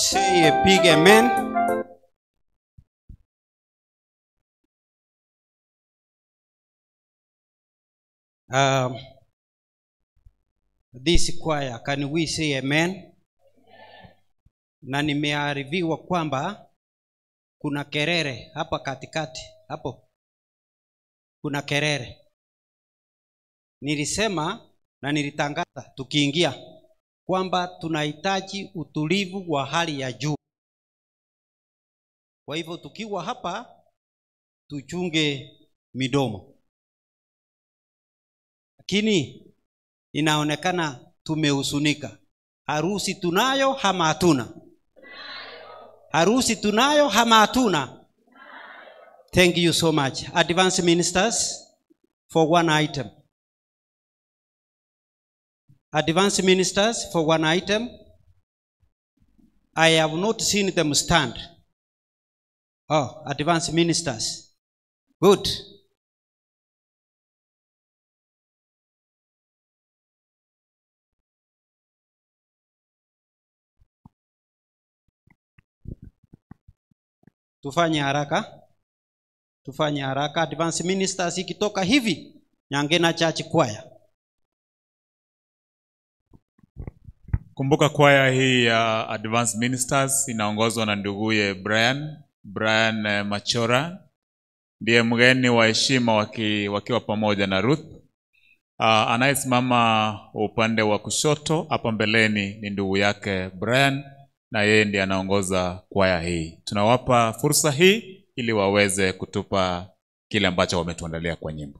Say a big amen. This choir, can we say amen? Na nimearifiwa kwamba kuna kelele hapa katikati hapo. Kuna kelele. Nilisema na nilitangaza tukiingia kwamba tunahitaji utulivu wa hali ya juu. Kwa hivyo tukiwa hapa tuchunge midomo. Lakini inaonekana tumehusunika. Harusi tunayo ama hatuna? Harusi tunayo ama hatuna? Thank you so much. Advance ministers for one item. Advance ministers for one item. I have not seen them stand. Oh, advance ministers. Good. Tufanye haraka. Tufanye haraka. Advance ministers ikitoka hivi. Nyangena Church Choir. Kumbuka kwaya hii ya Advanced Ministers inaongozwa na nduguye Brian Machora. Ndiye mgeni wa heshima wakiwa pamoja na Ruth. Anayesimama upande wa kushoto hapa mbeleni ni ndugu yake Brian, na yeye ndiye anaongoza kwaya hii. Tunawapa fursa hii ili waweze kutupa kile ambacho wametuandalia kwa nyimbo.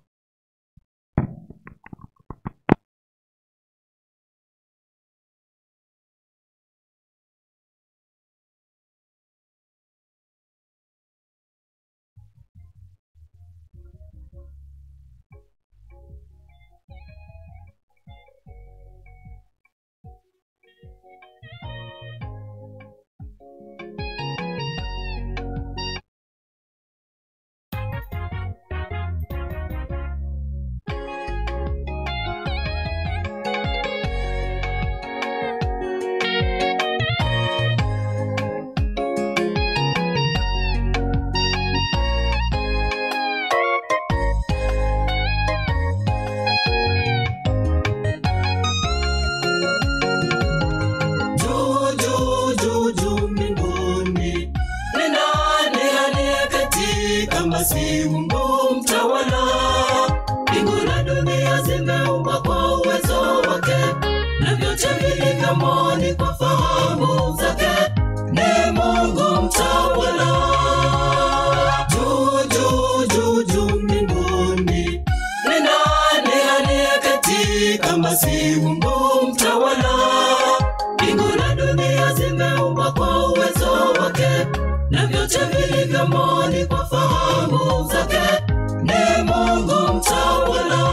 wanyamani kwa fahamu zake, ni Mungu mtawala.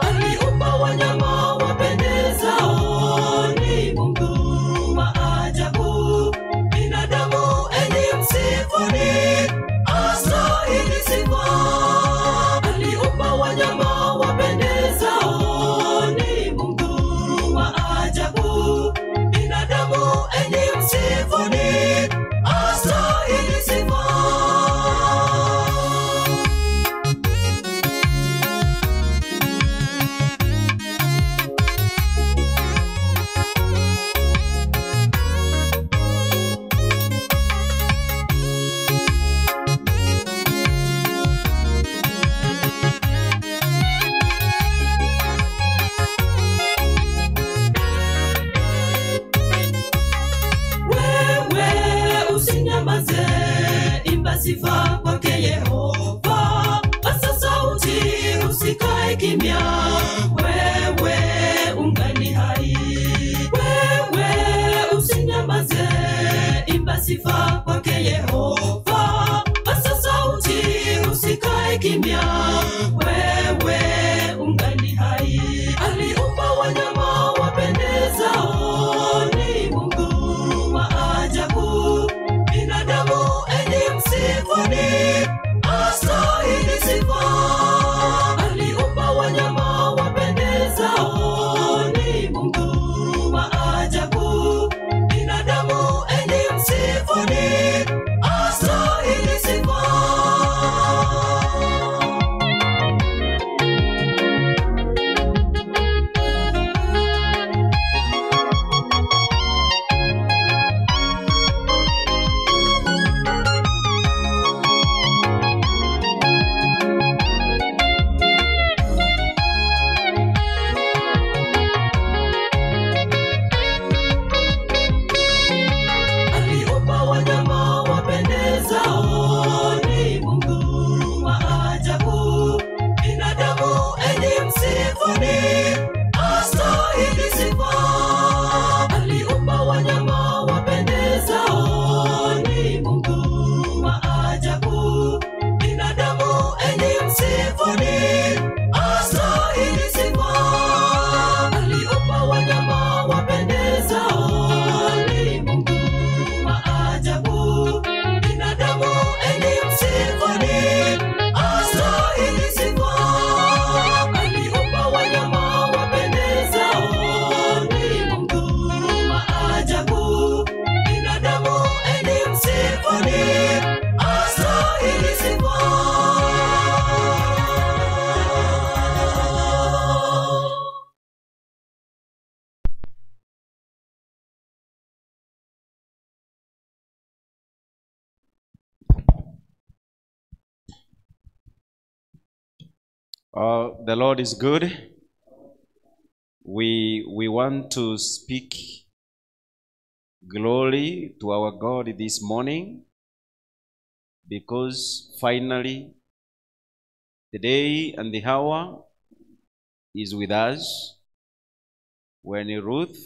Aliumba wanyama wapendezao, ni Mungu wa ajabu. Binadamu enyi msifuni, astahili sifa. Aliumba wanyama wapendezao, ni Mungu wa ajabu. Binadamu enyi msifuni, astahili sifa. Imba sifa kwake Yehova, pasa sauti usikae kimya. Wewe ungali hai, wewe usinyamaze. Imba sifa kwake Yehova, pasa sauti usikae kimya. Wewe ungali hai. Aliumba wanyama wapendezao, ni Mungu wa ajabu. Binadamu enyi msifuni, astahili sifa. Aliumba wanyama wapendezao, ni Mungu wa ajabu. Binadamu enyi msifuni, astahili sifa. The Lord is good. We want to speak glory to our God this morning, because finally the day and the hour is with us when Ruth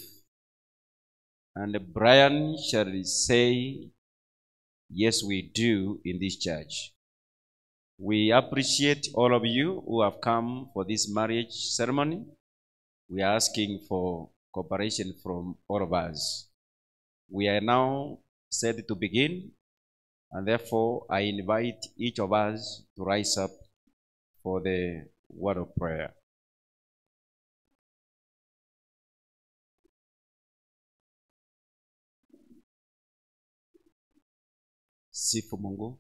and Brian shall say, yes, we do in this church. We appreciate all of you who have come for this marriage ceremony. We are asking for cooperation from all of us. We are now set to begin, and therefore I invite each of us to rise up for the word of prayer. Sifu Mungu.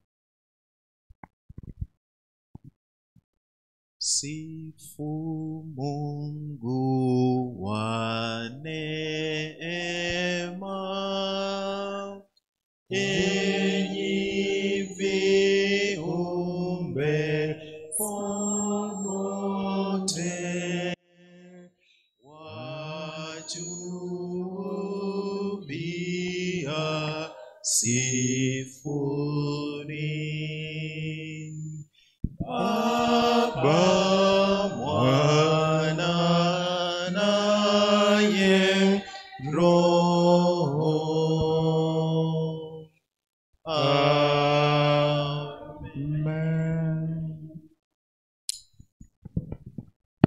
Sifu Mungu wa neema, enyi viumbe wote, wajuu pia sifuni. Baba, Mwana, naye Roho. Amen.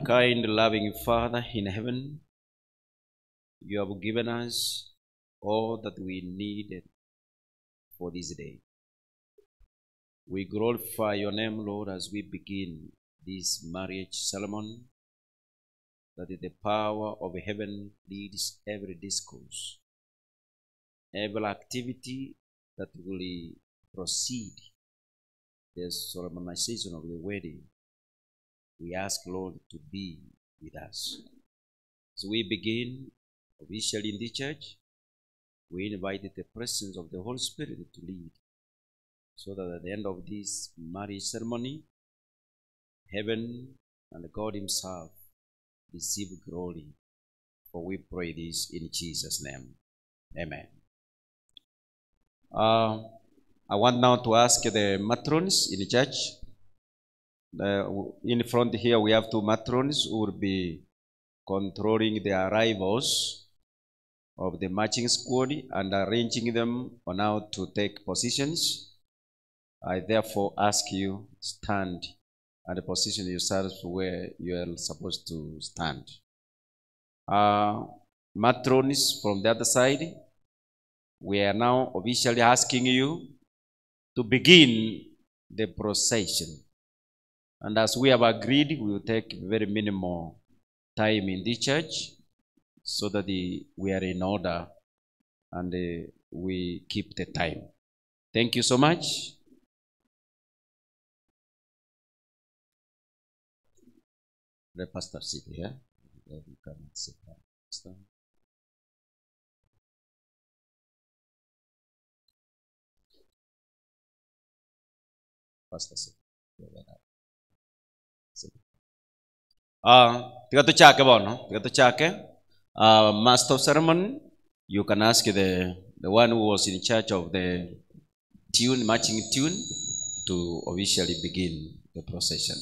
kind, loving Father in heaven, you have given us all that we needed for this day. We glorify your name, Lord, as we begin this marriage ceremony, that the power of heaven leads every discourse, every activity that will proceed the solemnization of the wedding. We ask, Lord, to be with us. As we begin officially in the church, we invite the presence of the Holy Spirit to lead, so that at the end of this marriage ceremony, heaven and God himself receive glory. For we pray this in Jesus' name. Amen. I want now to ask the matrons in the church. In front here we have two matrons who will be controlling the arrivals of the marching squad and arranging them on how to take positions. I therefore ask you, stand and position yourselves where you are supposed to stand. Matrons from the other side, we are now officially asking you to begin the procession. And as we have agreed, we will take very minimal time in the church so that we are in order and we keep the time. Thank you so much. The pastor sit here. You can sit down. Pastor sit. Tiga chake bono. Tiga chake. Master of ceremony, you can ask the one who was in charge of the tune, marching tune, to officially begin the procession.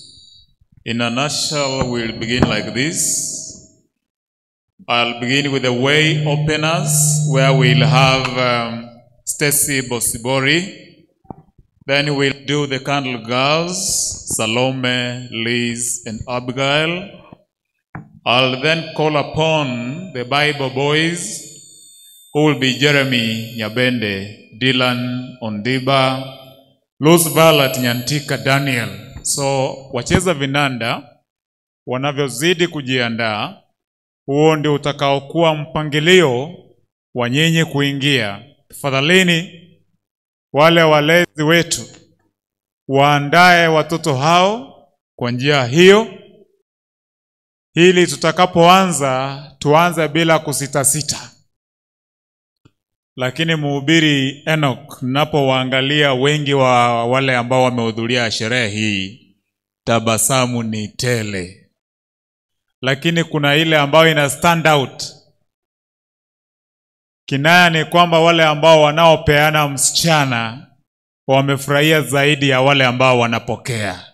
In a nutshell, we'll begin like this. I'll begin with the way openers, where we'll have Stacy Bosibori. Then we'll do the candle girls, Salome, Liz, and Abigail. I'll then call upon the Bible boys, who will be Jeremy Nyabende, Dylan Ondiba, Luz Valat Nyantika Daniel. So, wacheza vinanda, wanavyozidi kujiandaa, huo ndio utakaokuwa mpangilio wa nyinyi kuingia. Tafadhalini, wale walezi wetu, waandae watoto hao kwa njia hiyo, ili tutakapoanza, tuanze bila kusitasita. Lakini mhubiri Enoch, napowaangalia wengi wa wale ambao wamehudhuria sherehe hii, tabasamu ni tele. Lakini kuna ile ambayo ina stand out. Kinaya ni kwamba wale ambao wanaopeana msichana wamefurahia zaidi ya wale ambao wanapokea.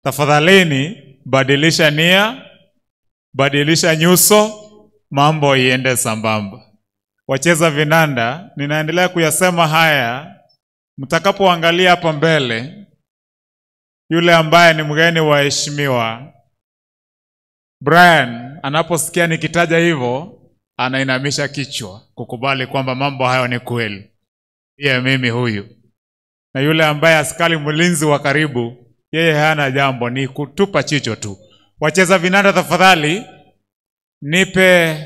Tafadhalini, badilisha nia, badilisha nyuso, mambo iende sambamba. Wacheza vinanda, ninaendelea kuyasema haya, mtakapoangalia hapa mbele, yule ambaye ni mgeni wa heshimiwa, Brian, anaposikia nikitaja hivyo, anainamisha kichwa, kukubali kwamba mambo hayo ni kweli. Yeye mimi huyu. Na yule ambaye askari mlinzi wa karibu, yeye hana jambo, ni kutupa chicho tu. Wacheza vinanda tafadhali, nipe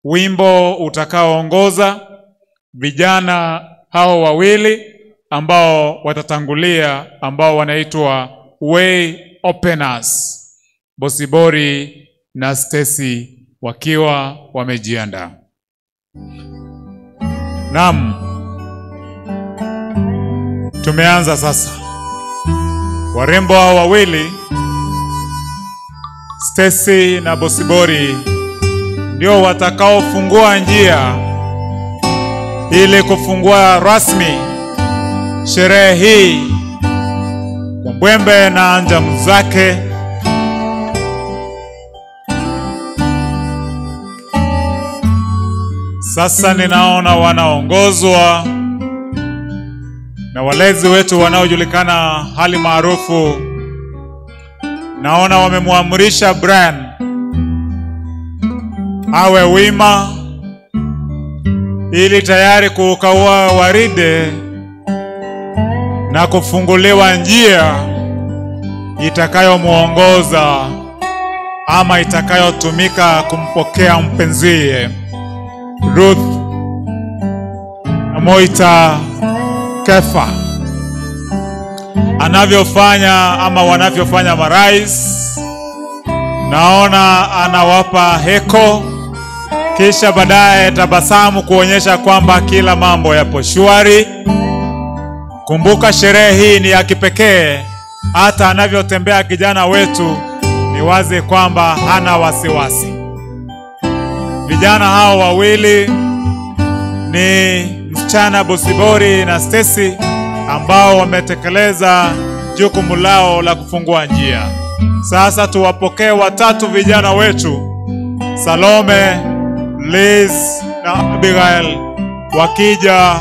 wimbo utakaoongoza vijana hao wawili ambao watatangulia, ambao wanaitwa Way Openers, Bosibori na Stacy, wakiwa wamejiandaa. Naam, tumeanza sasa. Warembo hao wawili, Stacy na Bosibori, ndio watakaofungua njia ili kufungua rasmi sherehe hii kwa mbwembe na anjamu zake. Sasa ninaona wanaongozwa na walezi wetu wanaojulikana hali maarufu naona wamemuamrisha Brian awe wima ili tayari kuukaua waride na kufunguliwa njia itakayomuongoza ama itakayotumika kumpokea mpenzie Ruth Amoita Kefa. Anavyofanya ama wanavyofanya marais, naona anawapa heko, kisha baadaye tabasamu kuonyesha kwamba kila mambo yapo shwari. Kumbuka sherehe hii ni ya kipekee. Hata anavyotembea kijana wetu ni wazi kwamba hana wasiwasi. Vijana hao wawili ni msichana Bosibori na Stacy ambao wametekeleza jukumu lao la kufungua njia. Sasa tuwapokee watatu vijana wetu, Salome, Liz na Abigail, wakija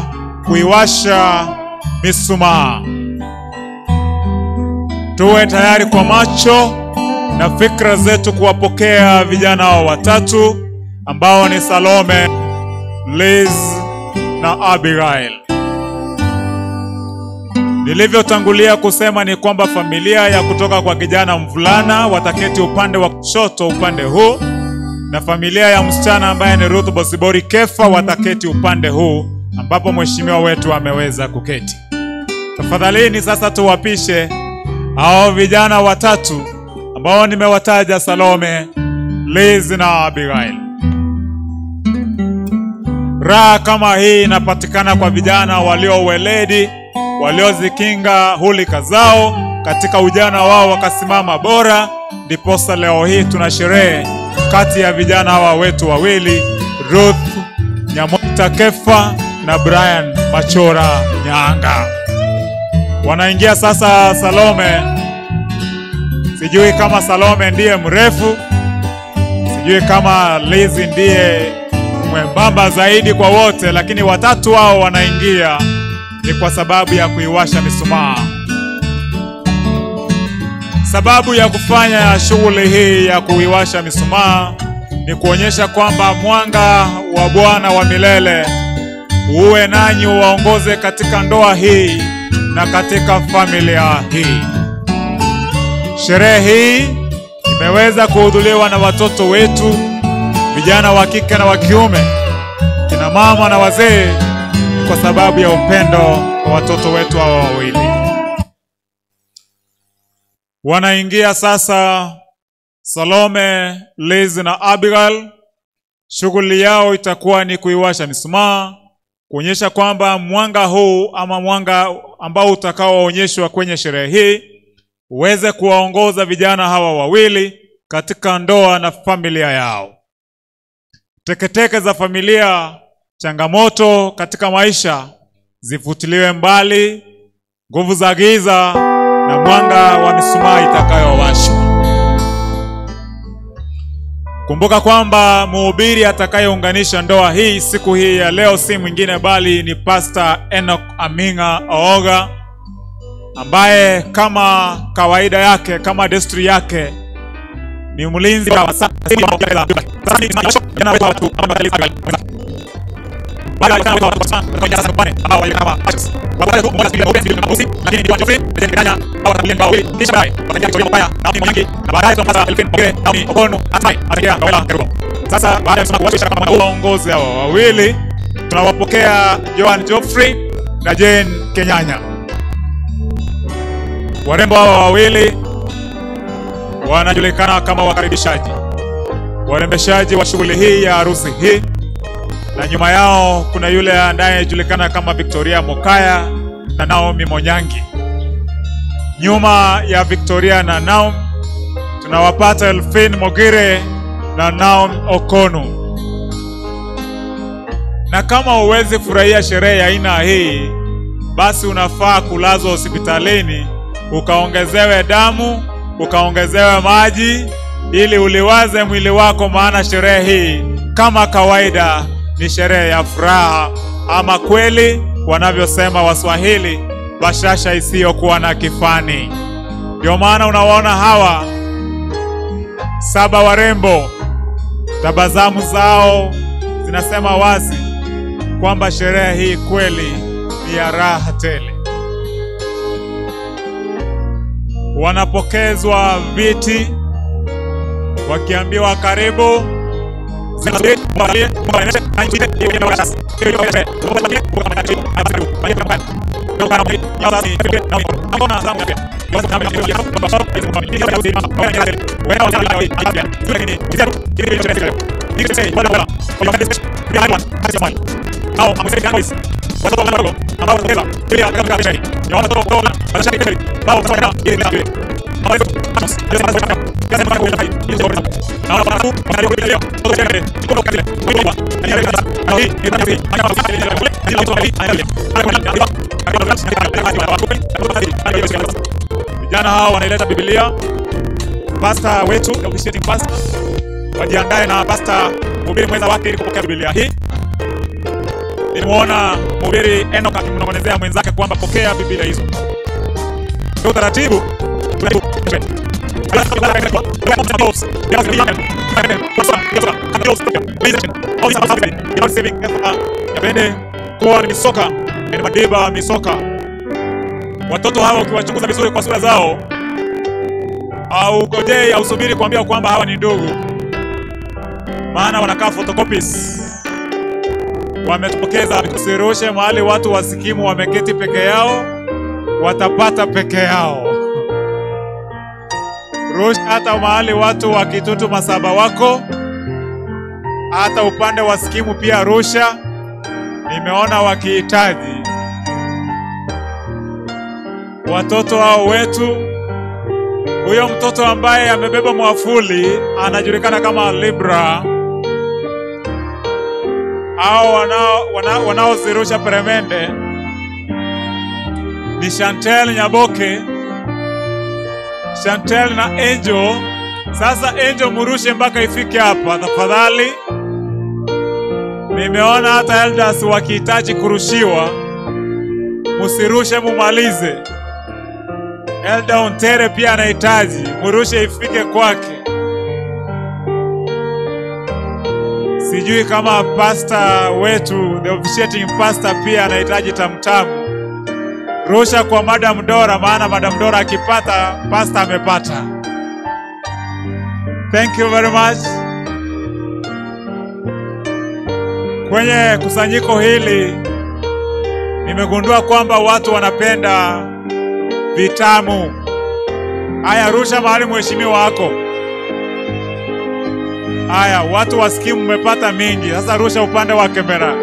kuiwasha mishumaa. Tuwe tayari kwa macho na fikra zetu kuwapokea vijana hao watatu ambao ni Salome, Liz na Abigail. Nilivyotangulia kusema ni kwamba familia ya kutoka kwa kijana mvulana wataketi upande wa kushoto upande huu, na familia ya msichana ambaye ni Ruth Bosibori Kefa wataketi upande huu ambapo mheshimiwa wetu ameweza kuketi. Tafadhalini sasa tuwapishe hao vijana watatu ambao nimewataja, Salome, Liz na Abigail. Raha kama hii inapatikana kwa vijana walio weledi, waliozikinga hulika zao katika ujana wao wakasimama bora. Ndiposa leo hii tuna sherehe kati ya vijana hawa wetu wawili, Ruth Amoita Kefa na Brian Machora Nyanga. Wanaingia sasa Salome. Sijui kama Salome ndiye mrefu, sijui kama Liz ndiye mwembamba zaidi kwa wote, lakini watatu wao wanaingia ni kwa sababu ya kuiwasha mishumaa. Sababu ya kufanya shughuli hii ya kuiwasha mishumaa ni kuonyesha kwamba mwanga wa Bwana wa milele uwe nanyi, uwaongoze katika ndoa hii na katika familia hii. Sherehe hii imeweza kuhudhuriwa na watoto wetu, vijana wa kike na wa kiume, kina mama na wazee, kwa sababu ya upendo wa watoto wetu hao wawili. Wanaingia sasa Salome, Liz na Abigail. Shughuli yao itakuwa ni kuiwasha mishumaa, kuonyesha kwamba mwanga huu ama mwanga ambao utakaoonyeshwa kwenye sherehe hii uweze kuwaongoza vijana hawa wawili katika ndoa na familia yao. Teketeke za familia, changamoto katika maisha zifutiliwe mbali, nguvu za giza na mwanga wa mishumaa itakayowashwa. Kumbuka kwamba mhubiri atakayeunganisha ndoa hii siku hii ya leo si mwingine bali ni Pastor Enoch Aminga Ooga, ambaye kama kawaida yake, kama desturi yake, ni mlinzi wa Sasa baada ya kuwasha kama waongozi hao wawili, tunawapokea Joan Geoffrey na Jane Kenyanya. Warembo hao wawili wanajulikana kama wakaribishaji, warembeshaji wa shughuli hii ya harusi hii, na nyuma yao kuna yule anayejulikana kama Victoria Mokaya na Naomi Monyangi. Nyuma ya Victoria na Naomi tunawapata Elfin Mogire na Naomi Okono. Na kama uwezi furahia sherehe ya aina hii, basi unafaa kulazwa hospitalini, ukaongezewe damu, ukaongezewe maji, ili uliwaze mwili wako, maana sherehe hii kama kawaida ni sherehe ya furaha, ama kweli wanavyosema Waswahili, bashasha isiyokuwa na kifani. Ndio maana unawaona hawa 7 warembo. Tabasamu zao zinasema wazi kwamba sherehe hii kweli ni ya raha tele. Wanapokezwa viti wakiambiwa karibu. Vijana hao wanaileta Biblia. Pastor wetu, officiating pastor, wajiandae na pastor mhubiri mwenza wake ili kupokea Biblia hii. Nimeona mhubiri Enoch akimnong'onezea mwenzake kwamba pokea Biblia hizo. Kwa utaratibu kuwa ni misoka, ni madiba misoka. Watoto hawa ukiwachunguza vizuri kwa sura zao, au gojei au subiri kuambia kwamba hawa ni ndugu, maana wanakaa photocopies. Wametupokeza tusirushe mahali watu wasikimu wameketi peke yao, watapata peke yao. Rusha hata mahali watu wakitutu masaba wako, hata upande wa sikimu pia rusha. Nimeona wakihitaji watoto hao wetu. Huyo mtoto ambaye amebeba mwafuli anajulikana kama Libra. Hao wanaozirusha peremende ni Chantel Nyaboke, Chantel na Angel. Sasa Angel murushe mpaka ifike hapa tafadhali. Nimeona hata elders wakihitaji kurushiwa, musirushe mumalize. Elder Ontere pia anahitaji, murushe ifike kwake. Sijui kama pastor wetu, the officiating pastor, pia anahitaji tamtamu. Rusha kwa Madam Dora, maana Madam Dora akipata, pastor amepata. Thank you very much. Kwenye kusanyiko hili nimegundua kwamba watu wanapenda vitamu. Haya, rusha mahali mheshimiwa wako. Haya, watu wasikimu mmepata mingi. Sasa rusha upande wa kamera.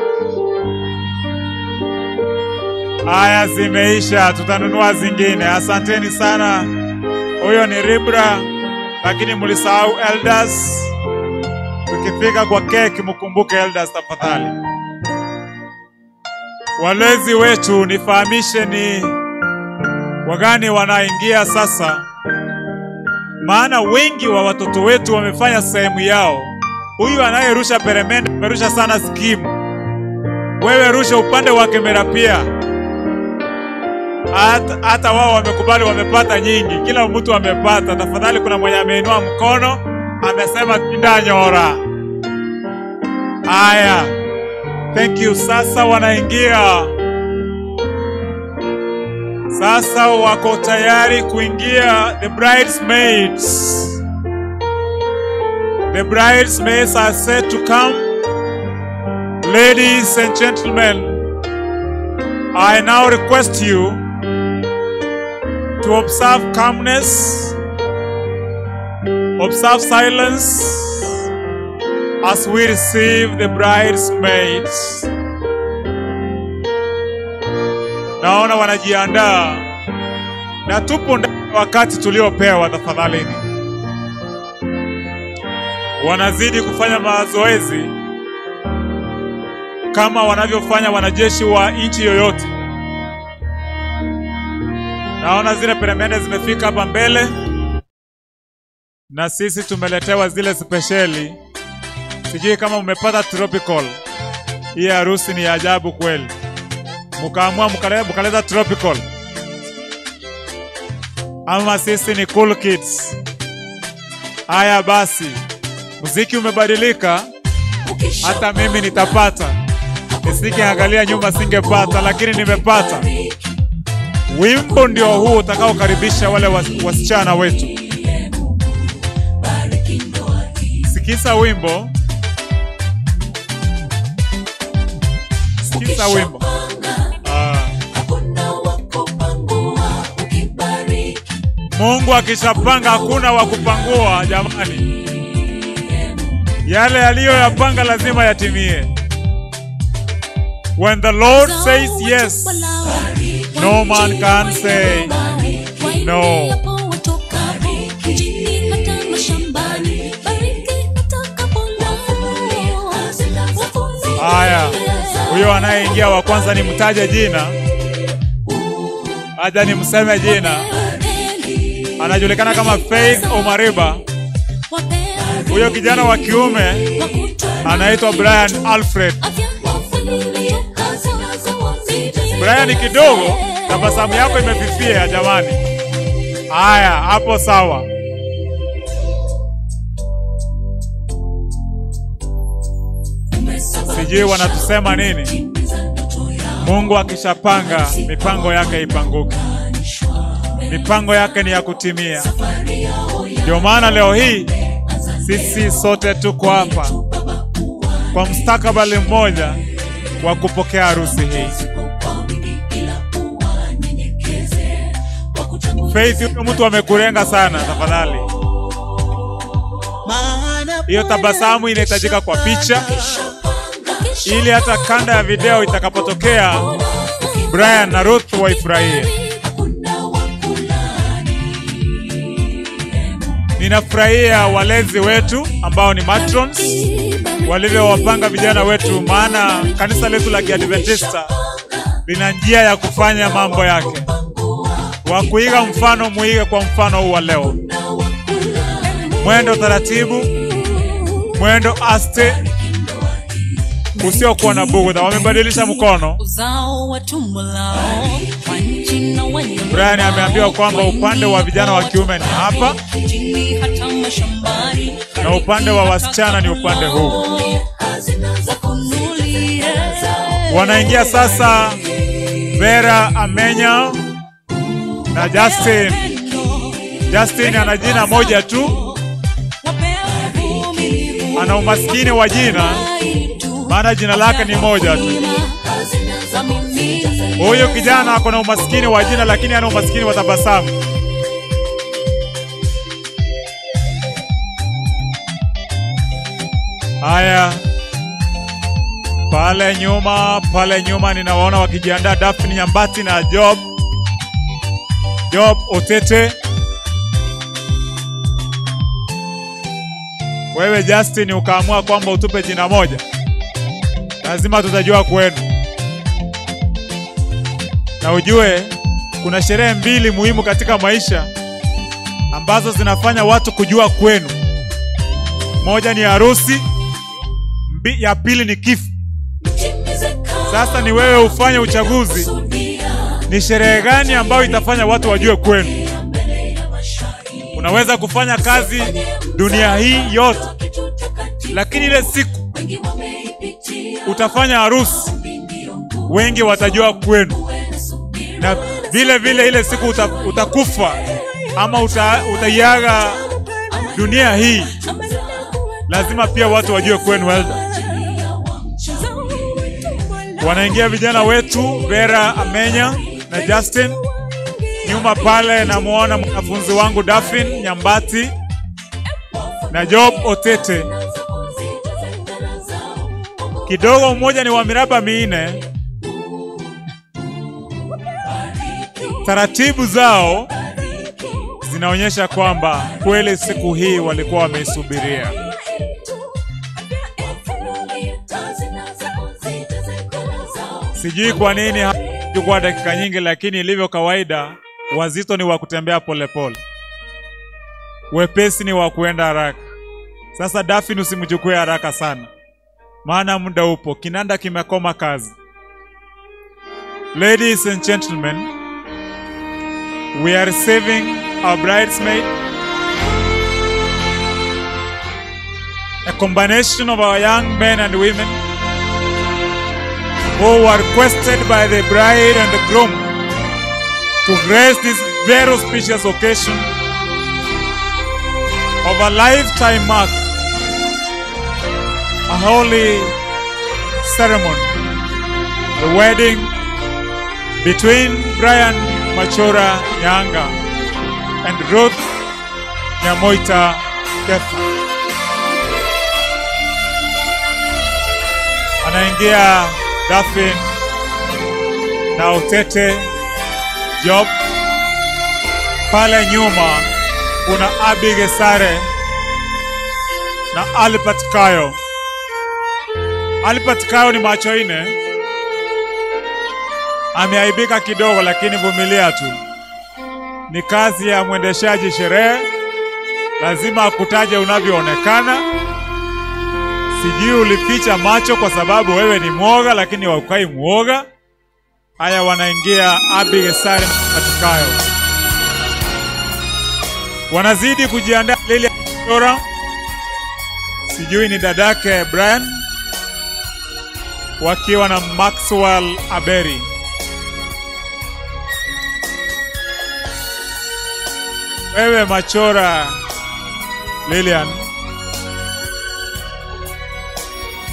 Haya, zimeisha, tutanunua zingine. Asanteni sana. Huyo ni Libra, lakini mlisahau elders. Tukifika kwa keki mkumbuke elders tafadhali. Walezi wetu, nifahamishe ni wagani wanaingia sasa, maana wengi wa watoto wetu wamefanya sehemu yao. Huyu anayerusha peremende amerusha sana skimu. Wewe rusha upande wa kamera pia. Hata wao wamekubali, wamepata nyingi. Kila mtu amepata. Tafadhali, kuna mwenye ameinua mkono amesema kindanyora. Haya, thank you. Sasa wanaingia. Sasa wako tayari kuingia. The bridesmaids. The bridesmaids are set to come. Ladies and gentlemen, I now request you to observe calmness, observe silence as we receive the bridesmaids. Naona wanajiandaa na tupo ndani wakati tuliopewa. Tafadhalini, wanazidi kufanya mazoezi kama wanavyofanya wanajeshi wa nchi yoyote. Naona zile peremende zimefika hapa mbele, na sisi tumeletewa zile speciali. Sijui kama umepata tropical. Hii harusi ni ajabu kweli. Mukaamua mukaleta tropical, ama sisi ni cool kids. Haya basi, muziki umebadilika, hata mimi nitapata. Nisingeangalia nyuma singepata, lakini nimepata. Wimbo ndio huu utakaokaribisha wale wasichana wetu. Sikiza wimbo. Sikiza wimbo. Mungu akishapanga hakuna wa kupangua jamani. Yale aliyoyapanga lazima yatimie. When the Lord says yes, no man can say no. Haya, huyo anayeingia wa kwanza ni mtaje jina. Aja ni mseme jina. Anajulikana kama Faith Omariba. Huyo kijana wa kiume anaitwa Brian Alfred. Brian, kidogo tabasamu yako imefifia jamani. Haya, hapo sawa. Sijui wanatusema nini. Mungu akishapanga mipango yake ipanguke. Mipango yake ni ya kutimia. Ndio maana leo hii sisi sote tuko hapa kwa mustakabali mmoja wa kupokea harusi hii. Faith, huyo mtu amekurenga sana, tafadhali. Hiyo tabasamu inahitajika kwa picha, ili hata kanda ya video itakapotokea Brian na Ruth waifurahie. Ninafurahia walezi wetu ambao ni matrons walivyowapanga vijana wetu, maana kanisa letu la Kiadventista lina njia ya kufanya mambo yake. Wa kuiga mfano, muige kwa mfano huu wa leo. Mwendo taratibu, mwendo aste, usiokuwa na bugudha. Wamebadilisha mkono. Brian ameambiwa kwamba upande wa vijana wa kiume ni hapa na upande wa wasichana ni upande huu. Wanaingia sasa Vera Amenya na Justin. Justin ana jina moja tu, ana umaskini wa jina, maana jina lake ni moja tu. Huyo kijana ako na umaskini wa jina, lakini ana umaskini wa tabasamu. Haya, pale nyuma ninawaona wakijiandaa Daphne Nyambati na Job Otete. Wewe Justin ukaamua kwamba utupe jina moja, lazima tutajua kwenu. Na ujue kuna sherehe mbili muhimu katika maisha ambazo zinafanya watu kujua kwenu. Moja ni harusi, ya pili ni kifo. Sasa ni wewe ufanye uchaguzi, ni sherehe gani ambayo itafanya watu wajue kwenu. Unaweza kufanya kazi dunia hii yote, lakini ile siku utafanya harusi, wengi watajua kwenu. Na vile vile ile siku utakufa ama utaiaga dunia hii, lazima pia watu wajue kwenu. Wanaingia vijana wetu Vera Amenya na Justin. Nyuma pale namuona mwanafunzi wangu Daphne Nyambati na Job Otete. Kidogo mmoja ni wa miraba minne. Taratibu zao zinaonyesha kwamba kweli siku hii walikuwa wameisubiria. Sijui kwa nini kwa dakika nyingi, lakini ilivyo kawaida wazito ni wa kutembea polepole, wepesi ni wa kuenda haraka. Sasa Daphne, usimchukue haraka sana, maana muda upo, kinanda kimekoma kazi. Ladies and gentlemen, we are receiving our bridesmaid a combination of our young men and women who were requested by the bride and the groom to grace this very auspicious occasion of a lifetime mark, a holy ceremony, the wedding between Brian Machora Nyanga and Ruth Nyamoita Kefa. Anaingia Daphne na Utete Job. Pale nyuma kuna Abi Gesare na Albert Kayo. Albert Kayo ni macho ine, ameaibika kidogo lakini vumilia tu. Ni kazi ya mwendeshaji sherehe, lazima akutaje unavyoonekana. Sijui ulificha macho kwa sababu wewe ni mwoga, lakini haukai mwoga. Haya, wanaingia Abi Gesare na Albert Kayo. Wanazidi kujiandaa Lilian Machora, sijui ni dadake Brian, wakiwa na Maxwell Aberi. Wewe Machora Lilian,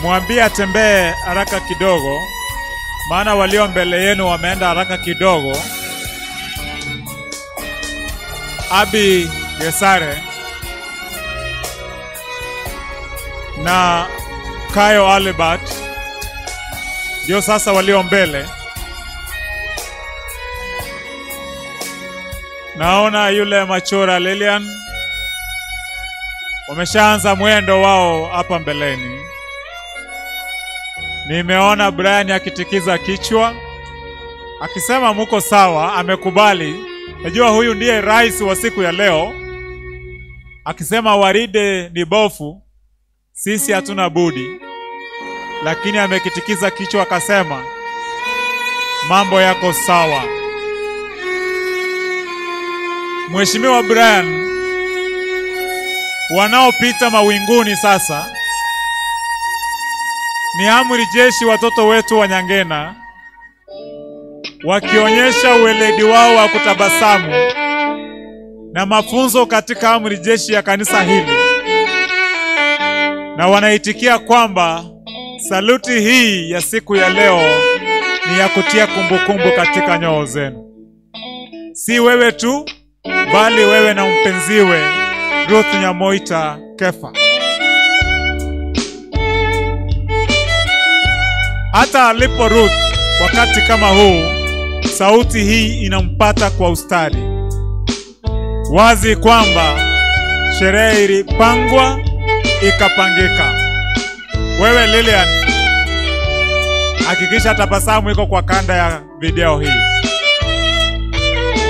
mwambie atembee haraka kidogo, maana walio mbele yenu wameenda haraka kidogo. Abi Gesare na Kayo Albert ndio sasa walio mbele. Naona yule Machora Lilian wameshaanza mwendo wao hapa mbeleni. Nimeona Brian akitikiza kichwa akisema muko sawa, amekubali. Najua huyu ndiye rais wa siku ya leo. Akisema waride ni bofu, sisi hatuna budi. Lakini amekitikiza kichwa akasema mambo yako sawa. Mheshimiwa Brian, wanaopita mawinguni sasa ni amri jeshi watoto wetu wa Nyangena, wakionyesha uweledi wao wa kutabasamu na mafunzo katika amri jeshi ya kanisa hili, na wanaitikia kwamba saluti hii ya siku ya leo ni ya kutia kumbukumbu katika nyoyo zenu. Si wewe tu, bali wewe na mpenziwe Ruth Nyamoita Kefa. Hata alipo Ruth wakati kama huu, sauti hii inampata kwa ustadi. Wazi kwamba sherehe ilipangwa ikapangika. Wewe Lilian, hakikisha tabasamu iko kwa kanda ya video hii.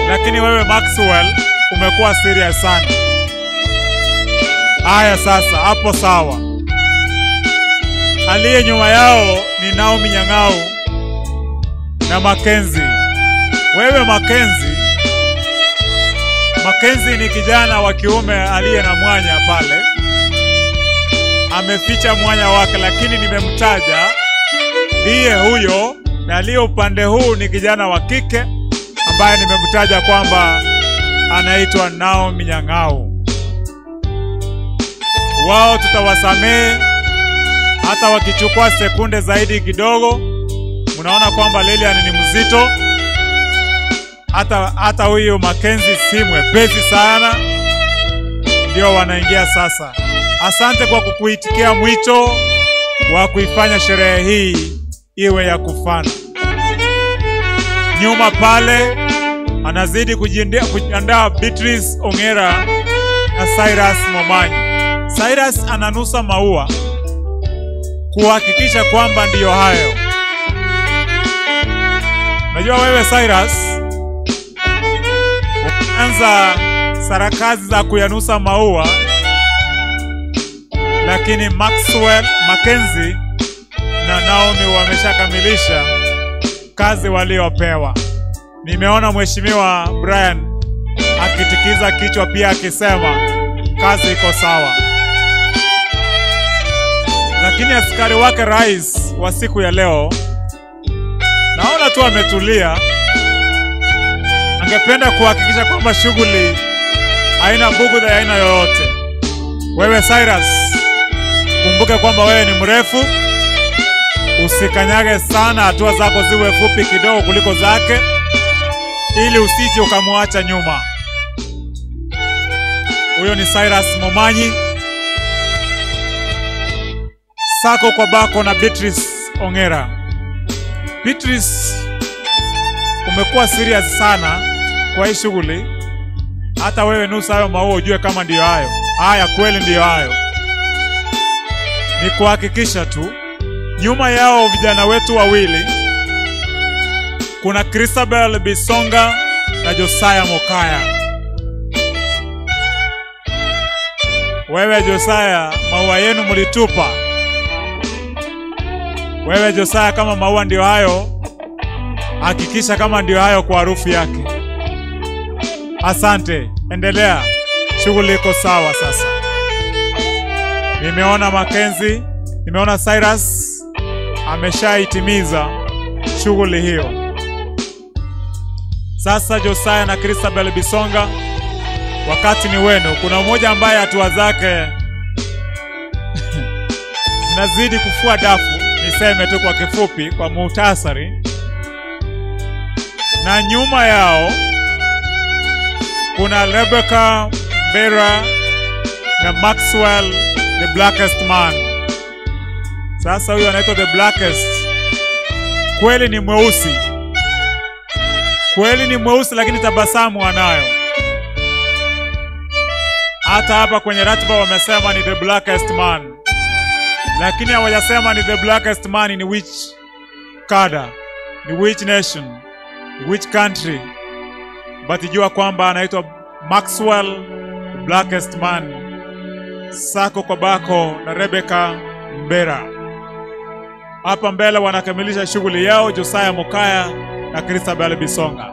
Lakini wewe Maxwell umekuwa serious sana. Haya sasa, hapo sawa. Aliye nyuma yao ni Naomi Nyang'au na Mackenzie. Wewe Mackenzie ni kijana wa kiume aliye na mwanya pale. Ameficha mwanya wake, lakini nimemtaja ndiye huyo, na aliye upande huu ni kijana wa kike ambaye nimemtaja kwamba anaitwa Naomi Nyang'au. Wao tutawasamehe hata wakichukua sekunde zaidi kidogo. Mnaona kwamba Lilian ni mzito. Hata huyu Mackenzie si mwepesi sana. Ndio wanaingia sasa. Asante kwa kukuitikia mwito wa kuifanya sherehe hii iwe ya kufana. Nyuma pale anazidi kujiandaa Beatrice Ongera na Cyrus Momanyi. Cyrus ananusa maua kuhakikisha kwamba ndiyo hayo. Najua wewe Cyrus unaanza sarakazi za kuyanusa maua, lakini Maxwell, Mackenzie na Naomi wameshakamilisha kazi waliopewa. Nimeona Mheshimiwa Brian akitikiza kichwa pia akisema kazi iko sawa. lakini askari wake rais wa siku ya leo naona tu ametulia. Angependa kuhakikisha kwamba shughuli haina bughudha ya aina yoyote. Wewe Cyrus, kumbuke kwamba wewe ni mrefu, usikanyage sana, hatua zako ziwe fupi kidogo kuliko zake ili usije ukamwacha nyuma. Huyo ni Cyrus Momanyi. Sako kwa bako na Beatrice Ongera. Beatrice, umekuwa serious sana kwa hii shughuli. Hata wewe nusa hayo maua ujue kama ndiyo hayo. Haya kweli ndiyo hayo. Ni kuhakikisha tu nyuma yao vijana wetu wawili kuna Christabel Bisonga na Josiah Mokaya. Wewe Josiah, maua yenu mlitupa. Wewe Josiah, kama maua ndio hayo, hakikisha kama ndio hayo kwa harufu yake. Asante, endelea. Shughuli iko sawa sasa. Nimeona Mackenzie, nimeona Cyrus ameshaitimiza shughuli hiyo. Sasa Josiah na Christabel Bisonga, wakati ni wenu. Kuna mmoja ambaye hatua zake zinazidi kufua dafu, niseme tu kwa kifupi, kwa muhtasari. Na nyuma yao kuna Rebecca Mbera na Maxwell the Blackest Man. Sasa huyo anaitwa the Blackest. Kweli ni mweusi. Kweli ni mweusi, lakini tabasamu anayo. Hata hapa kwenye ratiba wamesema ni the Blackest Man, lakini hawajasema ni the Blackest Man in which cadre, ni which nation, which country. But jua kwamba anaitwa Maxwell the Blackest Man. Sako kwa bako na Rebecca Mbera. Hapa mbele wanakamilisha shughuli yao Josiah Mokaya na Christabel Bisonga.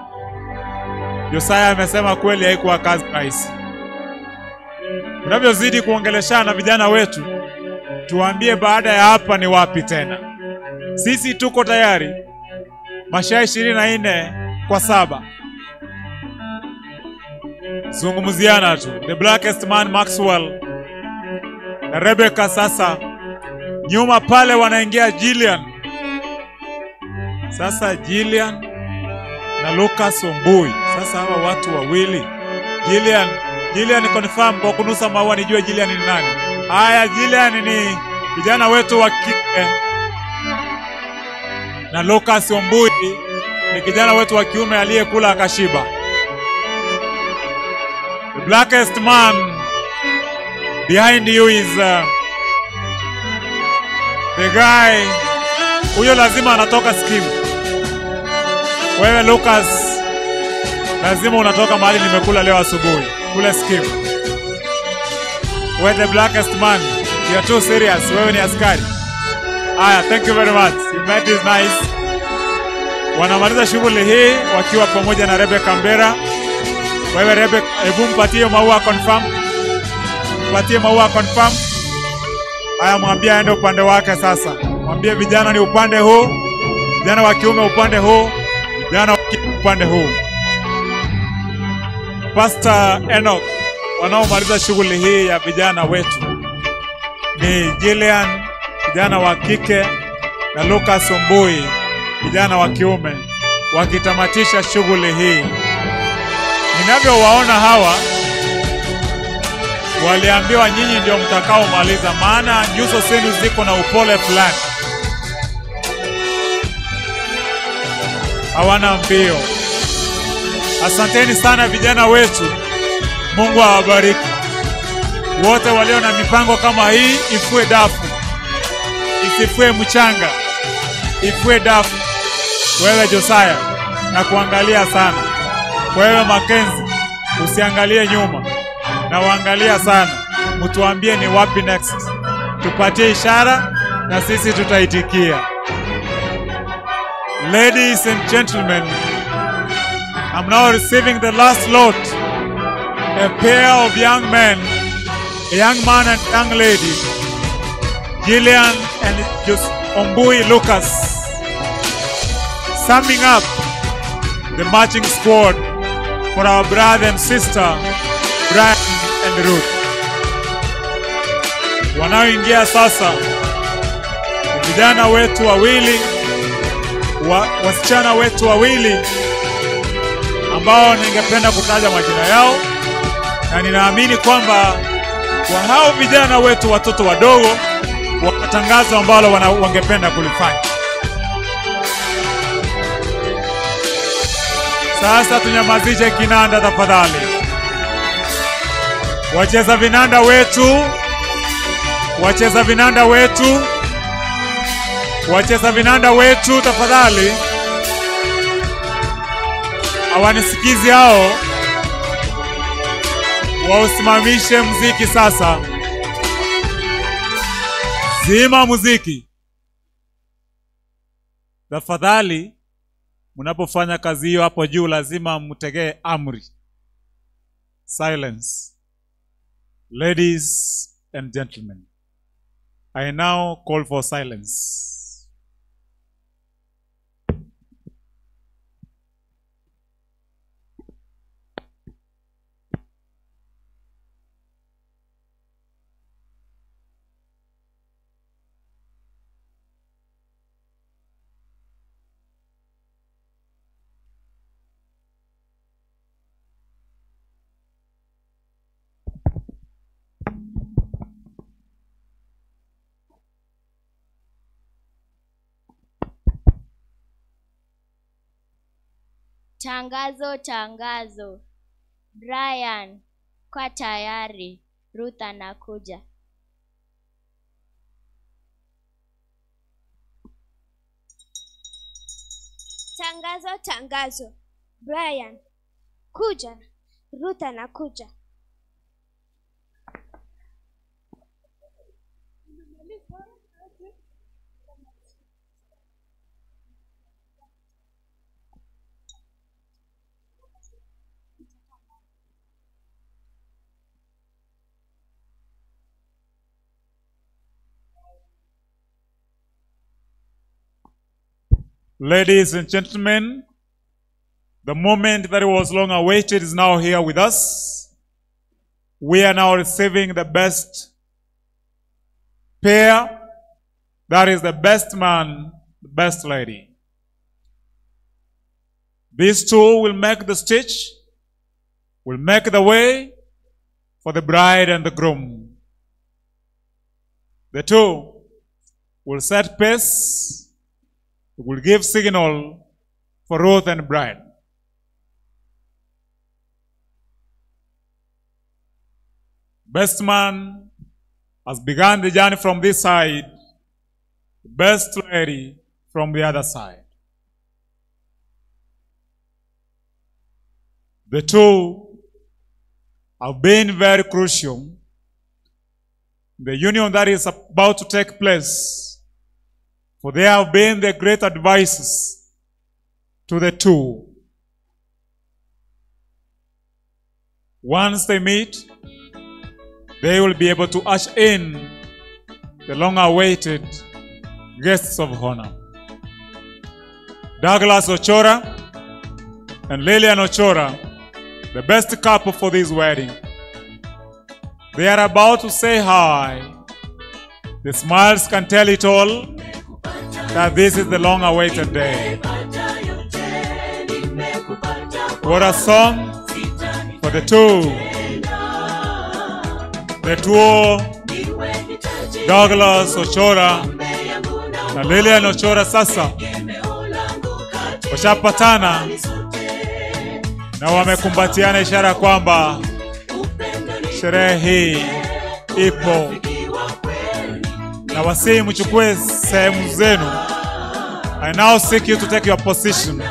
Josiah amesema kweli haikuwa kazi rahisi. Tunavyozidi kuongeleshana vijana wetu, tuambie baada ya hapa ni wapi tena. Sisi tuko tayari. Masaa 24/7. Zungumziana tu. The Blackest Man Maxwell na Rebecca. Sasa nyuma pale wanaingia Gillian. Sasa Gillian na Lucas Ombui. Sasa hawa watu wawili, Gillian confirm kwa kunusa maua nijue Gillian ni nani. Haya, Gillian ni vijana wetu wa kike na Lucas Ombui ni kijana wetu wa kiume aliyekula akashiba. The Blackest Man behind you is the guy. Huyo lazima anatoka skimu. Wewe Lucas, lazima unatoka mahali nimekula leo asubuhi, kule skimu. Wewe the Blackest Man, you are too serious. Wewe ni askari. Aya, thank you very much. You made this nice. Wanamaliza shughuli hii wakiwa pamoja na Rebecca Mbera. Wewe Rebecca, hebu mpatie maua confirm. Mpatie maua confirm. Aya, mwambie aende upande wake sasa. Mwambie vijana ni upande huu, vijana wa kiume upande huu, vijana wa kike upande huu. Pastor Enoch, wanaomaliza shughuli hii ya vijana wetu ni Gillian, vijana wa kike, na Lucas Ombui, vijana wa kiume, wakitamatisha shughuli hii. Ninavyowaona hawa, waliambiwa nyinyi ndio mtakao maliza, maana nyuso zenu ziko na upole fulani. Hawana mbio. Asanteni sana vijana wetu. Mungu awabariki. Wote walio na mipango kama hii, ifue dafu. Isifue mchanga. Ifue dafu. Wewe Josiah, na kuangalia sana. Wewe Mackenzie, usiangalie nyuma. Na waangalia sana. Mtuambie ni wapi next. Tupatie ishara na sisi tutaitikia. Ladies and gentlemen, I'm now receiving the last lot. A pair of young men, a young man and young lady, Gillian and Ombui Lucas, summing up the marching squad for our brother and sister Brian and Ruth. Wanaoingia sasa ni vijana wetu wawili, wasichana wetu wawili ambao ningependa kutaja majina yao, na ninaamini kwamba kwa hao vijana wetu watoto wadogo wanatangazo ambalo wangependa kulifanya. Sasa tunyamazishe kinanda tafadhali. Wacheza vinanda wetu, wacheza vinanda wetu, wacheza vinanda wetu tafadhali. Hawanisikizi hao. Wausimamishe muziki sasa. Zima muziki. Tafadhali, mnapofanya kazi hiyo hapo juu lazima mtegee amri. Silence. Ladies and gentlemen, I now call for silence. Tangazo, tangazo. Brian, kwa tayari. Ruth anakuja. Tangazo, tangazo. Brian, kuja. Ruth anakuja. Ladies and gentlemen, the moment that was long awaited is now here with us. We are now receiving the best pair, that is the best man, the best lady. These two will make the stage, will make the way for the bride and the groom. The two will set pace, will give signal for Ruth and bride. Best man has begun the journey from this side, best lady from the other side. The two have been very crucial. The union that is about to take place, for they have been the great advisors to the two. Once they meet, they will be able to usher in the long-awaited guests of honor. Douglas Ochora and Lillian Ochora, the best couple for this wedding. They are about to say hi. The smiles can tell it all that this is the long-awaited day. What a song for the two. The duo, Douglas Ochora na Lillian Ochora sasa washapatana na wamekumbatiana, ishara kwamba sherehe hii ipo. Na wasi mchukue sehemu zenu. I now seek you to take your position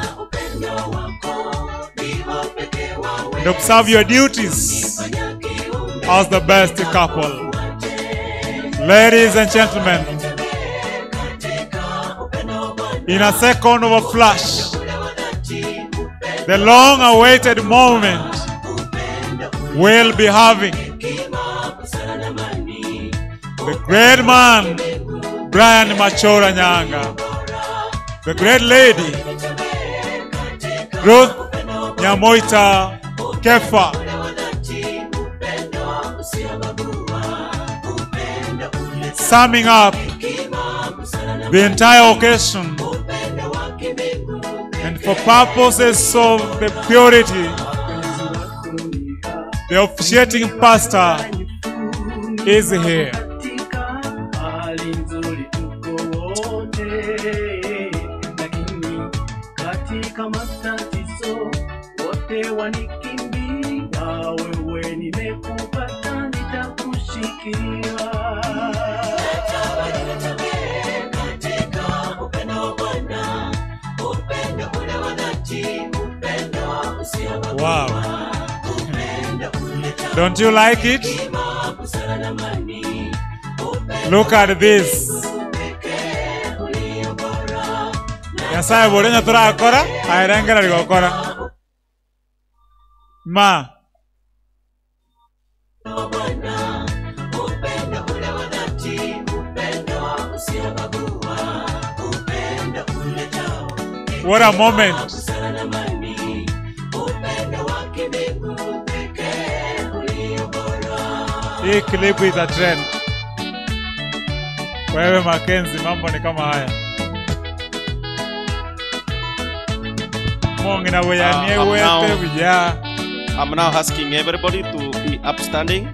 and observe your duties as the best couple. Ladies and gentlemen, in a second of a flash, the long-awaited moment we'll be having. The great man Brian Machora Nyanga, the great lady Ruth Nyamoita Kefa, summing up the entire occasion, and for purposes of the purity, the officiating pastor is here. Wow. Don't you like it? Look at this. Yasai bolenya tora akora, airengera ligokora. Ma. What a moment. Hii clip is a trend. Wewe Mackenzie, mambo ni kama haya. Mongi na weyanie wete vya. I'm now asking everybody to be upstanding.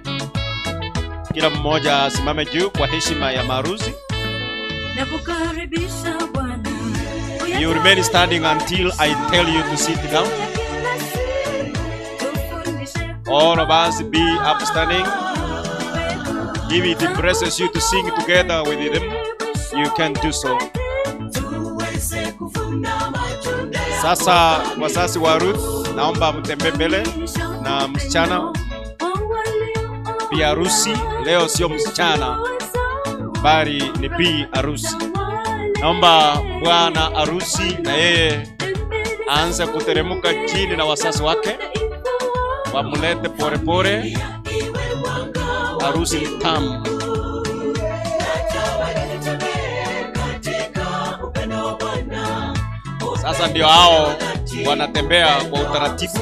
Kila mmoja simame juu kwa heshima ya maruzi. You remain standing until I tell you to sit down. All of us be upstanding. If it impresses you to sing together with them, you can do so. Sasa wasasi wa Ruth, naomba mtembe mbele na msichana. Bi harusi leo sio msichana, bali ni bi harusi. Naomba bwana harusi na yeye aanze kuteremuka chini na wasasi wake, wamulete pore pore. Harusi tamu. Sasa ndio hao wanatembea kwa utaratibu.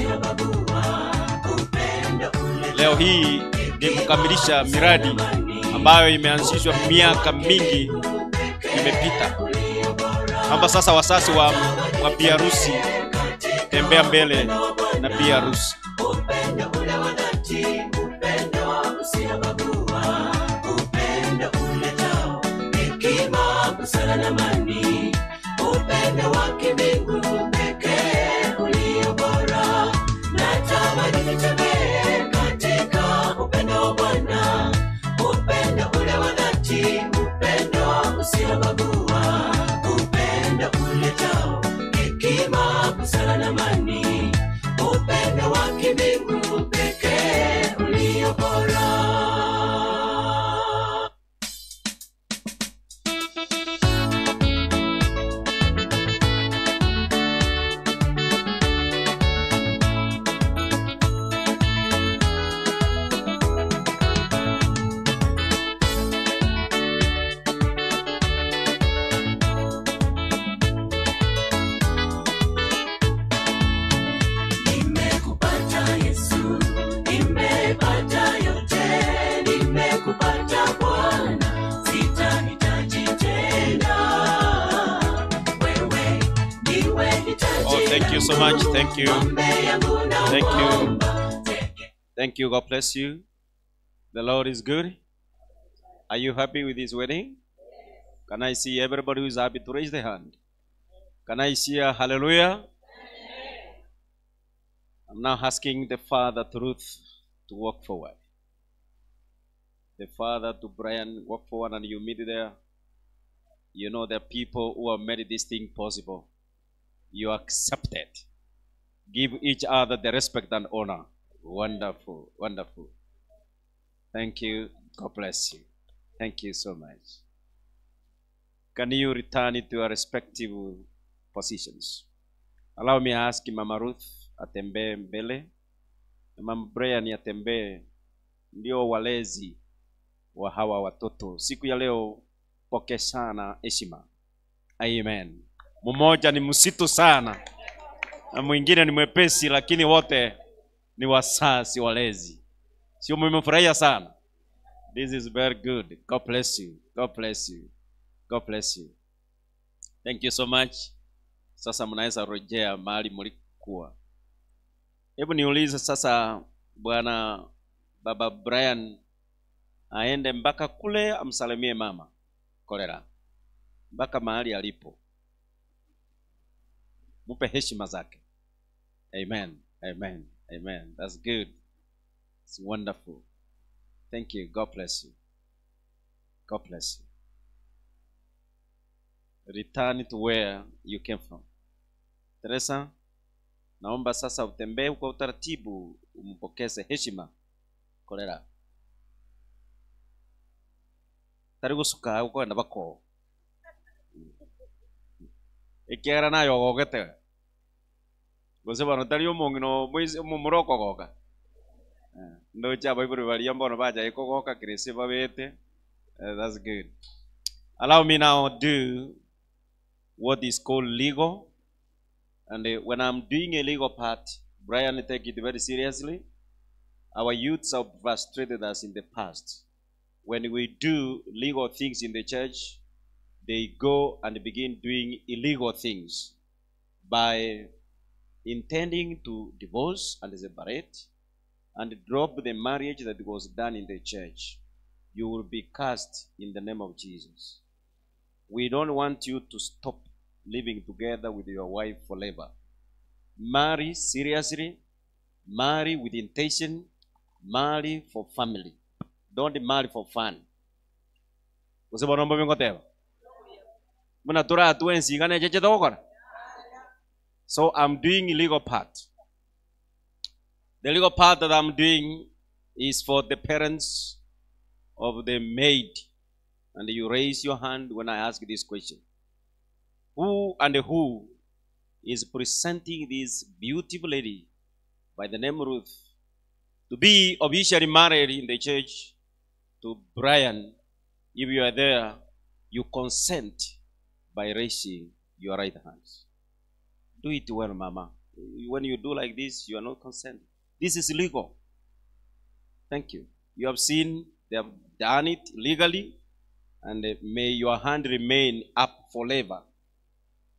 Leo hii ni kukamilisha miradi ambayo imeanzishwa miaka mingi imepita. Hapa sasa wasasi wa bi harusi tembea mbele na bi harusi. Thank you so much. Thank you. Thank you. Thank you. God bless you. The Lord is good. Are you happy with this wedding? Can I see everybody who is happy to raise their hand? Can I see a hallelujah? I'm now asking the Father Truth to walk forward. The Father to Brian, walk forward, and you meet there. You know the people who have made this thing possible. You accept it. Give each other the respect and honor. Wonderful, wonderful. Thank you. God bless you. Thank you so much. Can you return it to your respective positions? Allow me to ask Mama Ruth atembee mbele. Mama Brian atembee. Ndio walezi wa hawa watoto. Siku ya leo Pokeshana heshima. Amen. Mmoja ni msitu sana na mwingine ni mwepesi, lakini wote ni wasasi walezi. Sio mmefurahia sana? This is very good. God bless you. God bless you. God bless you. Thank you so much. Sasa mnaweza rejea mahali mlikuwa. Hebu niulize sasa, bwana baba Brian aende mpaka kule amsalimie mama Kolera, mpaka mahali alipo. Mupe heshima zake. Amen. Amen. Amen. That's good. It's wonderful. Thank you. God bless you. God bless you. Return to where you came from. Teresa, naomba sasa utembee kwa utaratibu, umpokeze heshima Kolera. Tarigo suka uko na bako. Ikiara na yogogete. Gose bano tariyo mongino mwisi mumuroko goga. Ndo cha Bible bali mbono baja ikogoka kirese babete. That's good. Allow me now do what is called legal. And when I'm doing a legal part, Brian, take it very seriously. Our youths have frustrated us in the past. When we do legal things in the church, they go and begin doing illegal things by intending to divorce and separate and drop the marriage that was done in the church. You will be cast in the name of Jesus. We don't want you to stop living together with your wife forever. Marry seriously, marry with intention, marry for family. Don't marry for fun. Usema nomba mingoteva. Muna tura tuensi gane jeje dogora. So I'm doing legal part. The legal part that I'm doing is for the parents of the maid. And you raise your hand when I ask this question. Who and who is presenting this beautiful lady by the name Ruth to be officially married in the church to Brian? If you are there, you consent by raising your right hands. Do it well, Mama. When you do like this, you are not consenting. This is legal. Thank you. You have seen they have done it legally, and may your hand remain up forever.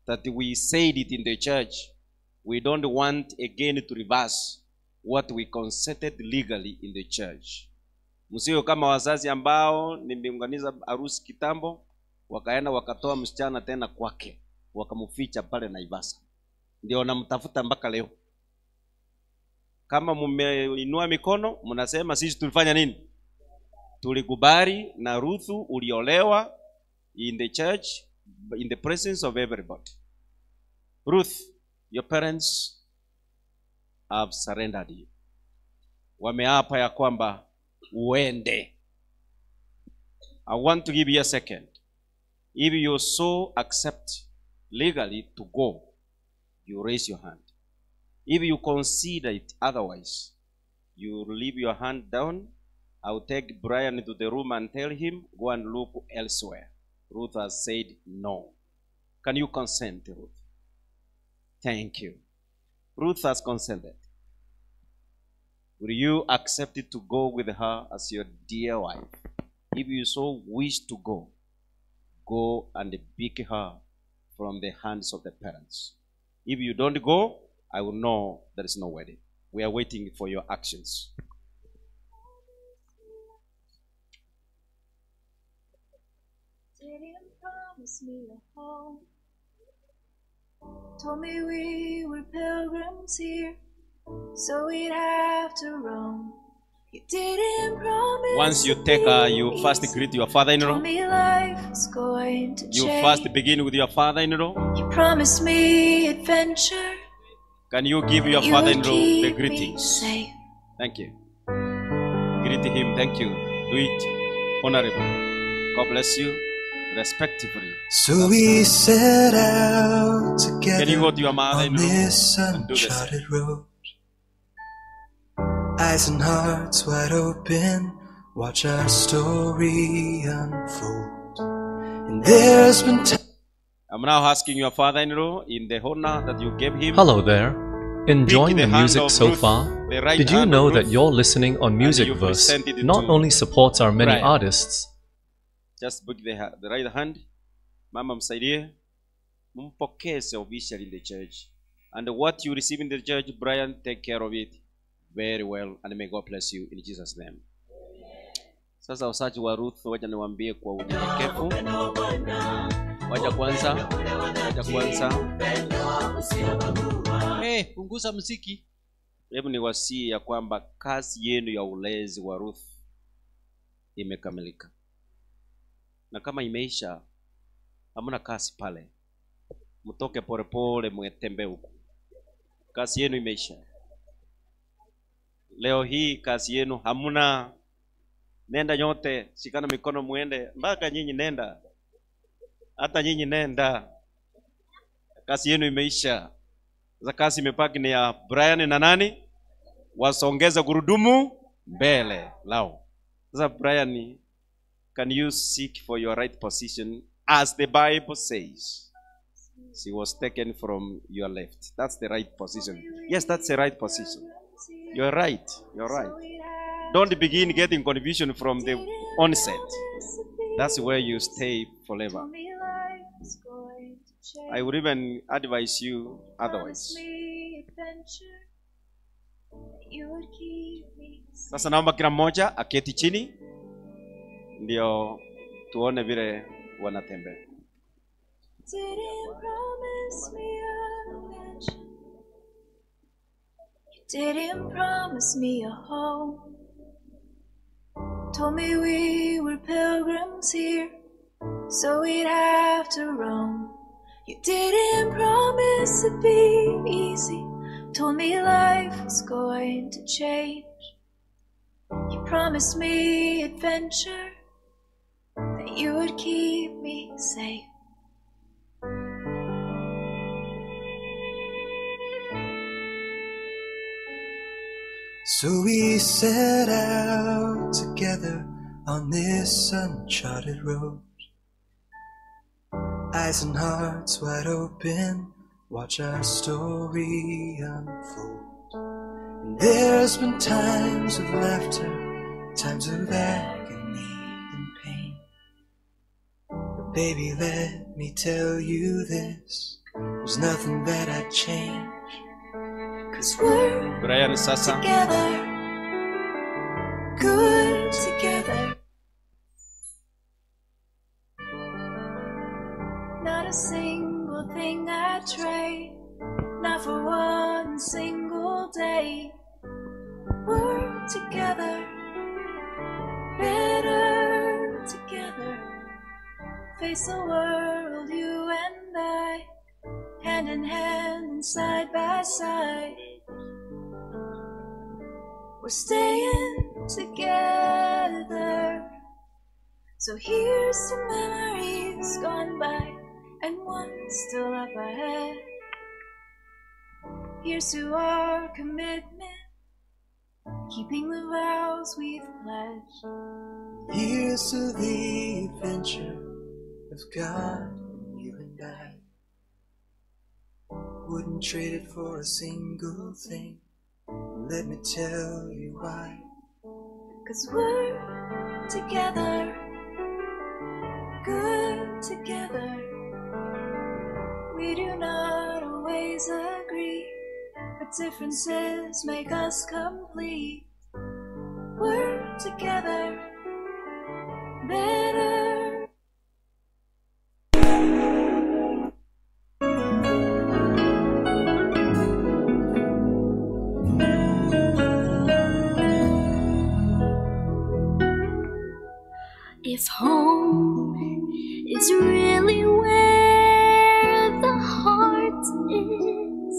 That we said it in the church. We don't want again to reverse what we consented legally in the church. Msio kama wazazi ambao nimeunganiza harusi kitambo, wakaenda wakatoa msichana tena kwake, wakamficha pale Naivasha. Ndio namtafuta mpaka leo. Kama mmeinua mikono, mnasema sisi tulifanya nini? Tulikubali na Ruthu uliolewa in the church, in the presence of everybody. Ruth, your parents have surrendered you. Wameapa ya kwamba uende. I want to give you a second. If you so accept legally to go, you raise your hand. If you consider it otherwise, you leave your hand down. I will take Brian to the room and tell him, go and look elsewhere. Ruth has said no. Can you consent, Ruth? Thank you. Ruth has consented. Will you accept it to go with her as your dear wife? If you so wish to go, go and pick her from the hands of the parents. If you don't go, I will know there is no wedding. We are waiting for your actions. Didn't promise me a home. Told me we were pilgrims here, so we'd have to roam. You didn't promise. Once you take you first greet your father-in-law. Told me life was going to You change. first begin with your father-in-law. You promised me adventure. Can you give your You would father-in-law the keep me greetings? safe. Thank you. Greet him. Thank you. Do it honorably. God bless you. Respectively. So we set out Can you go together to your on mother-in-law this and do the same? uncharted road. Eyes and hearts wide open, watch our story unfold. And there's been times. I'm now asking your father-in-law in the honor that you gave him. Hello there. Enjoying Pick the the hand music of so Ruth, far? the right Did you hand know of that Ruth, your listening on Music you Verse presented it not to only supports our many Brian. artists, Just put the right hand. Mama msaidie. Mumpokeze officially in the church. And what you receive in the church, Brian, take care of it very well. And may God bless you in Jesus' name. Sasa usaji wa Ruth, wacha niwaambie kwa unyenyekevu. Wacha kwanza. Punguza muziki. Hebu niwasie ya kwamba kazi yenu ya ulezi wa Ruth imekamilika. Na kama imeisha, hamna kazi pale. Mtoke polepole mwetembe huku. Kazi yenu imeisha. Leo hii kazi yenu hamna. Nenda nyote, shikana mikono muende. Mpaka nyinyi nenda. Hata nyinyi nenda. Kazi yenu imeisha. Sasa kazi imepaki ni ya Brian na nani? Wasongeza gurudumu mbele lao. Sasa Brian, can you seek for your right position as the Bible says? She was taken from your left. That's the right position. Yes, that's the right position. You're right. You're right. Don't begin getting confusion from the onset. That's where you stay forever. I would even advise you otherwise. Sasa naomba kila mmoja aketi chini ndio tuone vile wanatembea. Didn't promise me a home. Told me we were pilgrims here, so we'd have to roam. You didn't promise it'd be easy. Told me life was going to change. You promised me adventure, that you would keep me safe. So we set out together on this uncharted road. Eyes and hearts wide open, watch our story unfold. And there's been times of laughter, times of agony and pain. But baby, let me tell you this, there's nothing that I'd change. 'Cause we're Brian sasa. together, good together. Not a single thing I'd trade, not for one single day. We're together, better together. Face the world, you and I, hand in hand and side by side. We're staying together. So here's to memories gone by and one still up ahead. Here's to our commitment, keeping the vows we've pledged. Here's to the adventure of God and you and I. Wouldn't trade it for a single thing. Let me tell you why. 'Cause we're together, good together. We do not always agree, but differences make us complete. We're together, better. If home is really where the heart is,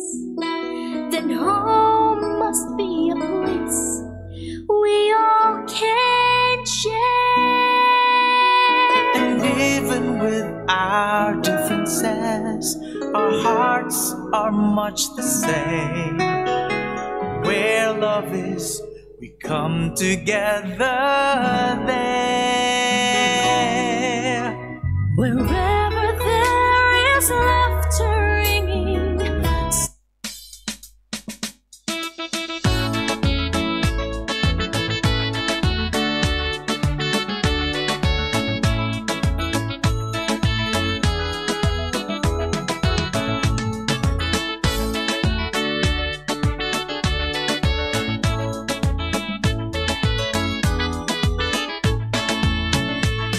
then home must be a place we all can share. And even with our differences, our hearts are much the same. Where love is, we come together there. Wherever there is laughter ringing,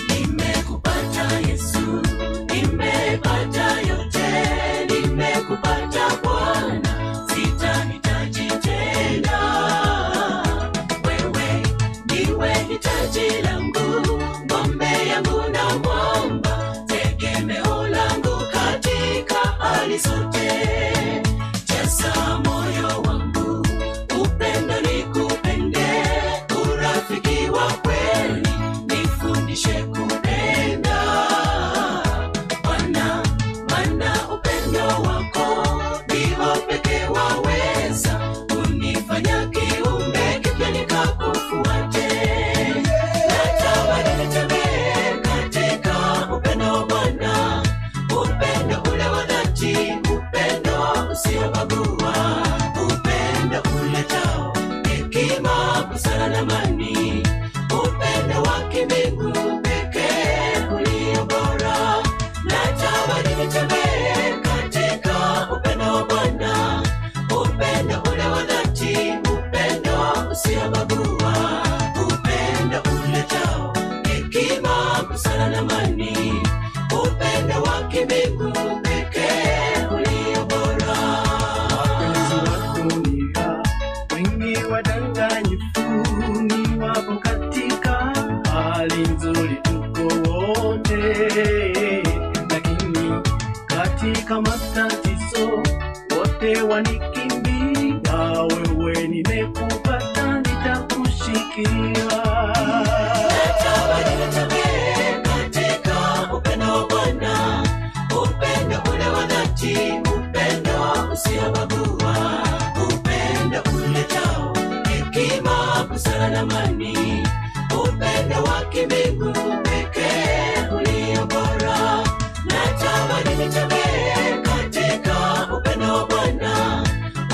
Nimekupata Yesu, nimepata yote, nimekupata Bwana, sitahitaji tena. Wewe ndiwe hitaji langu, ngombe yangu na mwamba, tegemeo langu katika hali zote. Jaza moyo wangu upendo, nikupende, urafiki wa kweli nifundishe kupenda. Bwana, maana upendo wako ndio pekee waweza kunifanya kiumbe kipya nikakufuate. Natamani nitembee katika upendo wa Bwana, upendo ule wa dhati, upendo usiobagua, upendo uletao hekima, busara na amani, upendo wa kimbingu pekee ulio bora. Natamani nitembee katika upendo wa Bwana, upendo ule wa dhati, upendo usiobagua, upendo uletao hekima, busara na amani, upendo wa kimbingu pekee ulio bora. Wapenzi wa dunia wengi wadanganyifu, ni wapo katika hali nzuri, tuko wote, lakini katika matatizo wote wanikimbia. Wewe nimekupata, nitakushikilia. Natamani nitembee katika upendo wa Bwana, upendo ule wa dhati, upendo usiobagua, upendo uletao hekima, busara na amani, upendo wa kimbingu pekee ulio bora. Natamani nitembee katika upendo wa Bwana,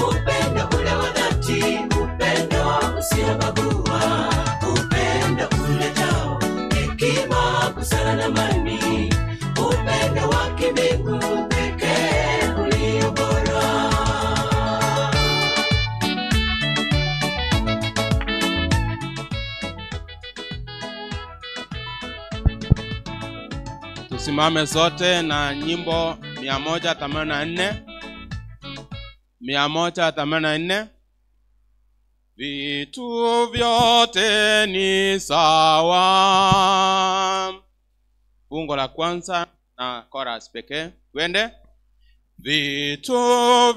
upendo ule wa dhati, upendo usiobagua, upendo uletao hekima, busara na amani, upendo wa kimbingu pekee ulio bora. Tusimame sote na nyimbo 184. 184. Vitu vyote ni sawa. Fungo la kwanza na chorus pekee. Twende. Vitu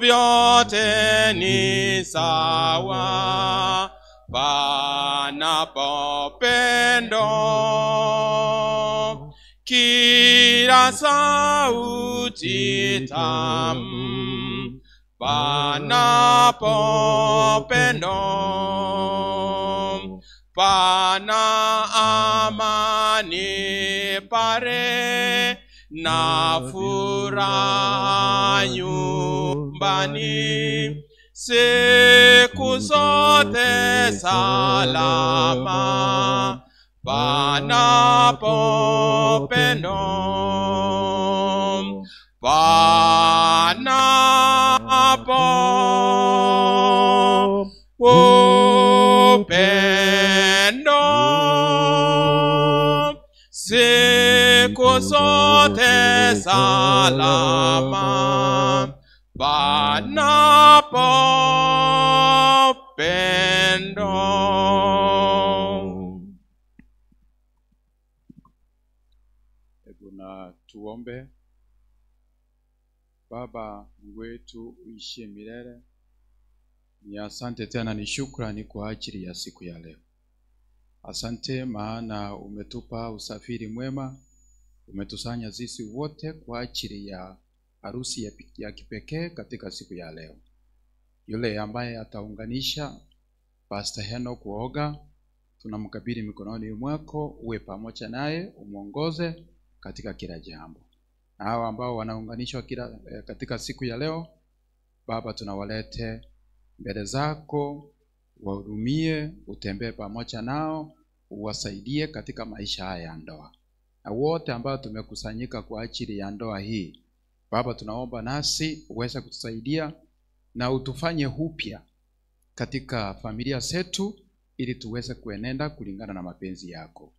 vyote ni sawa panapo pendo, kila sauti tamu panapo pendo, pana amani pare na furaha nyumbani, siku zote salama panapo pendo, panapo upendo, siku zote salama panapo pendo. Hebu na tuombe. Baba wetu uishie milele, ni asante tena, ni shukrani kwa ajili ya siku ya leo. Asante maana umetupa usafiri mwema, umetusanya sisi wote kwa ajili ya harusi ya kipekee katika siku ya leo. Yule ambaye ataunganisha Pastor Henok Kuoga, tunamkabidhi mikononi mwako, uwe pamoja naye, umuongoze katika kila jambo. Na hao ambao wanaunganishwa katika siku ya leo, Baba, tunawalete mbele zako, wahudumie, utembee pamoja nao, uwasaidie katika maisha haya ya ndoa. Na wote ambao tumekusanyika kwa ajili ya ndoa hii, Baba, tunaomba nasi uweze kutusaidia na utufanye upya katika familia zetu, ili tuweze kuenenda kulingana na mapenzi yako.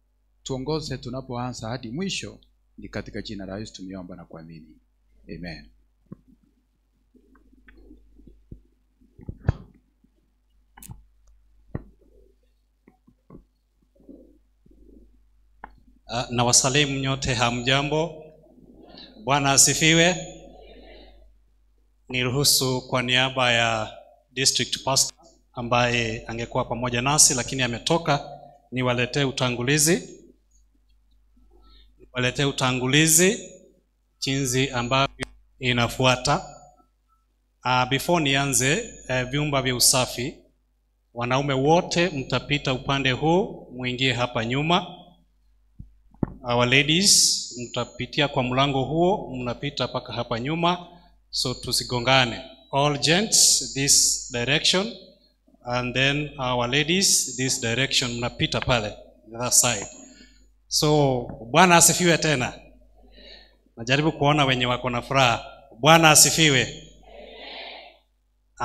Tuongoze tunapoanza hadi mwisho, ni katika jina la Yesu tumeomba na kuamini. Amen. Na wasalimu nyote, hamjambo. Bwana asifiwe. Niruhusu kwa niaba ya district pastor ambaye angekuwa pamoja nasi lakini ametoka, niwaletee utangulizi jinsi ambavyo inafuata. Before nianze, vyumba vya usafi, wanaume wote mtapita upande huu, muingie hapa nyuma. Our ladies mtapitia kwa mlango huo, mnapita paka hapa nyuma, so tusigongane. All gents this direction, and then our ladies this direction, mnapita pale that side. So Bwana asifiwe tena. Najaribu kuona wenye wako na furaha. Bwana asifiwe.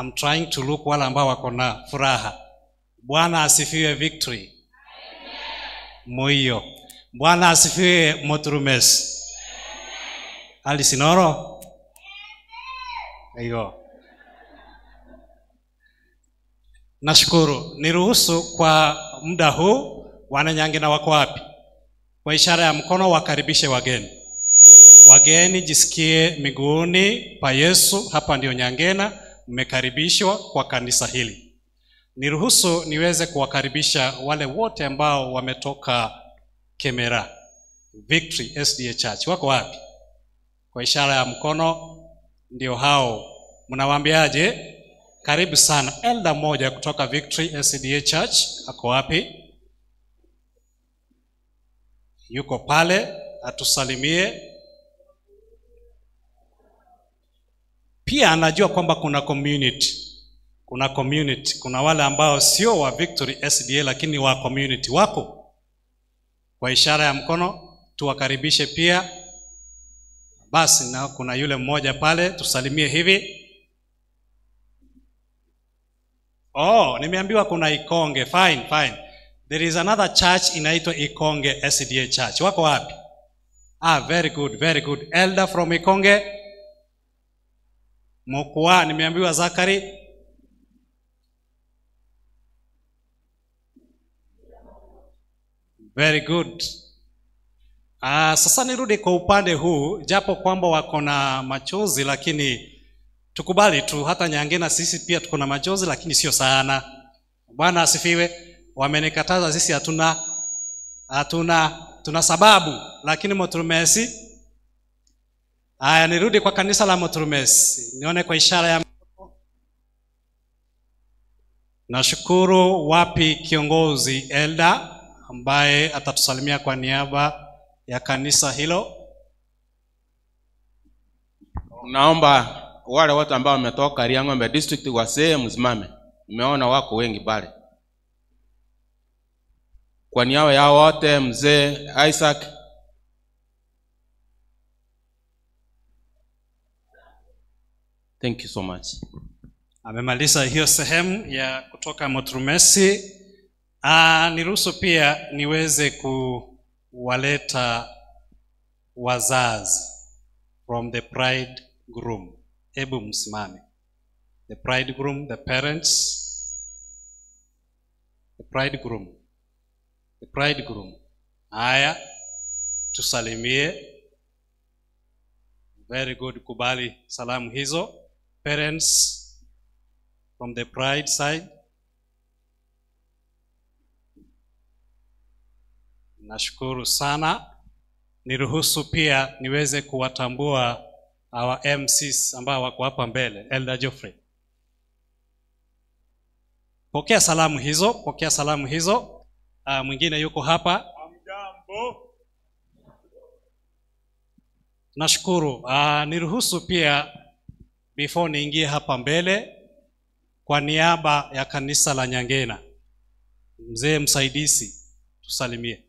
I'm trying to look wale ambao wako na furaha. Bwana asifiwe Victory. Moyo. Bwana asifiwe Moturumes. Alisinoro. Ayo. Nashukuru. Niruhusu kwa muda huu, Wananyangina wako wapi? Kwa ishara ya mkono wakaribishe wageni. Wageni jisikie miguuni pa Yesu. Hapa ndio Nyangena, mmekaribishwa kwa kanisa hili. Niruhusu niweze kuwakaribisha wale wote ambao wametoka Kemera Victory SDA Church. Wako wapi? Kwa ishara ya mkono ndio hao. Mnawaambiaje? Karibu sana. Elder moja kutoka Victory SDA Church ako wapi? Yuko pale, atusalimie. Pia anajua kwamba kuna community. Kuna wale ambao sio wa Victory SDA lakini wa community wako. Kwa ishara ya mkono tuwakaribishe pia. Basi na kuna yule mmoja pale, tusalimie hivi. Oh, nimeambiwa kuna Ikonge. Fine. There is another church inaitwa Ikonge SDA Church. Wako wapi? Very good. Elder from Ikonge. Mokua, nimeambiwa Zakari. Very good. Sasa nirudi kwa upande huu, japo kwamba wako na machozi lakini tukubali tu, hata Nyangena sisi pia tuko na machozi lakini sio sana. Bwana asifiwe. Wamenikataza sisi tuna sababu, lakini Moturumesi. Nirudi kwa kanisa la Moturumesi. Nione kwa ishara ya nashukuru. Wapi kiongozi Elder ambaye atatusalimia kwa niaba ya kanisa hilo? Naomba wale watu ambao wametoka Riang'ombe district wasee msimame. Nimeona wako wengi pale. Kwa niaba ya wote, mzee Isaac. Thank you so much. Amemaliza hiyo sehemu ya kutoka Moturumesi. Niruhusu pia niweze kuwaleta wazazi from the bride groom. Hebu msimame. The bride groom, the parents. The bride groom. Haya, tusalimie. Very good, kubali salamu hizo. Parents from the bride side. Nashukuru sana. Niruhusu pia niweze kuwatambua our MCs ambao wako hapa mbele. Elder Geoffrey. Pokea salamu hizo. Mwingine yuko hapa. Hamjambo. Nashukuru. Niruhusu pia before niingie hapa mbele kwa niaba ya kanisa la Nyangena, mzee msaidizi tusalimie.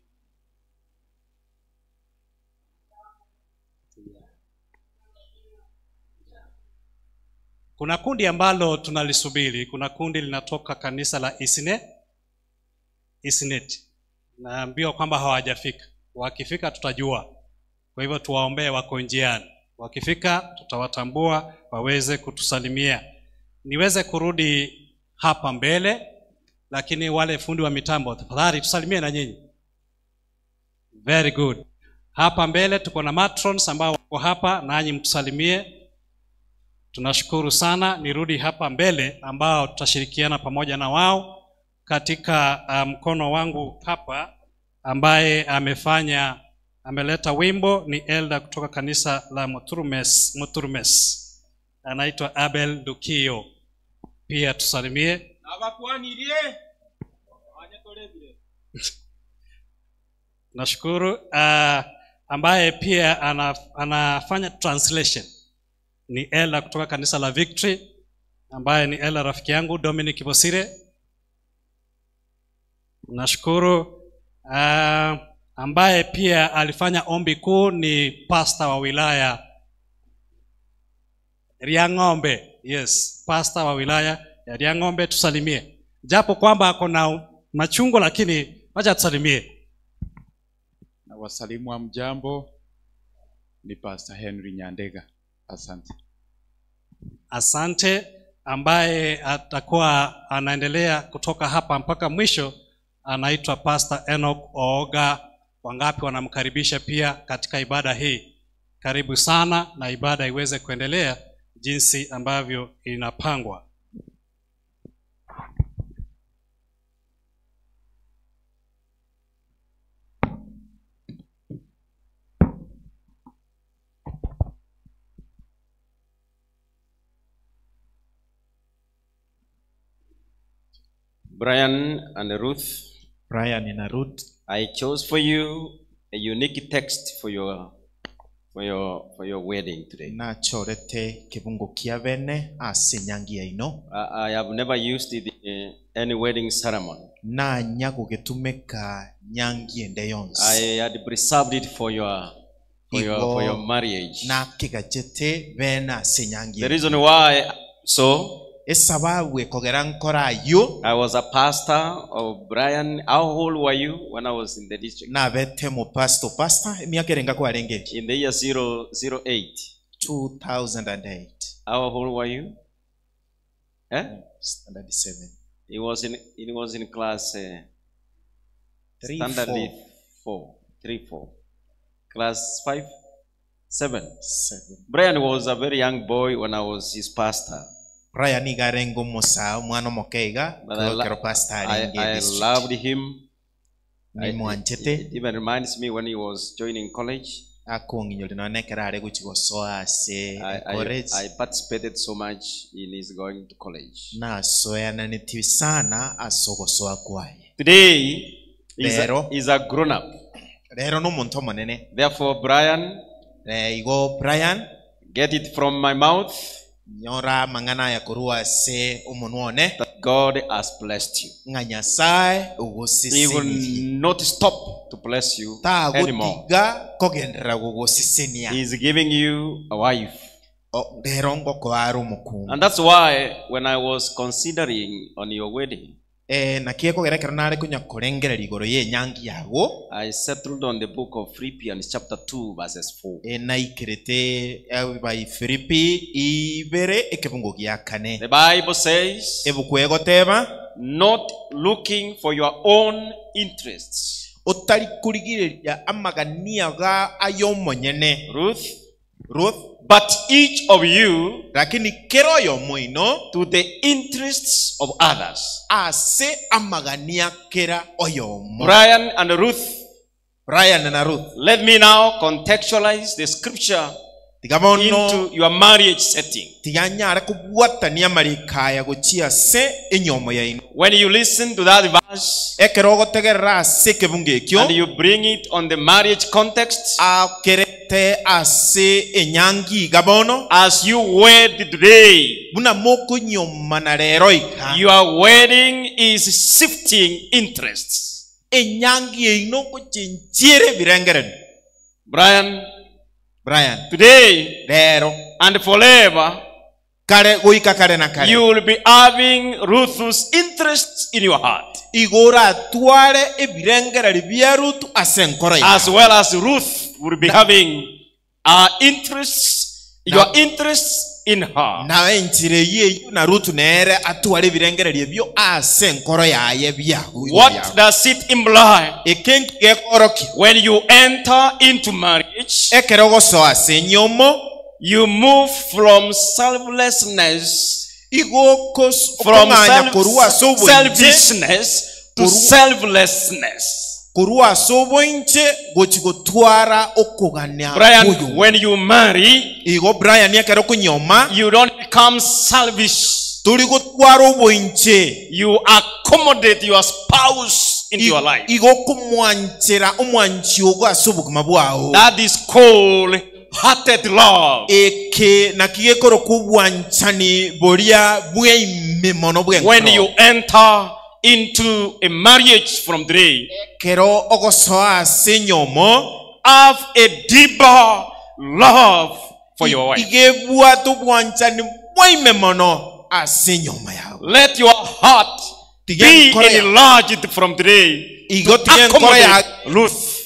Kuna kundi ambalo tunalisubiri. Kuna kundi linatoka kanisa la Isinet. Naambiwa kwamba hawajafika. Wakifika tutajua. Kwa hivyo tuwaombee, wako njiani. Wakifika tutawatambua waweze kutusalimia. Niweze kurudi hapa mbele, lakini wale fundi wa mitambo tafadhali tusalimie na nyinyi. Very good. Hapa mbele tuko na matrons ambao wako hapa, nanyi mtusalimie. Tunashukuru sana. Nirudi hapa mbele ambao tutashirikiana pamoja na wao katika mkono wangu hapa, ambaye ameleta wimbo ni elder kutoka kanisa la Muturumes. Anaitwa Abel Dukio. Pia tusalimie. Nashukuru. Ambaye pia anafanya translation ni elder kutoka kanisa la Victory, ambaye ni elder rafiki yangu Dominic Bosire. Nashukuru. Ambaye pia alifanya ombi kuu ni pastor wa wilaya Riang'ombe. Yes, pastor wa wilaya ya Riang'ombe, tusalimie. Japo kwamba ako na machungo, lakini wacha tusalimie. Na wasalimu wa mjambo, ni Pastor Henry Nyandega. Asante. Asante. Ambaye atakuwa anaendelea kutoka hapa mpaka mwisho anaitwa Pastor Enoch Ooga. Wangapi wanamkaribisha pia katika ibada hii? Karibu sana, na ibada iweze kuendelea jinsi ambavyo inapangwa. Brian and Ruth. Brian and Ruth. I chose for you a unique text for your wedding today. Na chorete kibungo kia bene asenyangia ino. I have never used it in any wedding ceremony. Na nyago getumeka nyangi ende yons. I had preserved it for your marriage. Na kigachete bena asenyangia. The reason why I was a pastor of Brian. How old were you when I was in the district? In the year 008. 2008. How old were you? Standard 7. It was in class 3-4. Class 5? 7. Brian was a very young boy when I was his pastor. I loved him. It even reminds me when he was joining college. I participated so much in his going to college. Today he's a grown up. Therefore, Brian, get it from my mouth that God has blessed you. He will not stop to bless you anymore. He is giving you a wife. And that's why when I was considering on your wedding, I settled on the book of Philippians chapter 2 verses 4. The Bible says, not looking for your own interests. Ruth, but each of you to the interests of others. Brian and Ruth, let me now contextualize the scripture into your marriage setting. When you listen to that verse and you bring it on the marriage context, te ase enyangi gabono. As you wed today, Buna moko nyomana rero ika. your wedding is shifting interests. Enyangi einoko chinchire birengeren. Brian, Brian. today Rero. and forever, Kare goika kare na kare. you will be having Ruth's interests in your heart. Igora tuare ebirengera bya Ruth asenkora ya. As well as Ruth will be having interests, your interests in her. Na enchire ye na Ruth nere atuare ebirengera byo asenkora ya ye bya. What does it imply? Ekenki gekoroki. When you enter into marriage, Ekerogo so asenyomo. you move from selflessness, from selfishness to selflessness. Brian, when you marry, you don't become selfish. You accommodate your spouse into your life. That is called hearted love. When you enter into a marriage from today, have a deeper love for your wife. Let your heart be enlarged from today to accommodate Ruth.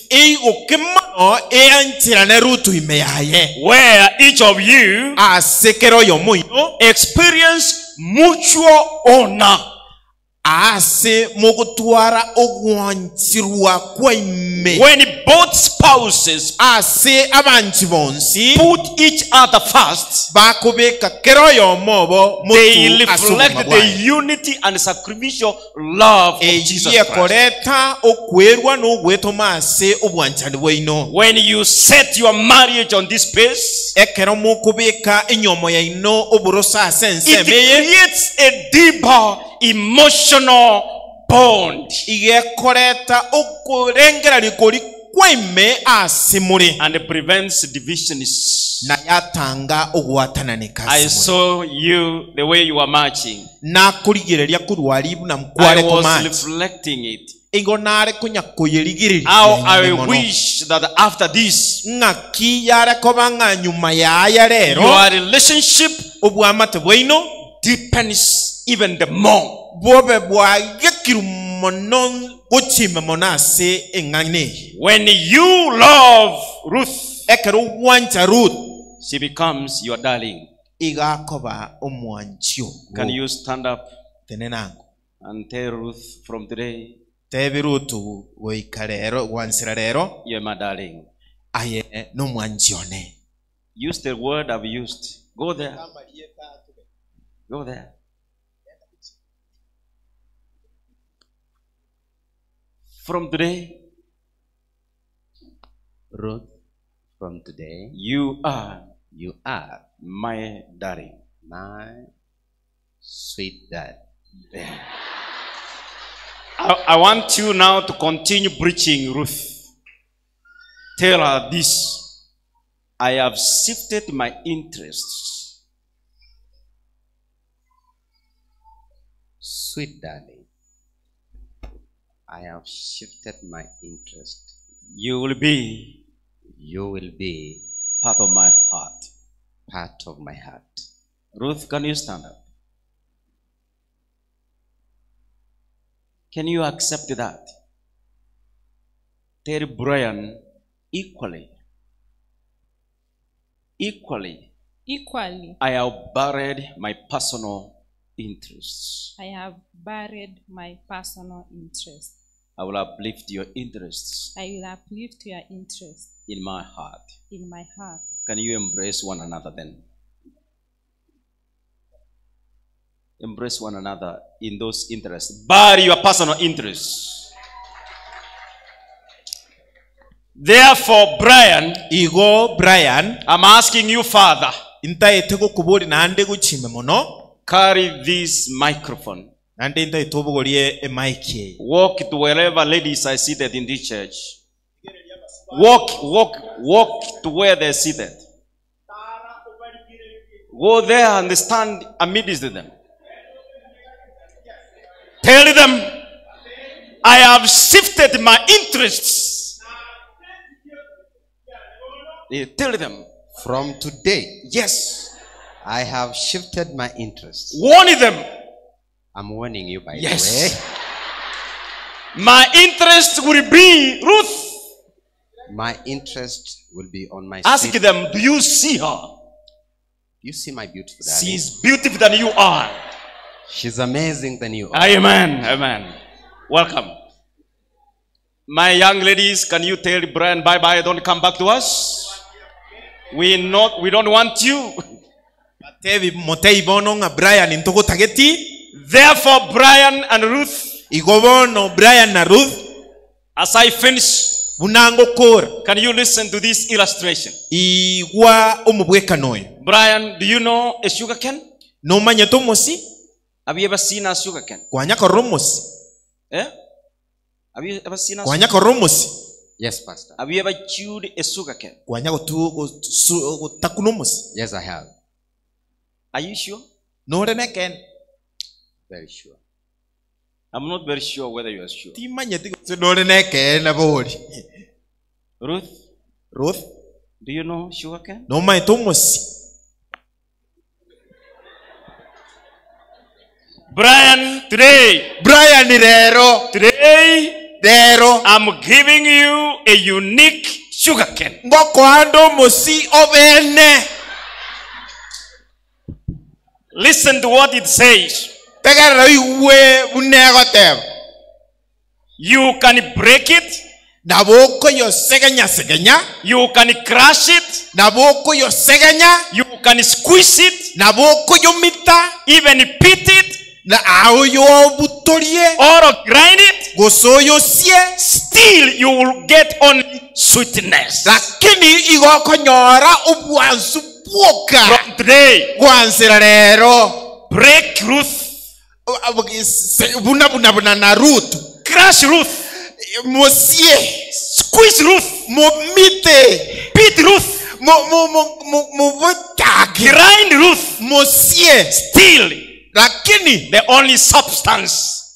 Where each of you experience mutual honor. When both spouses put each other first, they reflect the unity and sacrificial love of Jesus Christ. When you set your marriage on this pace, it creates a deeper emotional bond and prevents divisions. I saw you the way you are marching. I was reflecting it. How I wish that after this, your relationship deepens even the more. When you love Ruth, she becomes your darling. Can you stand up and tell Ruth from today, you're my darling? Use the word I've used. Go there. Go there. From today, Ruth, from today, you are my darling, my sweet dad. I want you now to continue preaching Ruth. Tell her this. I have shifted my interests. Sweet darling, I have shifted my interest. You will be part of my heart. Ruth, can you stand up? Can you accept that? Tell Brian, equally, I have buried my personal interests. I have buried my personal interests. I will uplift your interests. I will uplift your interests in my heart. In my heart. Can you embrace one another then? Embrace one another in those interests. Bury your personal interests. Therefore, Brian, I'm asking you, Father, carry this microphone. Walk to wherever ladies are seated in this church. Walk to where they're seated. Go there and stand amidst them. Tell them, I have shifted my interests. Tell them. From today, yes, I have shifted my interests. Warn them. I'm warning you, by yes. the way. My interest will be Ruth. My interest will be on my Ask seat. them, do you see her? You see my beautiful darling? She's beautiful than you are. She's amazing than you are. Amen. Amen. Welcome. My young ladies, can you tell Brian bye-bye, don't come back to us? We don't want you. Therefore, Brian and Ruth, as I finish, can you listen to this illustration? Brian, do you know a sugar cane? Have you ever seen a sugar cane? Eh? Have you ever seen a sugar cane? Yes, Pastor. Have you ever chewed a sugar cane? Yes, I have. Are you sure? Very sure. I'm not very sure whether you are sure. Ruth, do you know sugar cane? Brian, today, I'm giving you a unique sugar cane. Listen to what it says. You can break it. You can crush it. You can squeeze it. Even pit it. Or grind it. Still you will get only sweetness. From today, break Ruth. Crush Ruth. Squeeze Ruth. Beat Ruth. Grind Ruth. Still the only substance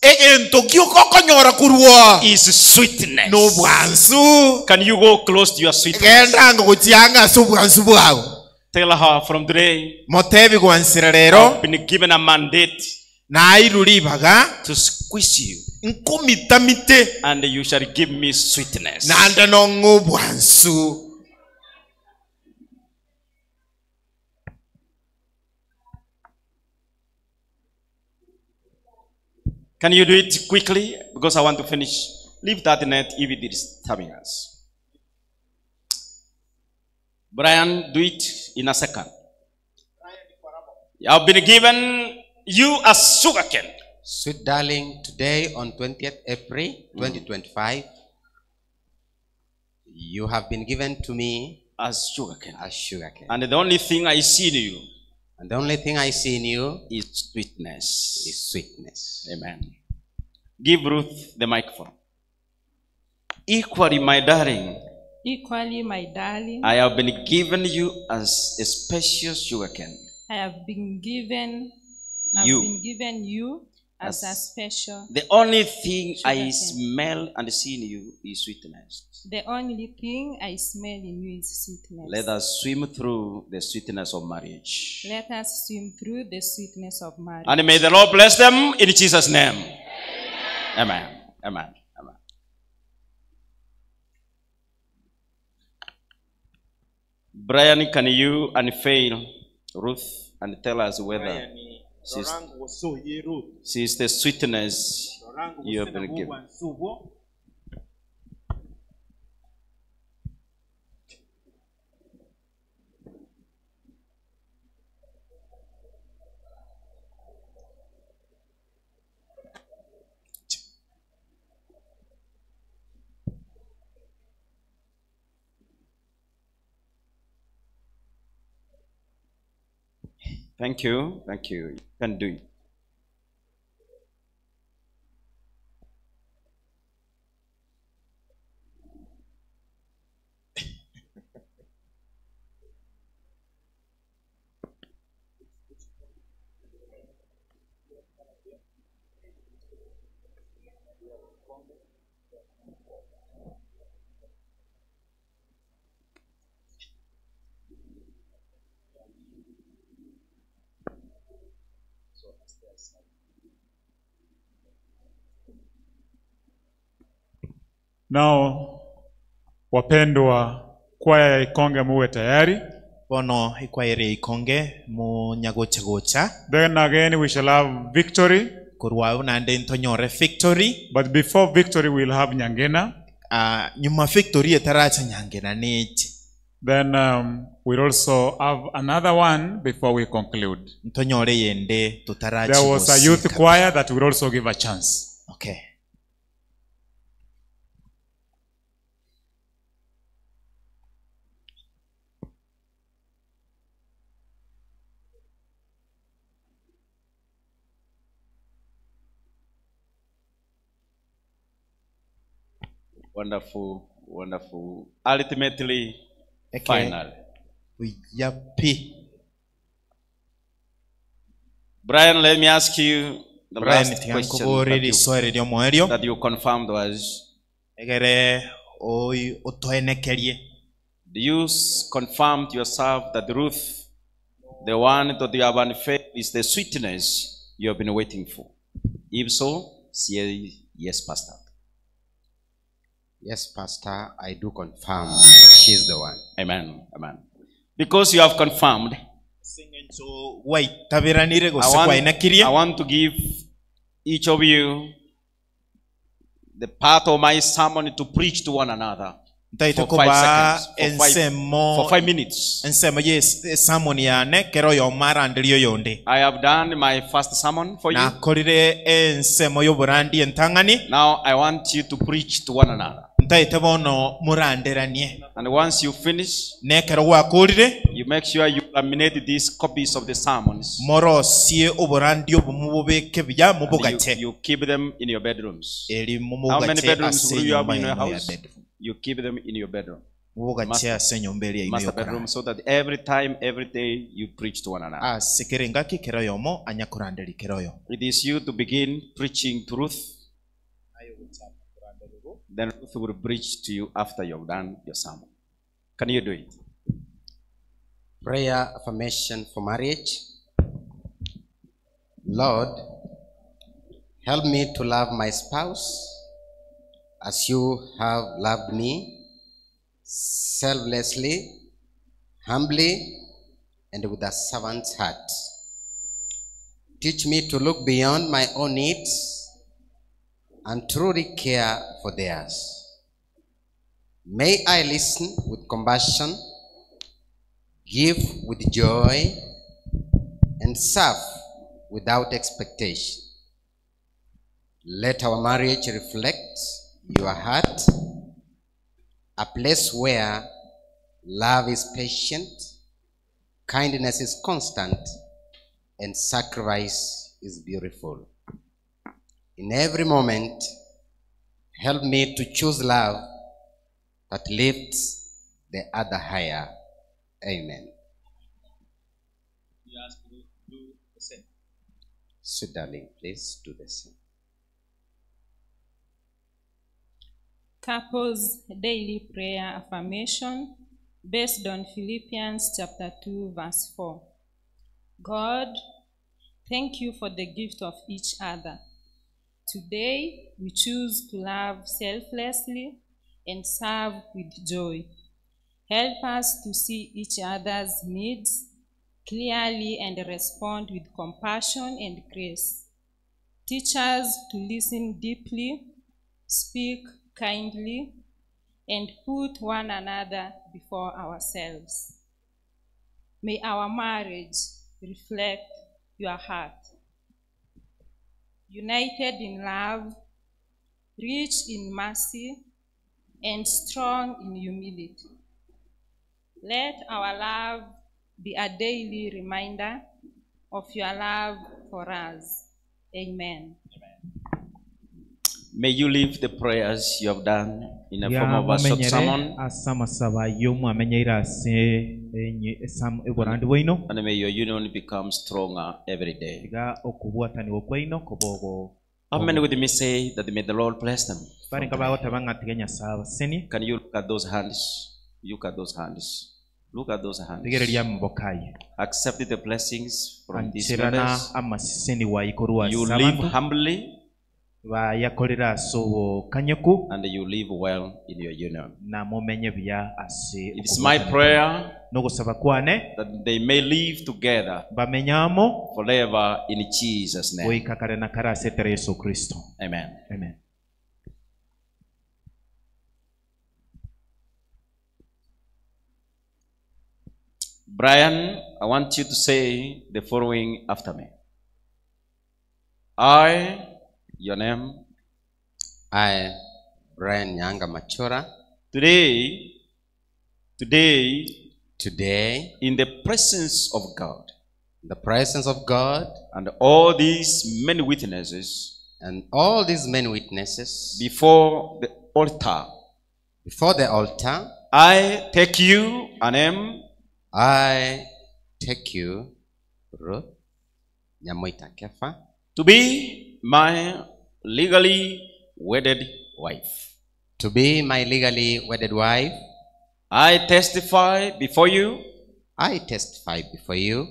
is sweetness. Can you go close to your sweetness? Tell her from today, I've been given a mandate to squeeze you, and you shall give me sweetness. Can you do it quickly? Because I want to finish. Leave that net if it is disturbing us. Brian, do it in a second. I've been given you a sugar cane. Sweet darling, today on 20th April 2025, you have been given to me as sugar cane. And the only thing I see in you, is sweetness. Amen. Give Ruth the microphone. Equally, my darling, I have been given you as a special sugar cane. I have been given you as a special. The only thing I smell and see in you is sweetness. The only thing I smell in you is sweetness. Let us swim through the sweetness of marriage. Let us swim through the sweetness of marriage. And may the Lord bless them in Jesus' name. Amen. Amen. Amen. Brian, can you unveil Ruth and tell us whether she's the sweetness you have been given? Thank you. Thank you. You can do it. Now, wapendwa, kwaya ya Ikonge muwe tayari. Bono ikwayere Ikonge mu nyagocha gocha. Then again we shall have victory. Kurwa unande ntonyore victory. But before victory we'll have Nyangena. Nyuma victory etaracha Nyangena nechi. Then we'll also have another one before we conclude. Ntonyore yende tutarachi. There was a youth choir that will also give a chance. Okay. Wonderful, wonderful. Ultimately, final. Yapi. Brian, let me ask you the Brian, last question that you confirmed was, do you confirm to yourself that Ruth, the one that you have unfailed, is the sweetness you have been waiting for? If so, say yes, Pastor. Yes, Pastor, I do confirm that she's the one. Amen. Amen. Because you have confirmed, I want to give each of you the part of my sermon to preach to one another for 5 seconds, for 5 minutes. I have done my first sermon for you. Now I want you to preach to one another. And once you finish, you make sure you laminate these copies of the sermons. You keep them in your bedrooms. How many bedrooms will you have in your house? You keep them in your bedroom. Master bedroom, so that every time, every day, you preach to one another. It is you to begin preaching truth. Then Ruth will preach to you after you've done your sermon. Can you do it? Prayer affirmation for marriage. Lord, help me to love my spouse as you have loved me, selflessly, humbly, and with a servant's heart. Teach me to look beyond my own needs and truly care for theirs. May I listen with compassion, give with joy, and serve without expectation. Let our marriage reflect your heart, a place where love is patient, kindness is constant, and sacrifice is beautiful. In every moment, help me to choose love that lifts the other higher. Amen. You ask to do the same. So, darling, please do the same. Couples daily prayer affirmation based on Philippians chapter 2 verse 4. God, thank you for the gift of each other. Today, we choose to love selflessly and serve with joy. Help us to see each other's needs clearly and respond with compassion and grace. Teach us to listen deeply, speak kindly, and put one another before ourselves. May our marriage reflect your heart. United in love, rich in mercy, and strong in humility. Let our love be a daily reminder of your love for us. Amen. May you live the prayers you have done in a form of a short sermon. And may your union become stronger every day. How many with me say that may the Lord bless them? Bari nga bawotaba nga tigenya saba seni. Can you look at those hands? Look at those hands. Look at those hands. Tegererya mu bokaye. Accept the blessings from these Antirana members. amaseni wa ikorwa You live humbly ba yakolera sobo kanyeku and you live well in your union. na mumenye bya ase. It's my prayer nogusaba kwane that they may live together bamenyamo forever in Jesus' name. oikakale na karase tere Yesu Kristo. Amen. Amen. Brian, I want you to say the following after me. I, your name. I, Brian Nyanga Machora. Today, in the presence of God, and all these many witnesses, before the altar, I take you, Anem. I take you, Ruth Nyamoita Kefa, to be my legally wedded wife. I testify before you.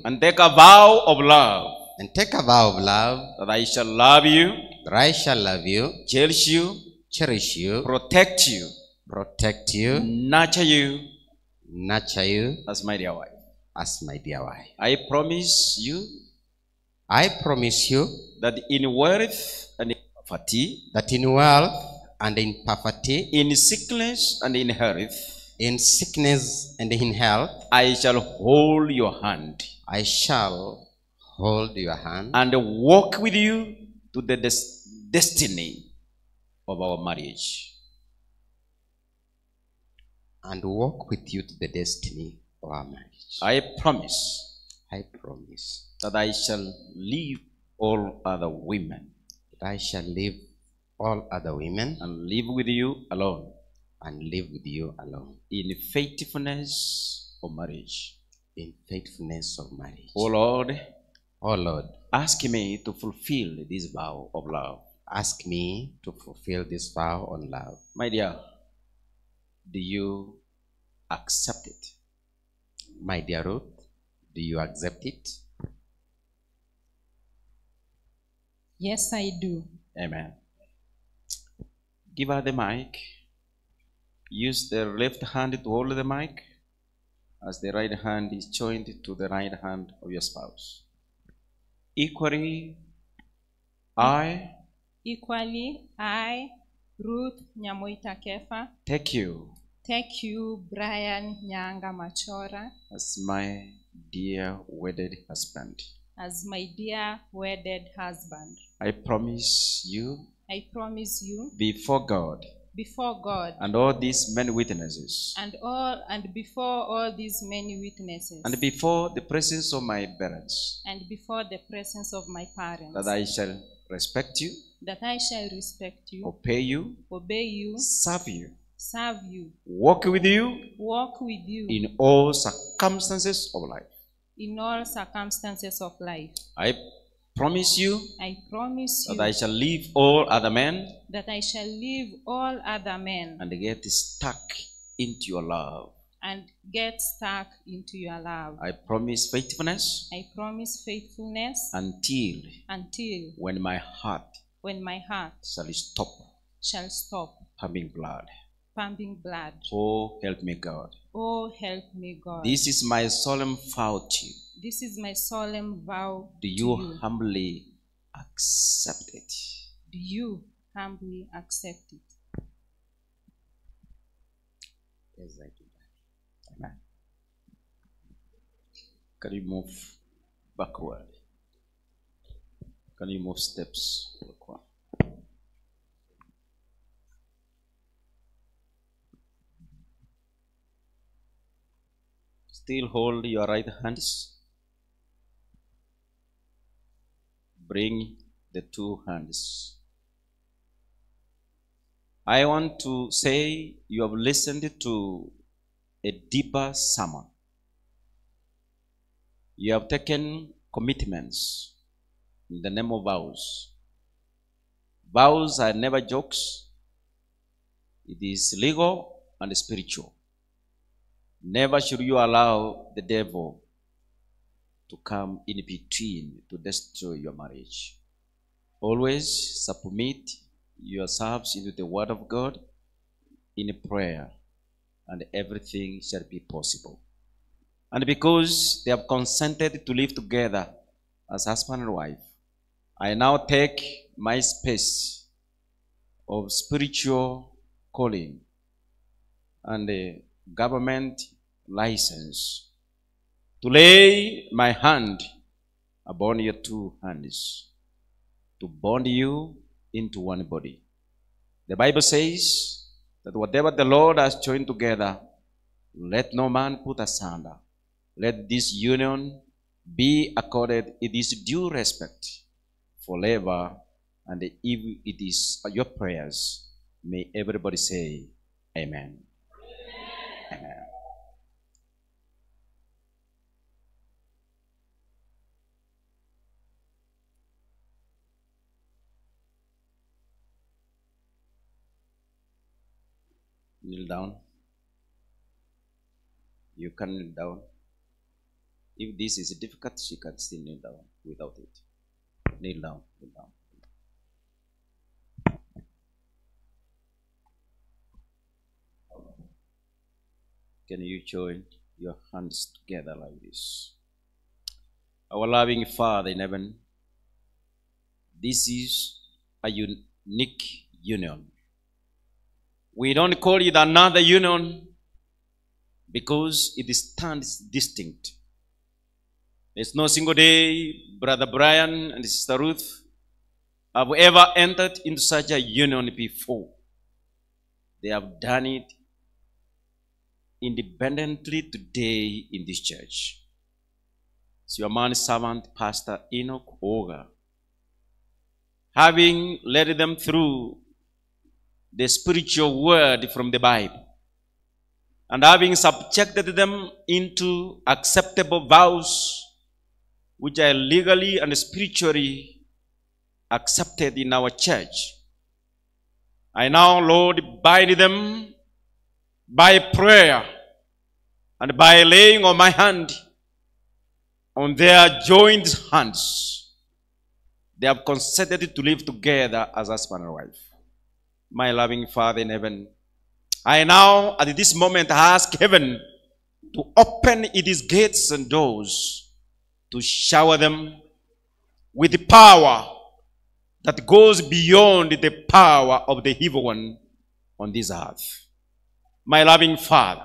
And take a vow of love. That I shall love you. Cherish you. Protect you. Nurture you. As my dear wife. I promise you. That in wealth and in poverty. In sickness and in health. I shall hold your hand. And walk with you to the destiny of our marriage. I promise that I shall leave all other women. And live with you alone. In faithfulness of marriage. Oh Lord. Ask me to fulfill this vow of love. My dear, do you accept it? My dear Ruth, do you accept it? Yes, I do. Amen. Give her the mic. Use the left hand to hold the mic as the right hand is joined to the right hand of your spouse. Equally, I, Ruth Nyamoita Kefa, take you, Brian Nyanga Machora, as my dear wedded husband. I promise you, before God, and all these many witnesses, and before all these many witnesses, and before the presence of my parents, that I shall respect you, obey you, serve you, walk with you in all circumstances of life. I promise you that I shall leave all other men and get stuck into your love. I promise faithfulness until when my heart shall stop pumping blood. Oh, help me, God. This is my solemn vow to you. Do you humbly accept it? Yes, I do that. Amen. Can you move backward? Can you move steps backward? Still hold your right hands. Bring the two hands. I want to say you have listened to a deeper sermon. You have taken commitments in the name of vows. Vows are never jokes. It is legal and spiritual. Never should you allow the devil to come in between to destroy your marriage. Always submit yourselves into the word of God in prayer, and everything shall be possible. And because they have consented to live together as husband and wife, I now take my space of spiritual calling and a government license to lay my hand upon your two hands, to bond you into one body. The Bible says that whatever the Lord has joined together, let no man put asunder. Let this union be accorded its due respect forever. And if it is your prayers, may everybody say amen. Amen. Kneel down. You can kneel down. If this is difficult, she can still kneel down without it. Kneel down, kneel down. Can you join your hands together like this? Our loving Father in heaven, this is a unique union. We don't call it another union because it stands distinct. There's no single day Brother Brian and Sister Ruth have ever entered into such a union before. They have done it independently today in this church. It's your man servant, Pastor Enoch Oga, having led them through the spiritual word from the Bible, and having subjected them into acceptable vows which are legally and spiritually accepted in our church. I now, Lord, bind them by prayer and by laying on my hand on their joined hands. They have consented to live together as husband and wife. My loving Father in heaven, I now at this moment ask heaven to open its gates and doors to shower them with the power that goes beyond the power of the evil one on this earth. My loving Father,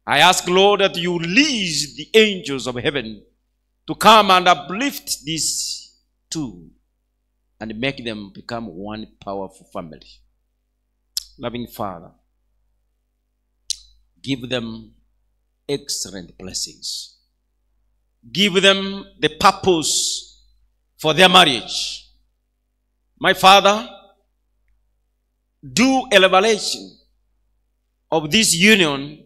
I ask, Lord, that you release the angels of heaven to come and uplift these two and make them become one powerful family. Loving Father, give them excellent blessings. Give them the purpose for their marriage. My Father, do a revelation of this union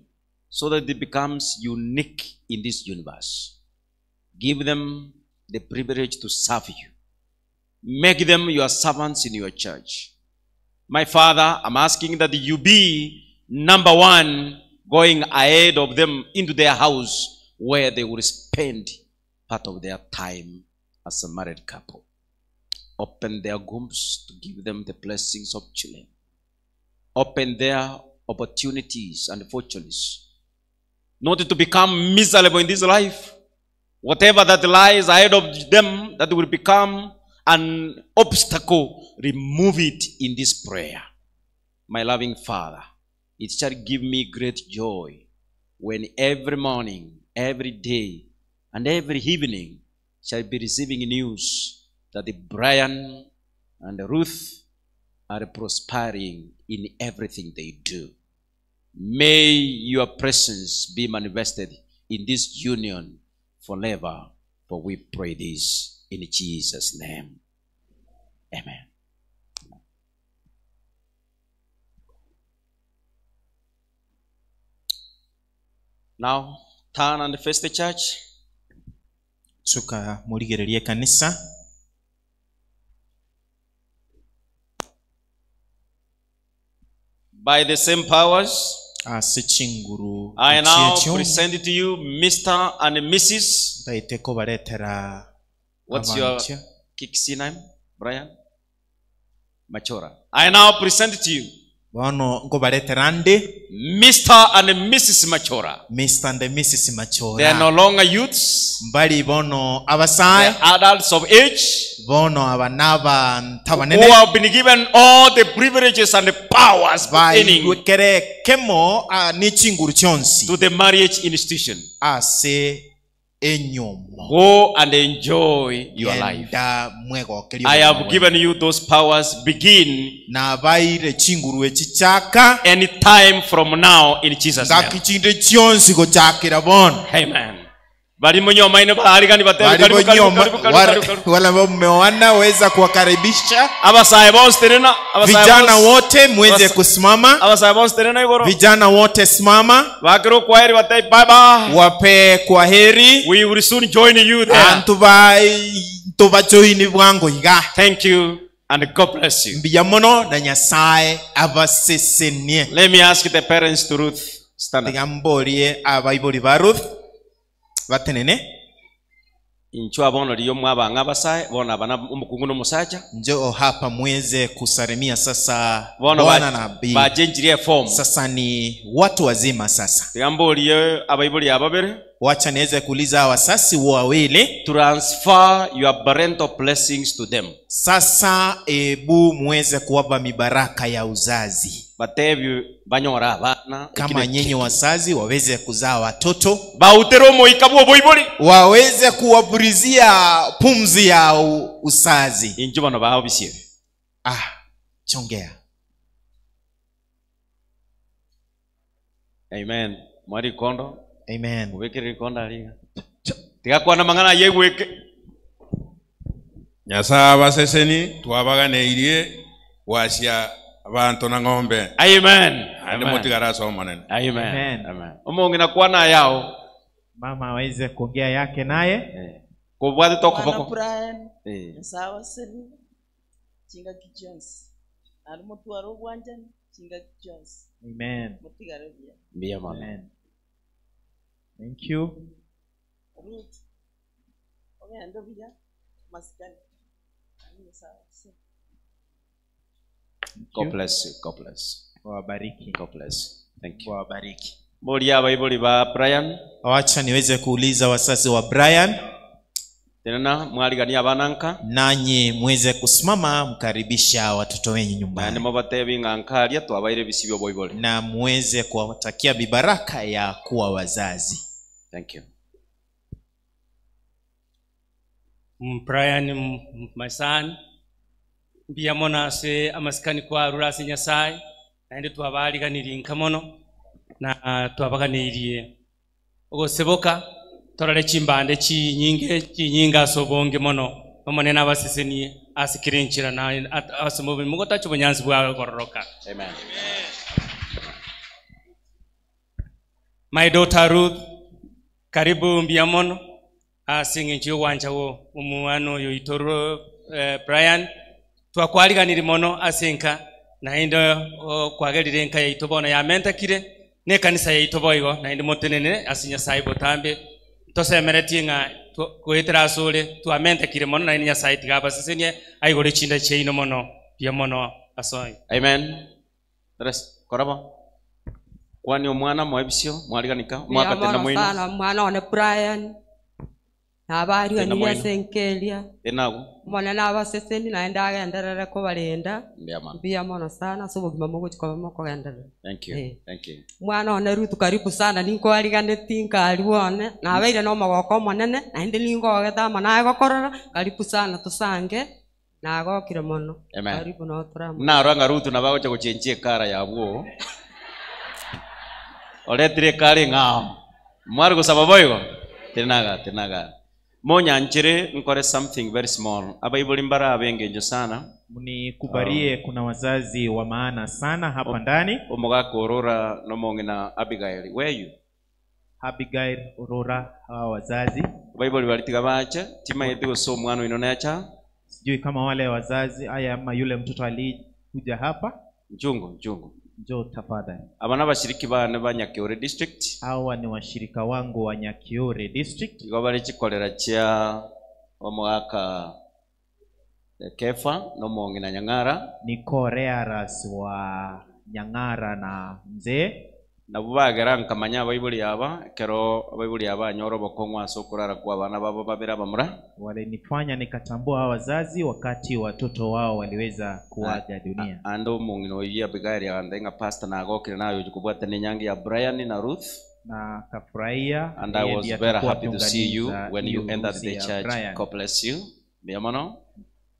so that it becomes unique in this universe. Give them the privilege to serve you. Make them your servants in your church. My Father, I'm asking that you be number one, going ahead of them into their house where they will spend part of their time as a married couple. Open their wombs to give them the blessings of children. Open their opportunities and fortunes, not to become miserable in this life. Whatever that lies ahead of them that will become an obstacle, remove it in this prayer. My loving Father, it shall give me great joy when every morning, every day, and every evening shall be receiving news that Brian and Ruth are prospering in everything they do. May your presence be manifested in this union forever, for we pray this in Jesus' name. Amen. Now, turn and face the church. Suka murigererie kanisa. by the same powers, ase chinguru I now echiekyo present to you Mr. and Mrs. ndaiteko baretera What's your abancha. Kikisi name, Brian? Machora. I now present to you bono ngo baretera ndi Mr. and Mrs. Machora. Mr. and Mrs. Machora. They are no longer youths. mbali bono They abasaya are adults of age bono abanaba who ntabanene have been given all the privileges and the powers pertaining baikerekemo n'echinguru kyonsi to the marriage institution. ase enyomo. Go and enjoy your life. I have given you those powers. Begin nabaire chinguru echichaka any time from now in Jesus' name. ngakichinde kyonsi gochakira bono. Amen. Bali mnyoma ine bahari gani bateri wala mmeona weza kuwakaribisha abasaye bose tena vijana wote muweze kusimama abasaye bose tena igoro vijana wote simama bakiro kwaheri batai bye bye wape kwaheri we will soon join you there antuba join bwango iga. Thank you and God bless you. Mbiya mono na Nyasaye abasesenie. Let me ask the parents to Ruth stand up. Tigambolie abayiboli ba Ruth batenene inchwa bono liyo mwabanga abasaye bona abana umukungu n'umusaja njoo hapa muweze kusalimia sasa bona bwana nabii bajenjirie form sasa ni watu wazima sasa. Tigambolie abayiboli ababere wacha niweze kuuliza wasasi wawili transfer your parental blessings to them. Sasa ebu muweze kuwapa mibaraka ya uzazi. Batebi banyora abana kama nyenye wazazi waweze kuzaa watoto bautero moikabwo boiboli waweze kuwapurizia pumzi ya uzazi. Injo bano baho bisiye chongea. Amen. Mwari kondo. Amen. Ubekere kondo aliga. Tigakwana mangana yegweke. Nyasaba seseni twabaganeirie wasya abantu na ng'ombe. Amen. Andi mutigara somo nene. Amen. Amen. Omongi na kwana yao. Mama aweze kuongea yake naye. Kubwade toko boko. Brian. Sawa seni. Chinga kijonsi. Alimo tuaro bwanjani chinga kijonsi. Amen. Mutigara bia. Bia mama. Amen. Thank you. Ruth. Ogeando bia. Maskani. Ani sawa seni. God bless you. God bless you. Wabariki. God bless you. Thank you. Wabariki. Moria Bible ba Brian. Wacha niweze kuuliza wasasi wa Brian. Tena mwaligania bananka. Nanyi muweze kusimama mkaribisha watoto wenyu nyumbani. Na mwabatebi ngankalia twabaire bisibyo Bible. Na muweze kuwatakia bibaraka ya kuwa wazazi. Thank you. Brian, my son. Mbia mona se amasikani kwa rurasi Nyasaye naende twabaliganiri nkamono na twabaganiriye ogoseboka torale chimbande chinyinga sobonge mono omone nabasesenie asikirinchira na asomobe mugotacho bunyanzi bwa gororoka. Amen. My daughter Ruth, karibu mbia mono asinginchi wanja wo umuano yo itoro Brian twakwaliganira mono asenka naenda kwagerire nka yaito bono ya mentakire ne kanisa yaito boigo naende motenene asinya saibo tambe tosemeretie nga kwetera asole twamentakire mono naende Nyasaye tigaba sesenie aigore chinda cheino mono pia mono asoi. Amen. Res koraba kwani omwana mwebisyo mwaliganika mwaka tena mwino sana mwana one Brian nabari aniya senkelia enago mwana nabaseseni naenda agenderere ko balenda mbia mono sana so bugima mugo chikoma moko gendere. Thank you. Thank you. Mwana one Ruth karibu sana ninko aligane tinka aliwone na abeire no magoko monene naende ningo gethama na gokorora karibu sana tusange na agokire mono. Amen. Karibu no turamu na ranga Ruth na bagocha kuchenjie kara yabwo oletire kare ngao mwari gusaba boigo tenaga monyanchire nkore something very small abayibuli mbara abengejo sana mnikubarie kuna wazazi wa maana sana hapa ndani. Omogaka Aurora nomonge na Abigail. Where you? Abigail, Aurora, hawa wazazi Bible walitiga bacha tima yetu so mwana inonacha sijui kama wale wazazi haya ama yule mtoto alikuja hapa njungu njoo tafadhali. Aba n'abashiriki bane ba Nyakiore district. Hawa ni washirika wangu wa Nyakiore district. Igo bari kikolera kya omwaka Kefa no mongi na Nyang'ara. Ni Korearas wa Nyang'ara na Mzee. Nabo bagera nkamanya abayibuli aba kero abayibuli aba nyoro bokongwa sokurara kwa bana babo babira bamura. Walinifanya nikatambua wazazi wakati watoto wao waliweza kuaga dunia. Ando mongi no ya bigari andenga pastor na agokire nayo jukubwata ni nyangi ya Brian na Ruth. Na kafurahia. And I was very happy to see you when you entered the church. Brian. God bless you. Biamono.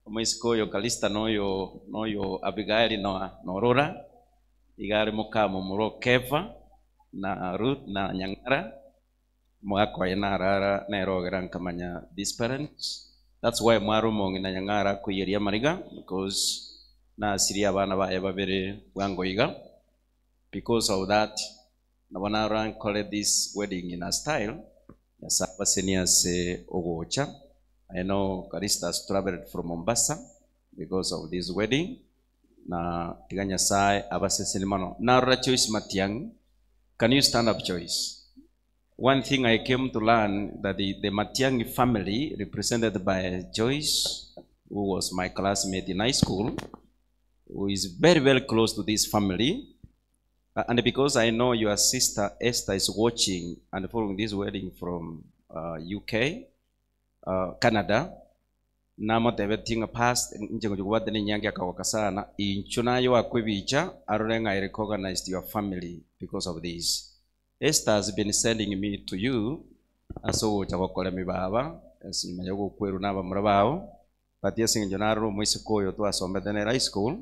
Omoisiko yo Kalista no yo Abigail no Rora. Igari mukamo muro Keva na Ruth na Nyang'ara mwako ina rara na erogera nkamanya these parents. That's why mwaro mongi na Nyang'ara kuyeria mariga, because na siria bana bae babere wangoiga. Because of that nabona ran call this wedding in a style ya saba seniors ogocha. I know Kalista has traveled from Mombasa because of this wedding. Na tiganya sai abasese mano na Joyce Matiang. Can you stand up, Joyce? One thing I came to learn that the Matiang family, represented by Joyce, who was my classmate in high school, who is very, very close to this family. And because I know your sister Esther is watching and following this wedding from UK, Canada, Namo tevetinga past njengo jugwade ni nyangi akawaka sana inchuna yo akwebicha arolenga I recognized your family because of this. Esther has been sending me to you aso chakokole mibaba asimanya gukweru naba murabao patia sinjo naro mwisiko yo to asombe ne high school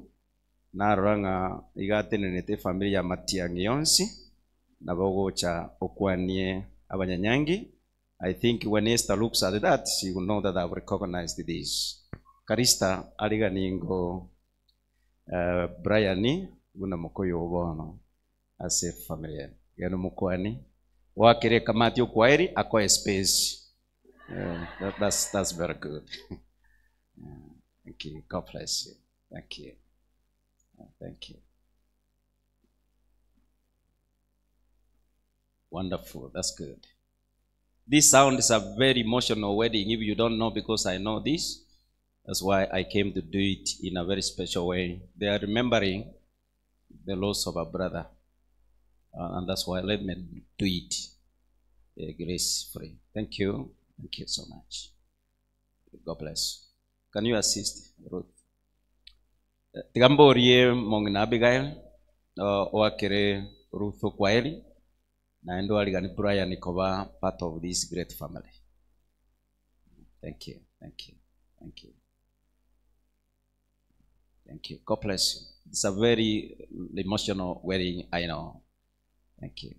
naranga igatenenete family ya Matiangi yonsi nabogocha okwanie abanyanyangi. I think when Esther looks at that, she will know that I've recognized this. Karista aliganingo Brian guna mokoyo bono as a family. Gano mokwani wakire kamati ukwairi ako space. That's very good. Thank you. God bless you. Thank you. Thank you. Wonderful. That's good. This sounds a very emotional wedding. If you don't know, because I know this, that's why I came to do it in a very special way. They are remembering the loss of a brother, and that's why let me do it grace-free. Thank you. Thank you so much. God bless. Can you assist, Ruth? Tigamborie mongina Abigail, oakere Ruth okwaeli. Na endo aligani Brian nikoba part of this great family. Thank you. Thank you. Thank you. Thank you. God bless you. It's a very emotional wedding, I know. Thank you.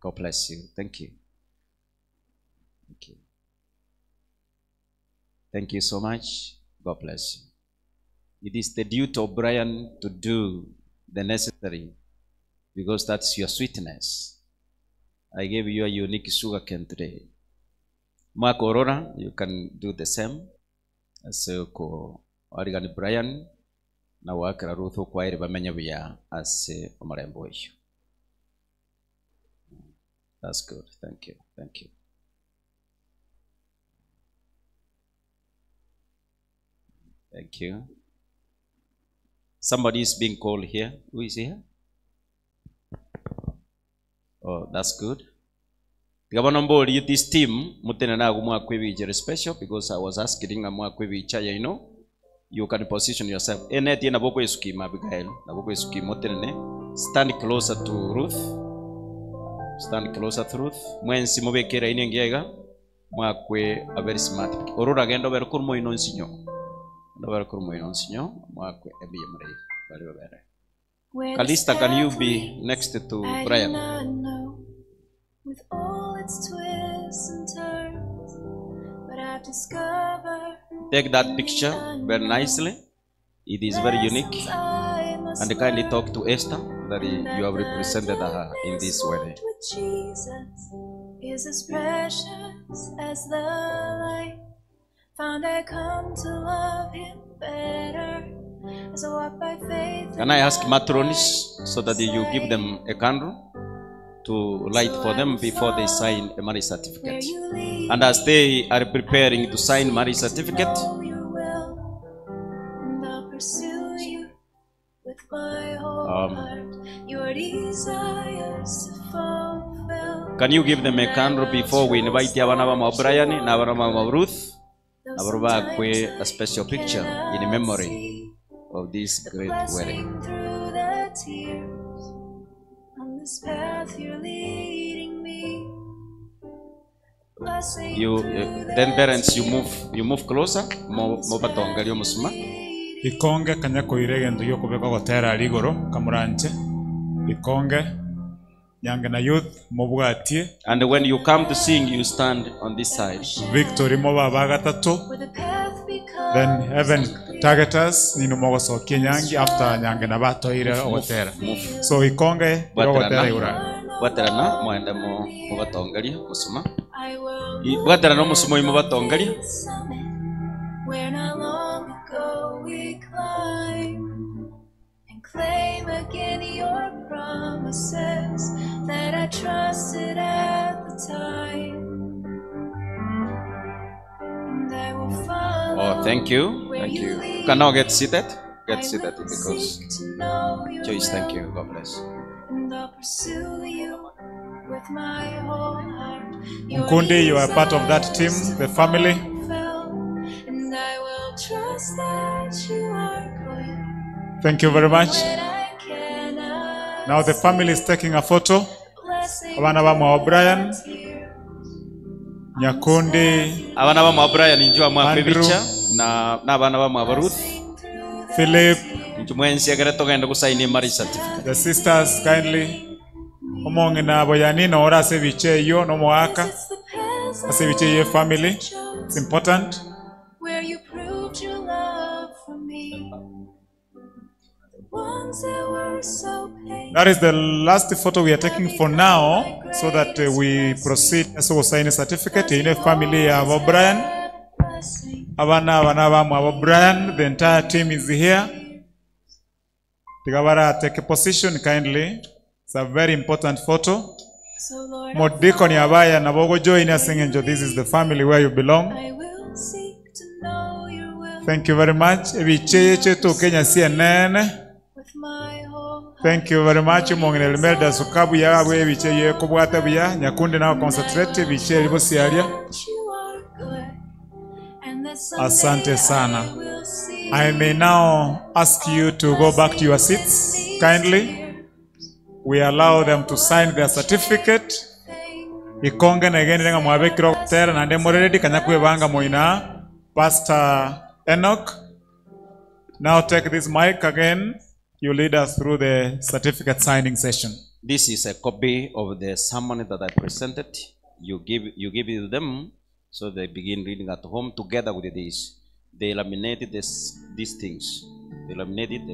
God bless you. Thank you. Thank you. Thank you so much. God bless you. It is the duty of Brian to do the necessary, because that's your sweetness. I gave you a unique sugar cane today. Mark Aurora, you can do the same. So ko Arigani Brian na wakira Ruth okwaire bamenya bya ase omarembo eyo. That's good. Thank you. Thank you. Thank you. Somebody is being called here. Who is here? Oh, that's good. Gabanombo, this team, mutena na gumwa kwebi special, because I was asking amwa kwebi chaya, you know, you can position yourself. Ene tina boko esukima Abigail, na boko esukima mutene. Stand closer to Ruth. Stand closer to Ruth. Mwensi mubekera ini ngiega. Mwa kwe a very smart. Orora gendo ver kurmo inonsinyo. No ver kurmo inonsinyo. Mwa kwe ebi yamrei. Bari babere. Kalista, can you be next to Brian? With all its twists and turns, but I've discovered. Take that picture very nicely. It is very unique. And kindly talk to Esther that you have represented her in this wedding. With Jesus is as precious as the light. Found I come to love him better As I walk by faith. Can I ask matrons so that you give them a candle to light for them before they sign a marriage certificate? And as they are preparing to sign marriage certificate, And I'll pursue you with my whole heart. Your desires to fulfill. can you give them a candle before we invite abana ba Brian na abana ba Ruth? Abroba a special picture in memory of this great wedding. Through the tears, on this path you're leading me. Blessing You then parents you move closer mo batongalio musuma. Ikonge kanyako iregendo yo kubeka gotera ligoro kamuranje. Ikonge nyange na youth mobwatie. And when you come to sing, you stand on this side. Victory moba bagatatu. Then heaven target us nino mogoso kinyangi after nyange na bato ire ogotera. So ikonge ogotera yura. Bwatera na mwenda mo batongalio musuma. Bwatera no musuma mo batongalio. Where not long ago we climbed and claim again your promises that I trusted at the time. And I will follow. Oh, thank you. Thank you. You can now get seated. Get seated because Joyce, thank you. God bless. And I'll pursue you with my whole heart. Mkundi, you are part of that team, the family. And I will trust that you are good. Thank you very much. Now the family is taking a photo. Abana ba Brian, Nyakundi, abana ba Brian njua mwa picha na abana ba Ruth, Philip, njumwensi agere togenda kusaini marriage certificate. The sisters kindly omonge na boyani na ora seviche yo no moaka. Seviche ye family. It's important. Where you proved your love for me. The ones that were so painful. That is the last photo we are taking for now, so that we proceed. So we sign a certificate in a family of Brian. Abana Brian, the entire team is here. Tigabara, take a position kindly. It's a very important photo. Modiko ni abaya na bogo join us singing. This is the family where you belong. Thank you very much. Ebicheche to Kenya CNN. Thank you very much. Mongene Melda Sukabu ya abwe ebicheye kubwata bya Nyakundi na concentrate biche libosi alia. Asante sana. I may now ask you to go back to your seats kindly. We allow them to sign their certificate. Ikonge na igeni nga mwabekiro tera na ndemo ready kanyakwe banga moina. Pastor Enoch, now take this mic again. You lead us through the certificate signing session. This is a copy of the sermon that I presented. You give it to them, so they begin reading at home together with this. They laminated these things. They laminate,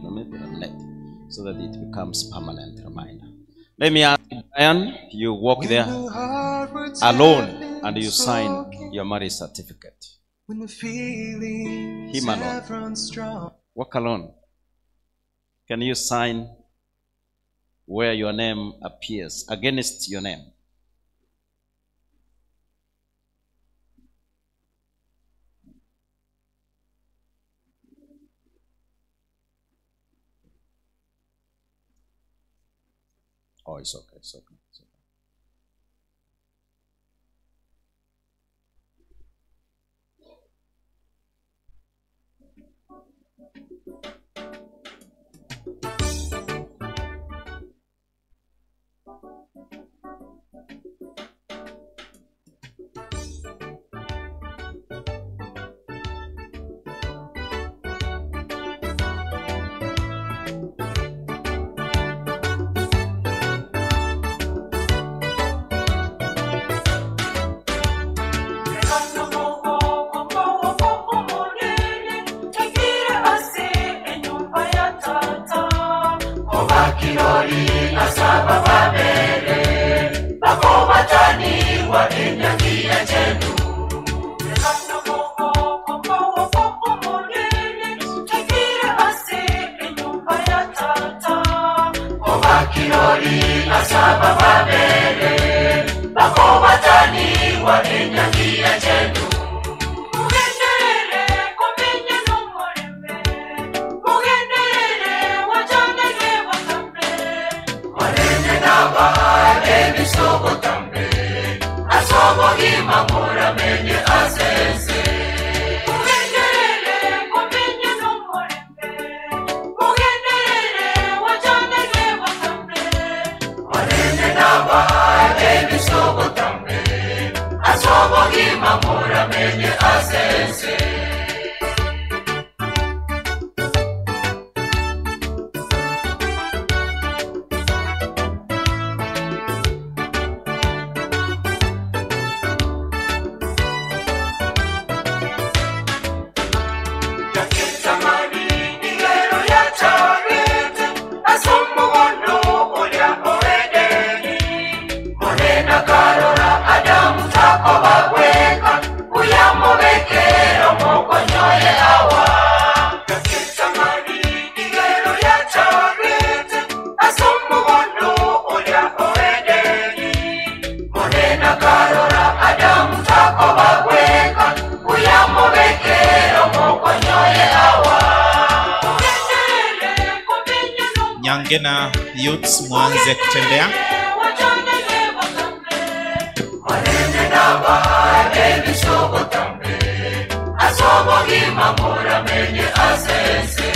so that it becomes permanent reminder. Let me ask Brian, you walk there alone and you sign your marriage certificate. When the feelings Him alone. have run strong. Walk alone. Can you sign where your name appears against your name? Oh, it's okay. It's okay. It's okay. Take it, makirori asaba babere bakobatani wa enyangia chetu mugenderere komenya n'umurembe mugenderere wajanege wakambe warene naba ebisogo tambe asobo imamura menye asese mugenderere komenya n'umurembe mugenderere wajanege wakambe warene naba ebisogo tambe asobo imamura menye asese Nyangena youths mwanze kutembea. warene naba ebisogo tambe asobo imamura menye asese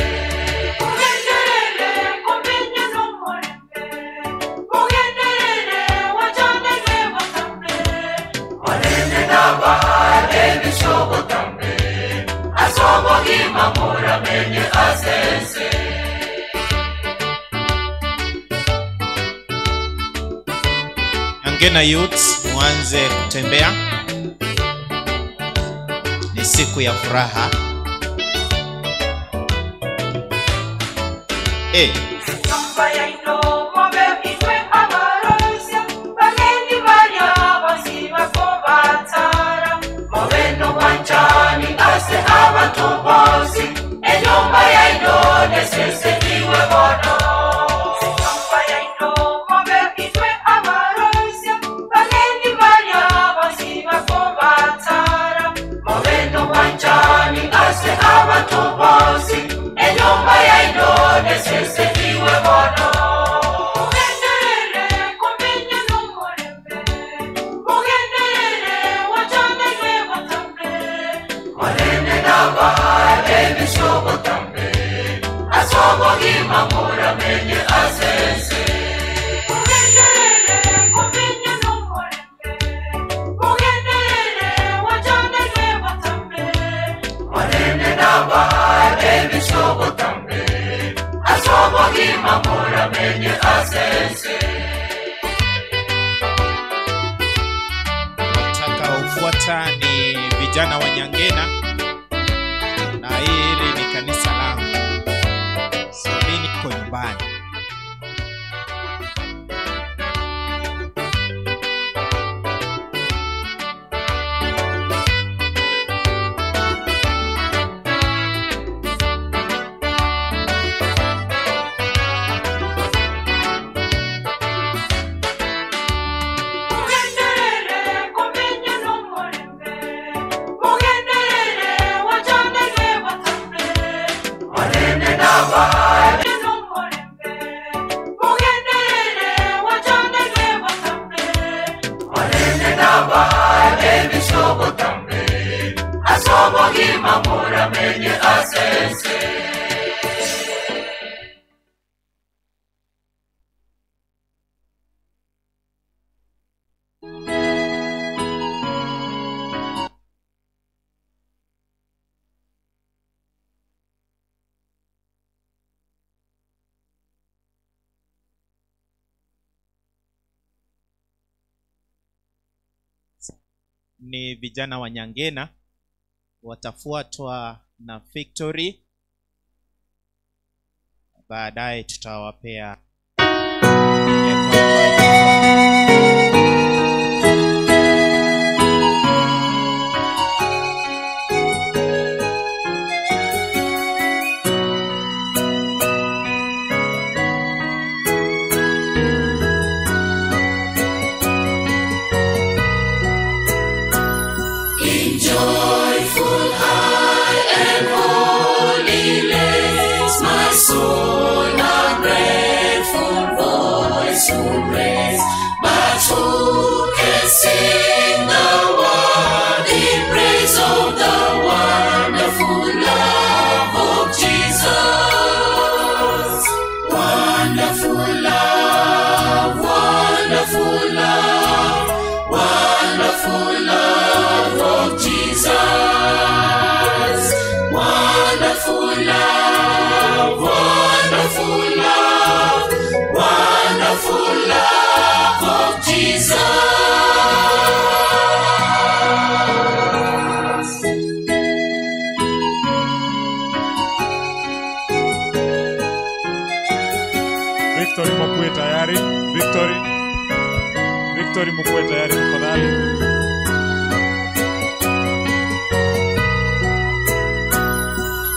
mugenderere komenya n'umurembe mugenderere wajanege wakambe warene naba ebisogo tambe asobo imamura menye asese Nyangena youths mwanze kutembea. Ni siku ya furaha. Nyumba ya ino mobe itwe abarosia bageni barya basiba ko batara mobe no wanjani ase abantu bosi enyumba ya ino nesese iwe bono nyumba ya ino mobe itwe abarosia bageni barya basiba ko batara mobe no wanjani ase abantu bosi enyumba ya ino nesese iwe bono mugenderere komenya n'umurembe mugenderere wajanege watambe warene naba ebisogo tambe asobo imamura menye asese mugenderere komenya n'umurembe mugenderere wajanege watambe warene naba ebisogo tambe asobo imamura menye asese Watakaofuata ni vijana wa Nyangena, na hili ni kanisa langu. So mimi niko nyumbani. mugenderere komenya n'umurembe mugenderere wajanege watambe warene naba n'umurembe mugenderere wajanege watambe warene naba ebisogo tambe asobo imamura menye asese Ni vijana wa Nyangena, watafuatwa na Victory. Baadaye tutawapea soul a grateful voice will raise, but who can sing the worthy praise of the wonderful love of Jesus? Wonderful love, wonderful love, wonderful love of Jesus. Wonderful love, wonderful love, wonderful love of Jesus. Victory mkue tayari. Victory mkue tayari tafadhali.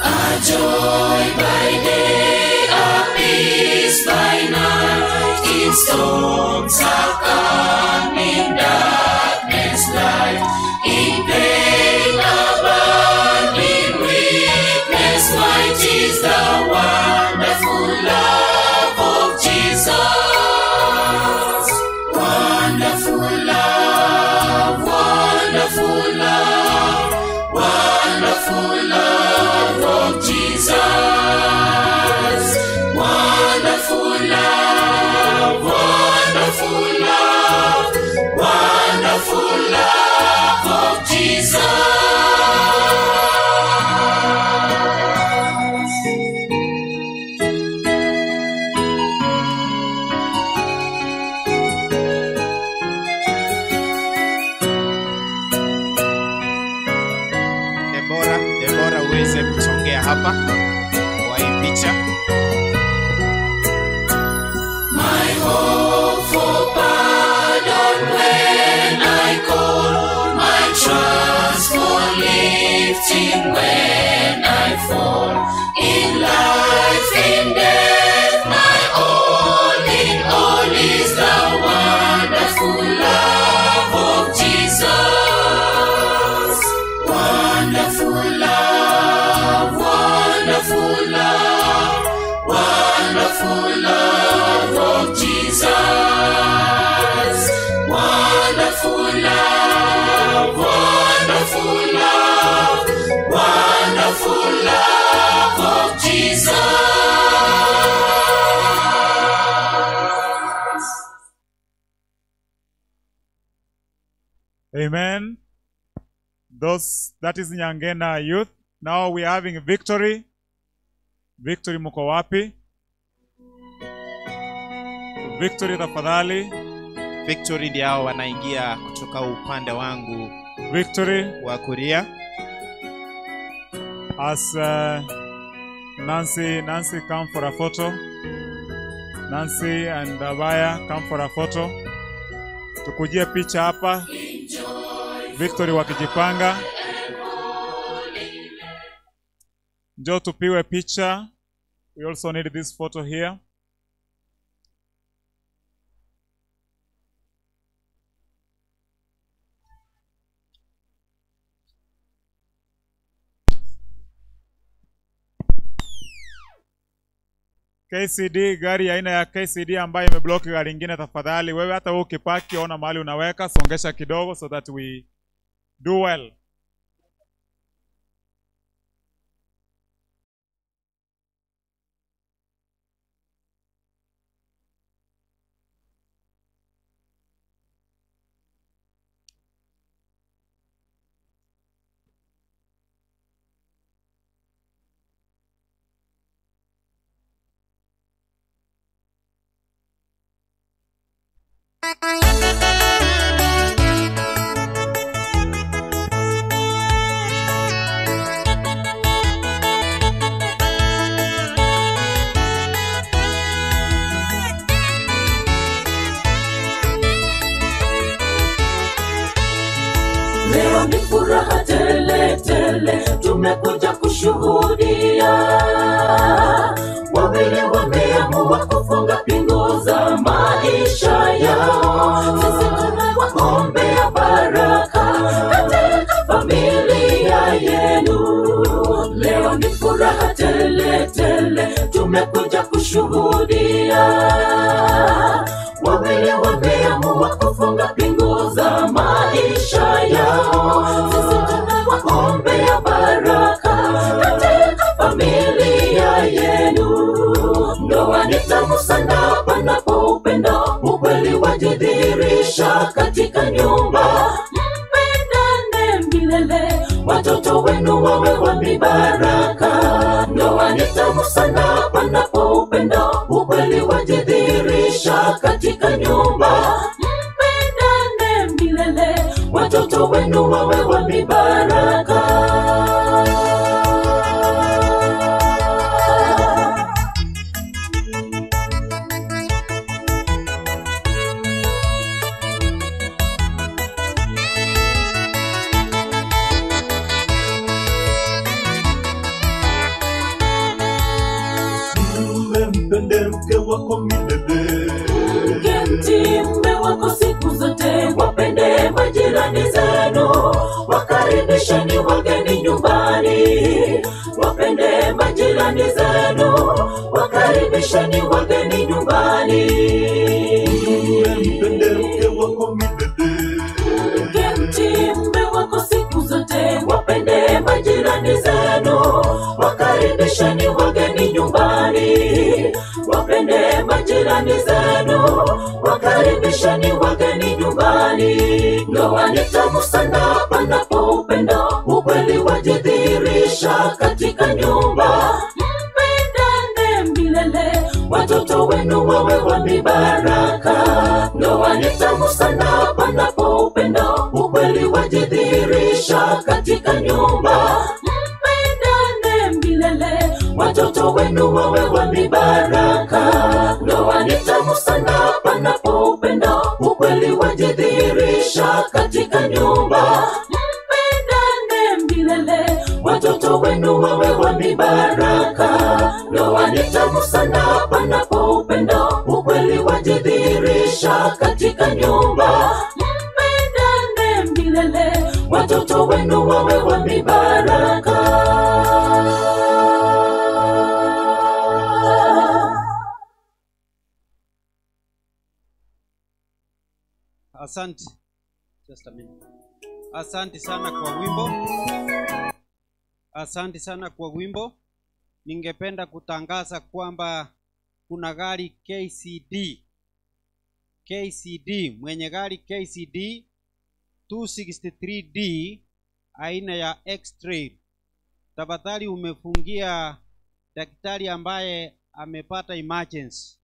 A joy by day, a peace by night. In storms are coming, darkness light. In pain, abandon, weakness, might is the wonderful love of Jesus. Wonderful love, wonderful love, wonderful love of Jesus. Wonderful love, wonderful love, wonderful love of Jesus. Debora uweze kusongea hapa kwa hii picha. My hope for pardon when I call, my trust for lifting when I fall. In life, in death, my all in all is the wonderful love of Jesus. Wonderful love, wonderful love, wonderful love of Jesus. Wonderful love, wonderful love, wonderful love of Jesus. Amen. That is Nyangena youth. Now we are having Victory. Victory mko wapi? Victory tafadhali. Victory ndio hao wanaingia kutoka upande wangu Victory wa kulia. As Nancy come for a photo. Nancy and Abaya come for a photo. Tukujie picha hapa. Victory wakijipanga. Njoo tupiwe picha. We also need this photo here. KCD, gari aina ya KCD ambayo imeblock gari lingine tafadhali. Wewe hata wewe ukipaki ona mahali unaweka, songesha kidogo so that we do well. Leo ni furaha tele tele, tumekuja kushuhudia. Wawili wameamua kufunga pingu za maisha yao. Sisi tunawaombea baraka katika familia yenu. Leo ni furaha tele tele, tumekuja kushuhudia. Wawili wameamua kufunga pingu za maisha yao. Sisi tunawaombea baraka katika familia yenu. Ndoa ni tamu sana panapo upendo, ukweli wajidhihirisha katika nyumba. Mpendane milele, watoto wenu wawe wa mibaraka. Ndoa ni tamu sana panapo upendo, ukweli wajidhihirisha katika nyumba. Mpendane milele, watoto wenu wawe wa mibaraka. Mpende mke wako milele. Mkemtii mume wako siku zote. Wapende majirani zenu, wakaribisheni wageni nyumbani. Wapende majirani zenu, wakaribisheni wageni nyumbani. Mpende mke wako milele. Mkemtii mume wako siku zote. Wapende majirani zenu, wakaribisheni wageni nyumbani. Wapende majirani zenu, wakaribisheni wageni nyumbani. Ndoa ni tamu sana panapo upendo, ukweli wajidhihirisha katika nyumba. Mpendane milele, watoto wenu wawe wa mibaraka. Ndoa ni tamu sana panapo upendo, ukweli wajidhihirisha katika nyumba. Mpendane milele, watoto wenu wawe wa mibaraka. Ndoa ni tamu sana panapo upendo, ukweli wajidhihirisha katika nyumba. Mpendane milele, watoto wenu wawe wa mibaraka. Ndoa ni tamu sana panapo upendo, ukweli wajidhihirisha katika nyumba. Mpendane milele, watoto wenu wawe wa mibaraka. Asante. Just a minute. Asante sana kwa wimbo. Asante sana kwa wimbo. Ningependa kutangaza kwamba kuna gari KCD, mwenye gari KCD 263D aina ya X-Trail. Tafadhali umefungia daktari ambaye amepata emergency.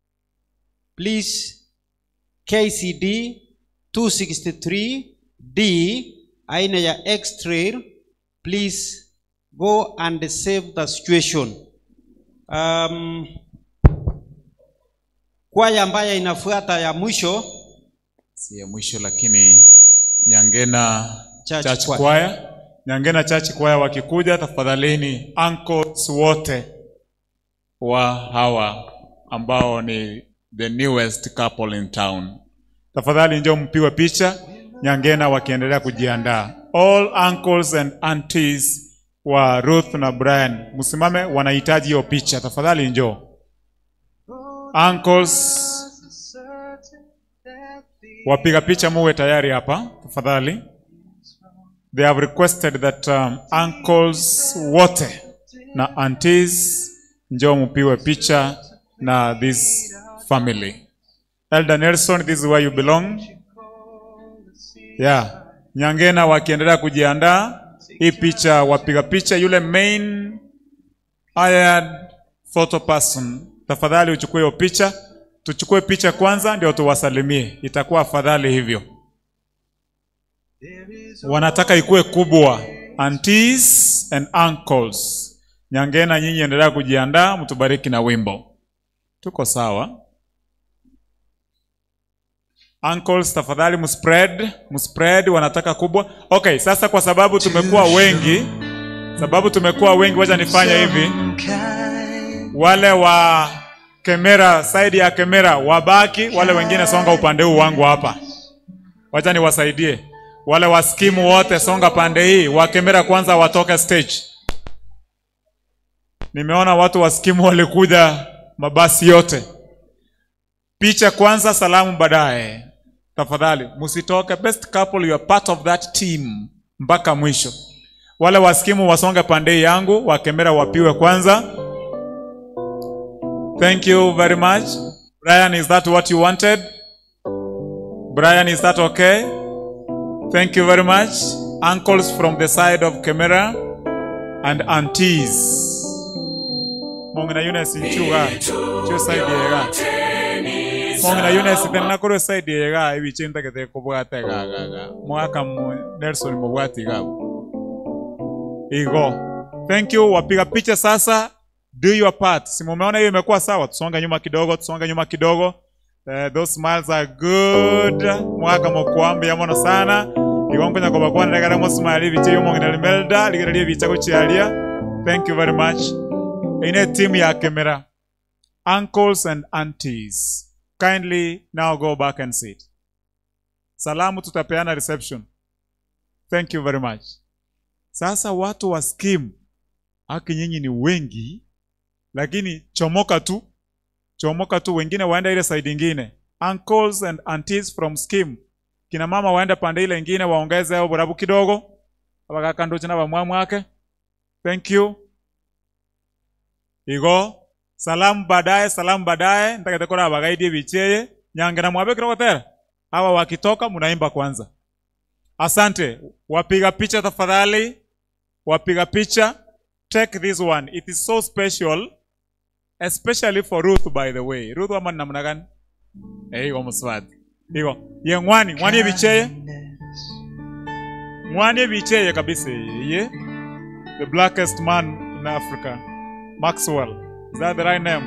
Please, KCD 263D aina ya X-Trail, please go and save the situation. Kwaya ambayo inafuata ya mwisho, si ya mwisho lakini Nyangena Church Choir. Nyangena Church Choir wakikuja, tafadhalini uncles wote wa hawa ambao ni the newest couple in town, tafadhali njoo mpigwe picha. Nyangena wakiendelea kujiandaa. All uncles and aunties wa Ruth na Brian, msimame, wanahitaji hiyo picha. Tafadhali njoo. Uncles wapiga picha muwe tayari hapa tafadhali. They have requested that uncles wote na aunties njoo mpigwe picha na this family. Elder Nelson, this is where you belong. Yeah. Nyangena wakiendelea kujiandaa. Hii picha, wapiga picha, yule main hired photo person, tafadhali uchukue hiyo picha. Tuchukue picha kwanza ndio tuwasalimie. Itakuwa afadhali hivyo. Wanataka ikuwe kubwa. Aunties and uncles. Nyangena, nyinyi endelea kujiandaa, mtubariki na wimbo. Tuko sawa? Uncles tafadhali mspread, wanataka kubwa. Okay, sasa kwa sababu tumekuwa wengi, wacha nifanya hivi. Wale wa kamera, side ya kamera wabaki, wale wengine songa upande huu wangu hapa. Wacha niwasaidie. Wale wa skimu wote songa pande hii, wa kamera kwanza watoke stage. Nimeona watu wa skimu walikuja mabasi yote. Picha kwanza, salamu baadaye. Tafadhali msitoke. Best couple, you are part of that team mpaka mwisho. Wale waskimu wasonge pande yangu, wa kamera wapiwe kwanza. Thank you very much. Brian, is that what you wanted? Brian, is that okay? Thank you very much. Uncles from the side of camera and aunties. Mongina Eunice nchuga. Chu side yega. Mongina Eunice tena kuro side yega. Ibi chinta kete kubwate gaga. Mwaka Nelson mubwati gabo. Igo. Thank you. Wapiga picha sasa. Do your part. Si mumeona hiyo imekuwa sawa. Tusonga nyuma kidogo. Those smiles are good. Mwaka mokuambi ya mono sana. Igongo nyakoba kwa ndagara mo smile biche yo mongina limelda ligaralie bicha ko chialia. Thank you very much. Ine team ya camera. Uncles and aunties, kindly now go back and sit. Salamu tutapeana reception. Thank you very much. Sasa watu wa scheme, haki nyinyi ni wengi, lakini chomoka tu, wengine waenda ile side ingine. Uncles and aunties from scheme, kina mama waenda pande ile ingine, waongeze hao burabu kidogo, abagaka ndo china bamwamu wake. Thank you. Igo, salamu baadaye, nitaka tekora abagaidi bicheye, nyangena mwabe kidogo tera. Hawa wakitoka munaimba kwanza. Asante. Wapiga picha tafadhali. Wapiga picha. Take this one. It is so special. Especially for Ruth, by the way. Ruth wa namna gani? Igo muswadi. Igo. Ye mwani bicheye. Mwani bicheye kabisa. Ye. The blackest man in Africa. Maxwell. Is that the right name?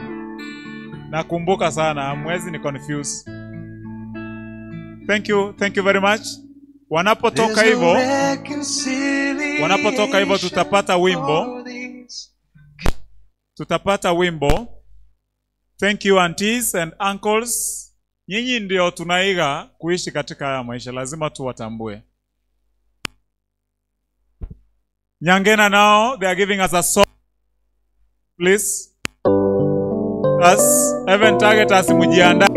Nakumbuka sana. Mwezi ni confused. Thank you very much. Wanapotoka hivyo tutapata wimbo. Thank you aunties and uncles. Nyinyi ndio tunaiga kuishi katika haya maisha, lazima tuwatambue. Nyangena now, they are giving us a song. Please. As even target asimujianda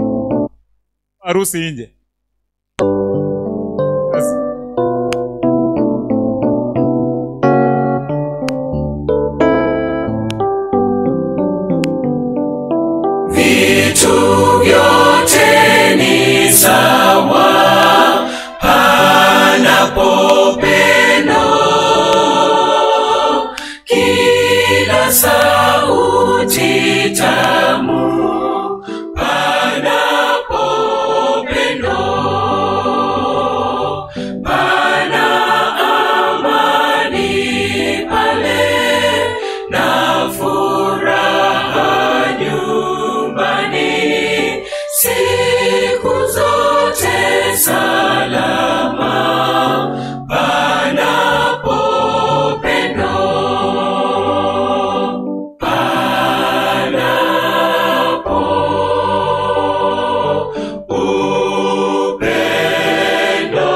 harusi nje. Vitu vyote ni sawa panapo pendo, kila sauti tamu panapo pendo, pana amani pale na furaha nyumbani, siku zote salama panapo pendo, panapo upendo,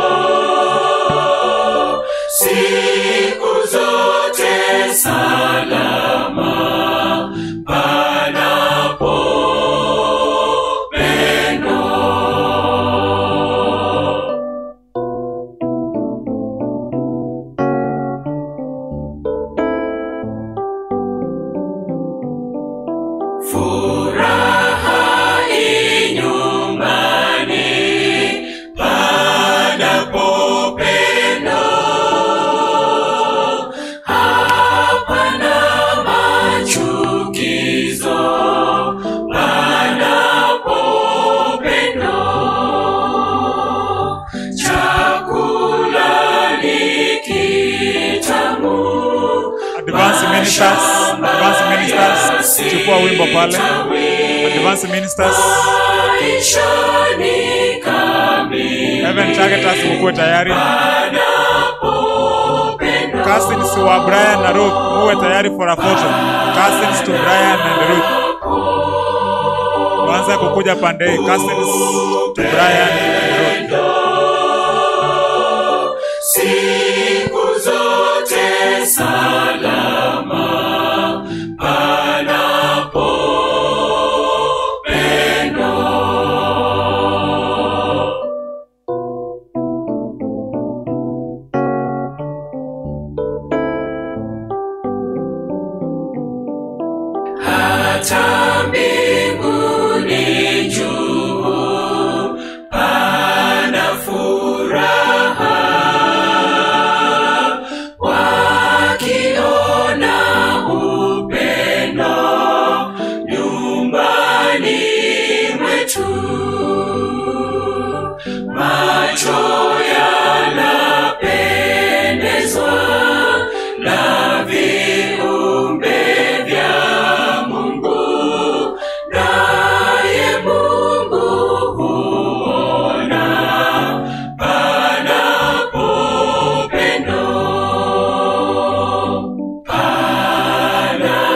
siku zote salama panapo pendo. Furaha inyumbani panapo pendo, hapana machukizo panapo pendo, chakula ni kitamu. Advance ministers, chukua wimbo pale. Advance ministers. Heaven targeters mkuwe tayari. Cousins wa Brian na Ruth, muwe tayari for a photo. Cousins to Brian and Ruth. Wanza kukuja pande. Cousins to Brian and Ruth. Siku zote salama panapo watu, macho yanapendezwa na viumbe vya Mungu, naye Mungu huona panapo pendo, panapo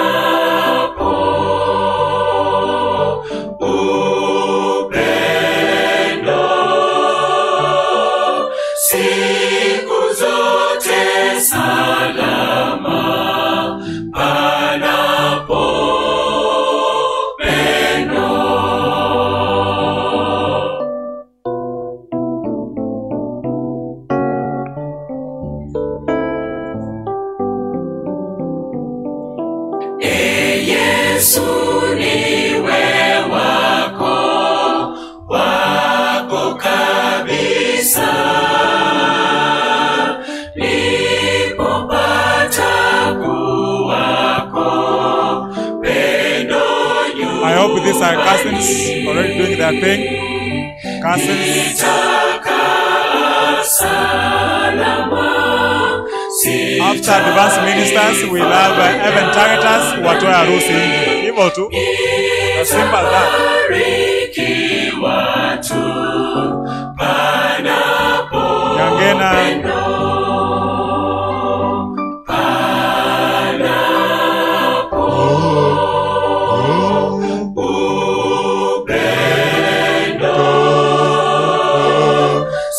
upendo, siku zote salama panapo pendo. Yesu niwe wako, wako kabisa, nipopata kuwako pendo juu. I hope these are cousins already doing their thing. Cousins. After advanced ministers, we'll have Evan targeters watoe harusi nje. Hivyo tu. As simple as that. Nyangena.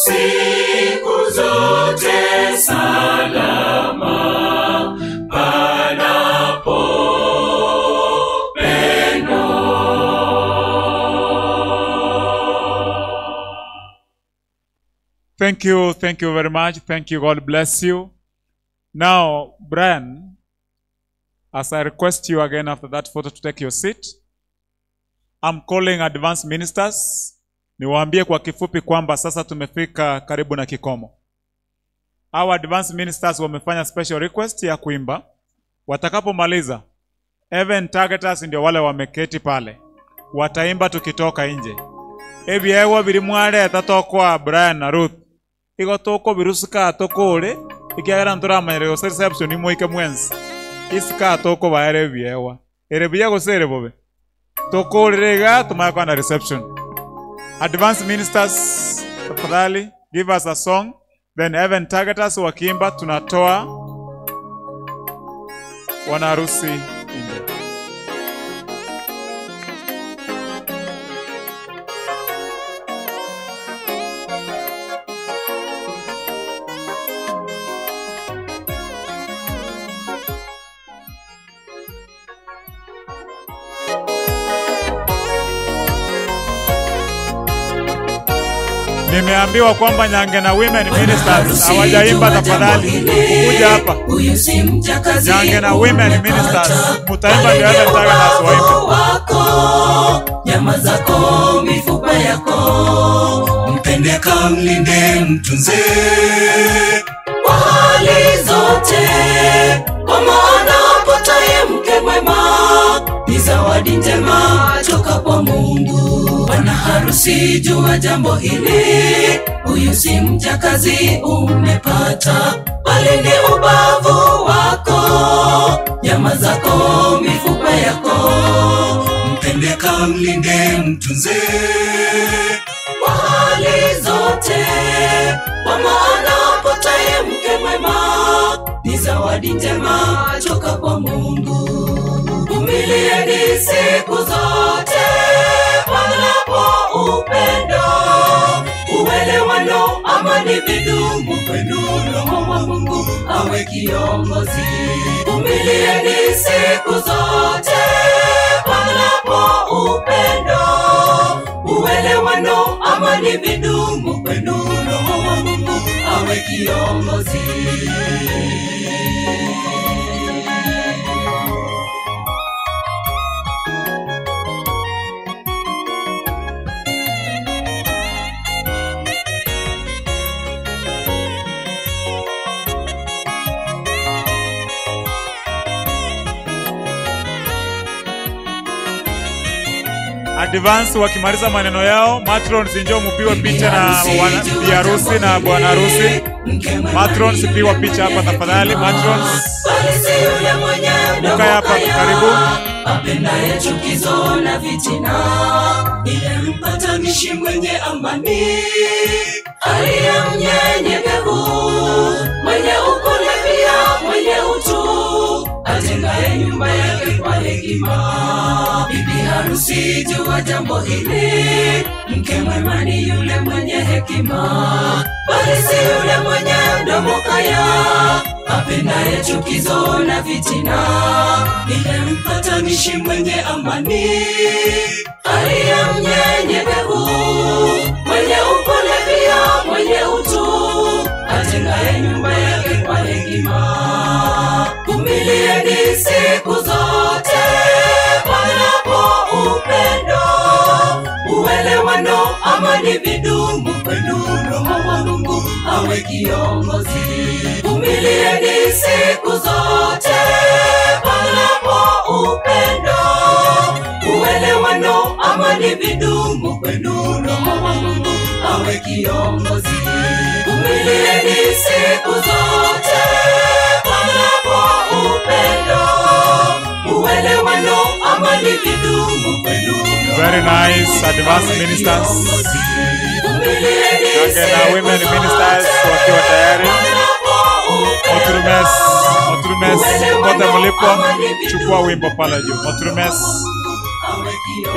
Siku zote salama panapo pendo. Thank you very much. Thank you. God bless you. Now, Brian, as I request you again after that photo to take your seat, I'm calling advanced ministers. Niwaambie kwa kifupi kwamba sasa tumefika karibu na kikomo. Our advanced ministers wamefanya special request ya kuimba. Watakapomaliza, Even targeters ndio wale wameketi pale. Wataimba tukitoka nje. Ebi ewa birimware tatokwa Brian na Ruth. Igo toko birusuka tokole. Ikiagara ntura amanyere reception ni moike mwensi. Isika toko baere biewa. Erebiya gosere bobe. Tokole rega tumakwa na reception. Advanced ministers, tafadhali give us a song. Then Even targeters wakiimba tunatoa wanaharusi nje. Nimeambiwa kwamba Nyangena Women Ministers hawajaimba, tafadhali kuja hapa. Nyangena Women Ministers mutaimba ndio hata targeters waimbe. Nyama zako, mifupa yako, mpende kamlinde mtunze kwa hali zote, kwa maana apataye mke mwema ni zawadi njema toka kwa Mungu. Bwana harusi, jua jambo hili, huyu si mjakazi umepata, bali ni ubavu wako, nyama zako, mifupa yako, mpende kamlinde mtunze kwa hali zote, kwa maana apataye mke mwema ni zawadi njema toka kwa Mungu. Vumilieni siku zote panapo upendo, uelewano, amani vidumu kwenu, Roho wa Mungu awe kiongozi. Vumilieni siku zote panapo upendo, uelewano, amani vidumu kwenu, Roho wa Mungu awe kiongozi. Advance wakimaliza maneno yao, matrons njoo mpiwe picha na bi harusi na bwana harusi. Matrons piwa picha hapa tafadhali, matrons. Muka hapa karibu. Apendaye chukizo na fitina, ile mpatanishi mwenye amani, aliye mnyenyekevu, mwenye upole pia mwenye utu, ajengaye nyumba yake kwa hekima. Bibi harusi jua jambo hili, mke mwema ni yule mwenye hekima, bali si yule mwenye mdomo kaya, apendaye chukizo na fitina, ile mpatanishi mwenye amani, aliye mnyenyekevu, mwenye upole pia mwenye utu, ajengaye nyumba yake kwa hekima. Vumilieni siku zote panapo upendo, uelewano, amani vidumu kwenu, Roho wa Mungu awe kiongozi. Vumilieni siku zote panapo upendo, uelewano, amani vidumu kwenu, Roho wa Mungu awe kiongozi. Vumilieni siku zote panapo upendo, uelewano, amani vidumu kwenu. Very nice, advanced ministers. Na women ministers wakiwa tayari. Moturumes, kote mlipo, chukua wimbo pala juu. Moturumes,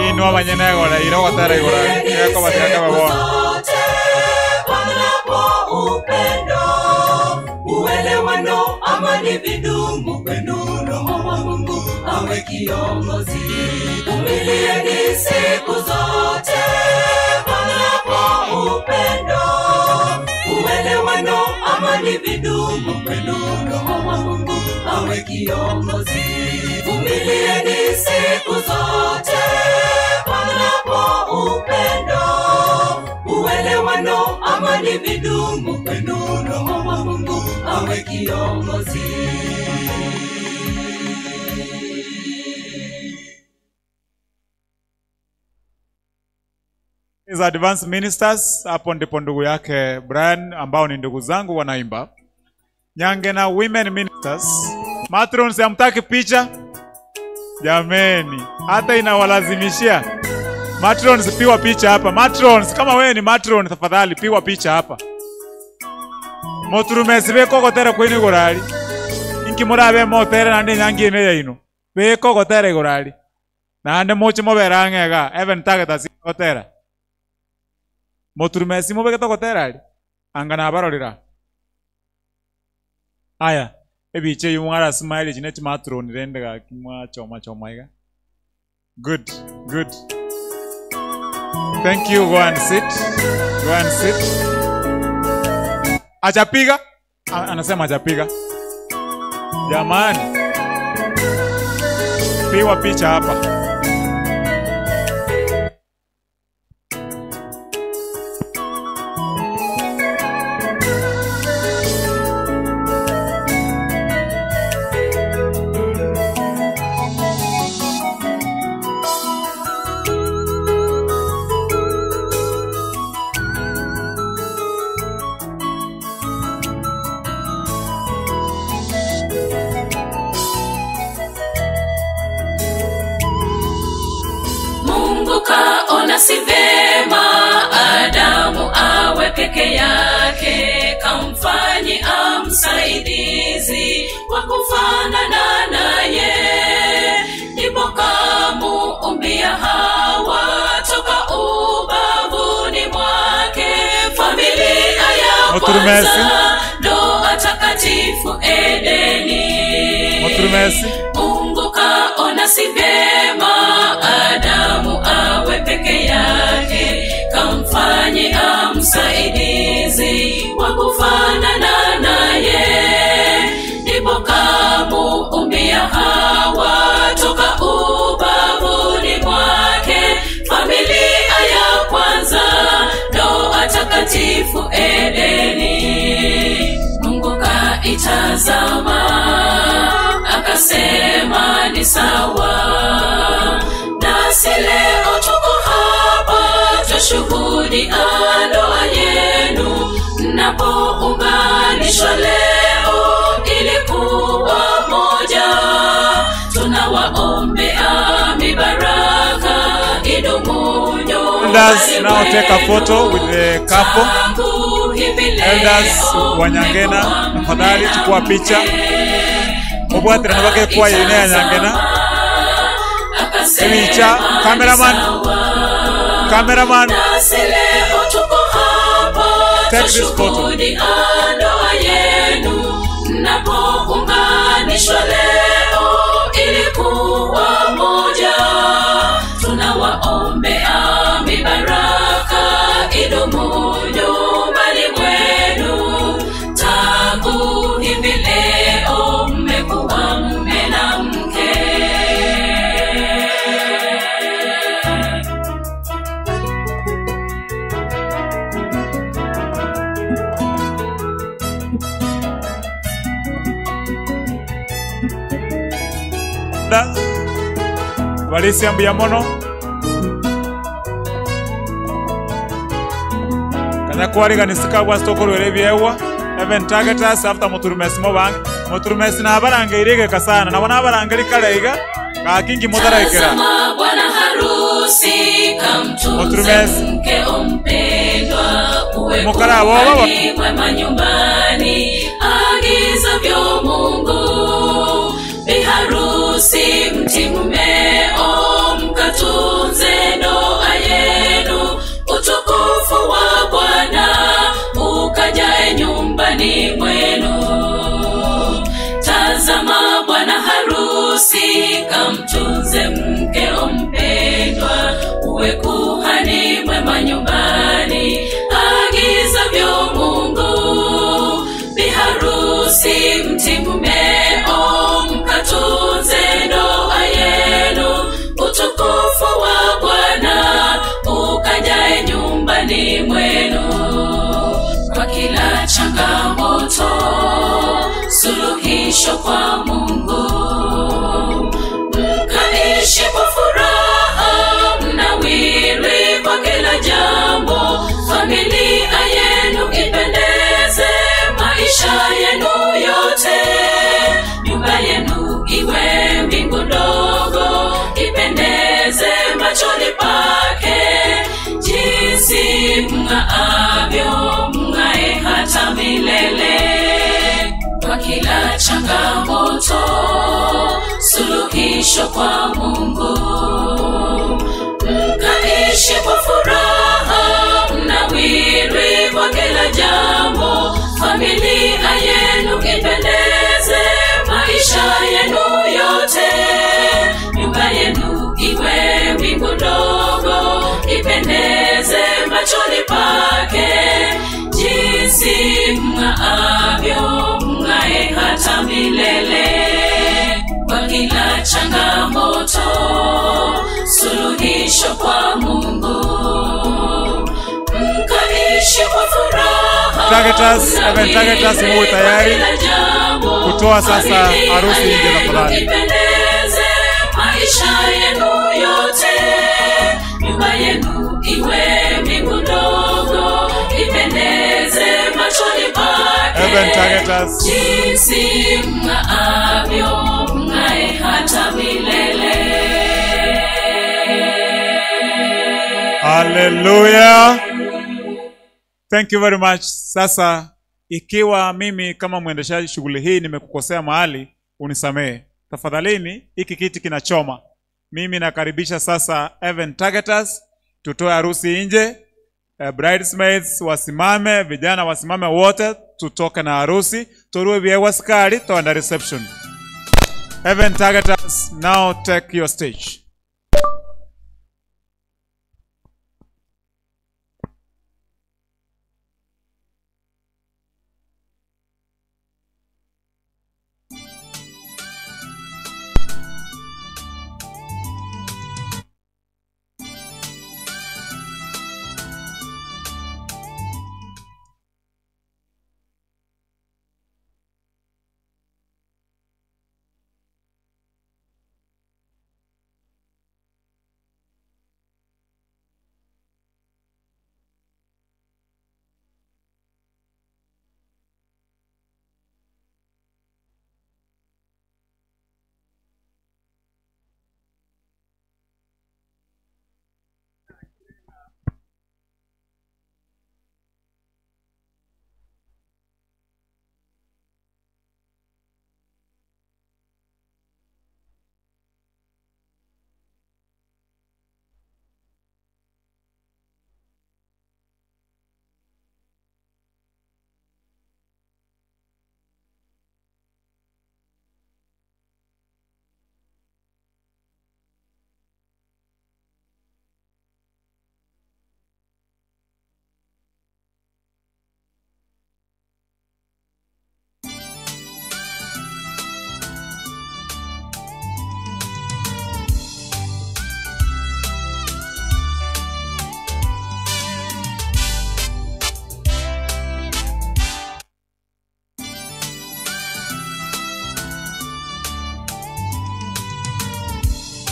inua manyene gora, iro tayari gora. Yako bataka babo. Uelewano, amani vidumu kwenu, Roho wa Mungu awe kiongozi. Vumilieni siku zote panapo upendo, uelewano, amani vidumu kwenu, Roho wa Mungu awe kiongozi. Vumilieni siku zote panapo upendo, uelewano, amani vidumu kwenu, Roho wa Mungu awe kiongozi. Is advanced ministers, hapo ndipo ndugu yake Brian ambao ni ndugu zangu wanaimba. Nyange na women ministers. Matrons hamtaki picha? Jameni, hata inawalazimishia. Matrons piwa picha hapa. Matrons, kama wewe ni matron tafadhali piwa picha hapa. Moturumes beko gotera kwini gorali. Inki murabe motere nande nyangi ine yaino. Beko gotera gorali. Nande moche moberangega, even target si gotera. Moturumes mo beko gotera ali. Angana barorira. Aya, ebiche yumara smile jine matron rendega kimwa choma iga. Good, good. Thank you. Go and sit. Go and sit. Ajapiga? Anasema ajapiga. Jamani. Piwa picha hapa. Kaona si vema Adamu awe peke yake, kamfanye msaidizi wa kufanana naye, ndipo kamuumbia Hawa toka ubavuni mwake. Familia ya kwanza, ndoa takatifu Edeni. Mungu kaona si vema Adamu awe peke yake, kamfanye msaidizi wa kufanana naye, ndipo kamuumbia Hawa toka ubavuni mwake. Familia ya kwanza, ndoa takatifu Edeni. Mungu kaitazama akasema Elders, now take a photo with the couple. Elders Wanyangena, tafadhali chukua picha. Mubwatira nabake kwa yene ya Nyangena. Picha, cameraman, take this photo. Mnapounganishwa leo ilikuwa moja, tunawaombea mibaraka idumu nyumbani mwenu. Tangu hivi leo mmekuwa mume na mke. Valencia Mbiamono Kanya kwariganisika kwa stokolwere byewa even targetas after moturumesi mobang moturumesi na abaranga irege kasana na wana abaranga rikaleiga kakingi motaraikera Bwana harusi kamtunze mke ompendwa, uwe kuhani mwema nyumbani agizavyo Mungu. Biharusi mti mumeo mkatunze ndoa yenu, utukufu wa Bwana ukajae nyumbani mwenu. Tazama bwana harusi kamtunze mke ompendwa, uwe kuhani mwema nyumbani agizavyo Mungu. Biharusi mti mumeo mkatunze ndoa yenu, utukufu wa Bwana ukajae nyumbani mwenu. Kwa kila changamoto suluhisho kwa Mungu, mkaishi kwa furaha mnawiri kwa kila jambo. Familia yenu ipendeze maisha yenu yote, nyumba yenu iwe mbingu ndogo ipendeze machoni pake. Jinsi mng'aavyo mng'ae hata milele. Kwa kila changamoto suluhisho kwa Mungu, mkaishi kwa furaha mnawiri kwa kila jambo. Familia yenu ipendeze maisha yenu yote, nyumba yenu iwe mbingu ndogo ipendeze machoni pake. Jinsi mng'aavyo mng'ae hata milele. Kwa kila changamoto suluhisho kwa Mungu, mkaishi kwa furaha. Targetas muwe tayari kutoa sasa harusi nje na fulani. Ipendeze maisha yenu yote, nyumba yenu iwe mbingu ndogo ipendeze machoni pake. Jinsi mng'aavyo mng'ae hata milele. Hallelujah. Thank you very much. Sasa ikiwa mimi kama mwendeshaji shughuli hii nimekukosea mahali, unisamehe. Tafadhalini, hiki kiti kinachoma. Mimi nakaribisha sasa Evan Targeters tutoe harusi nje. Bridesmaids wasimame, vijana wasimame wote tutoke na harusi. Turuwe biewa skari toanda reception. Evan Targeters, now take your stage.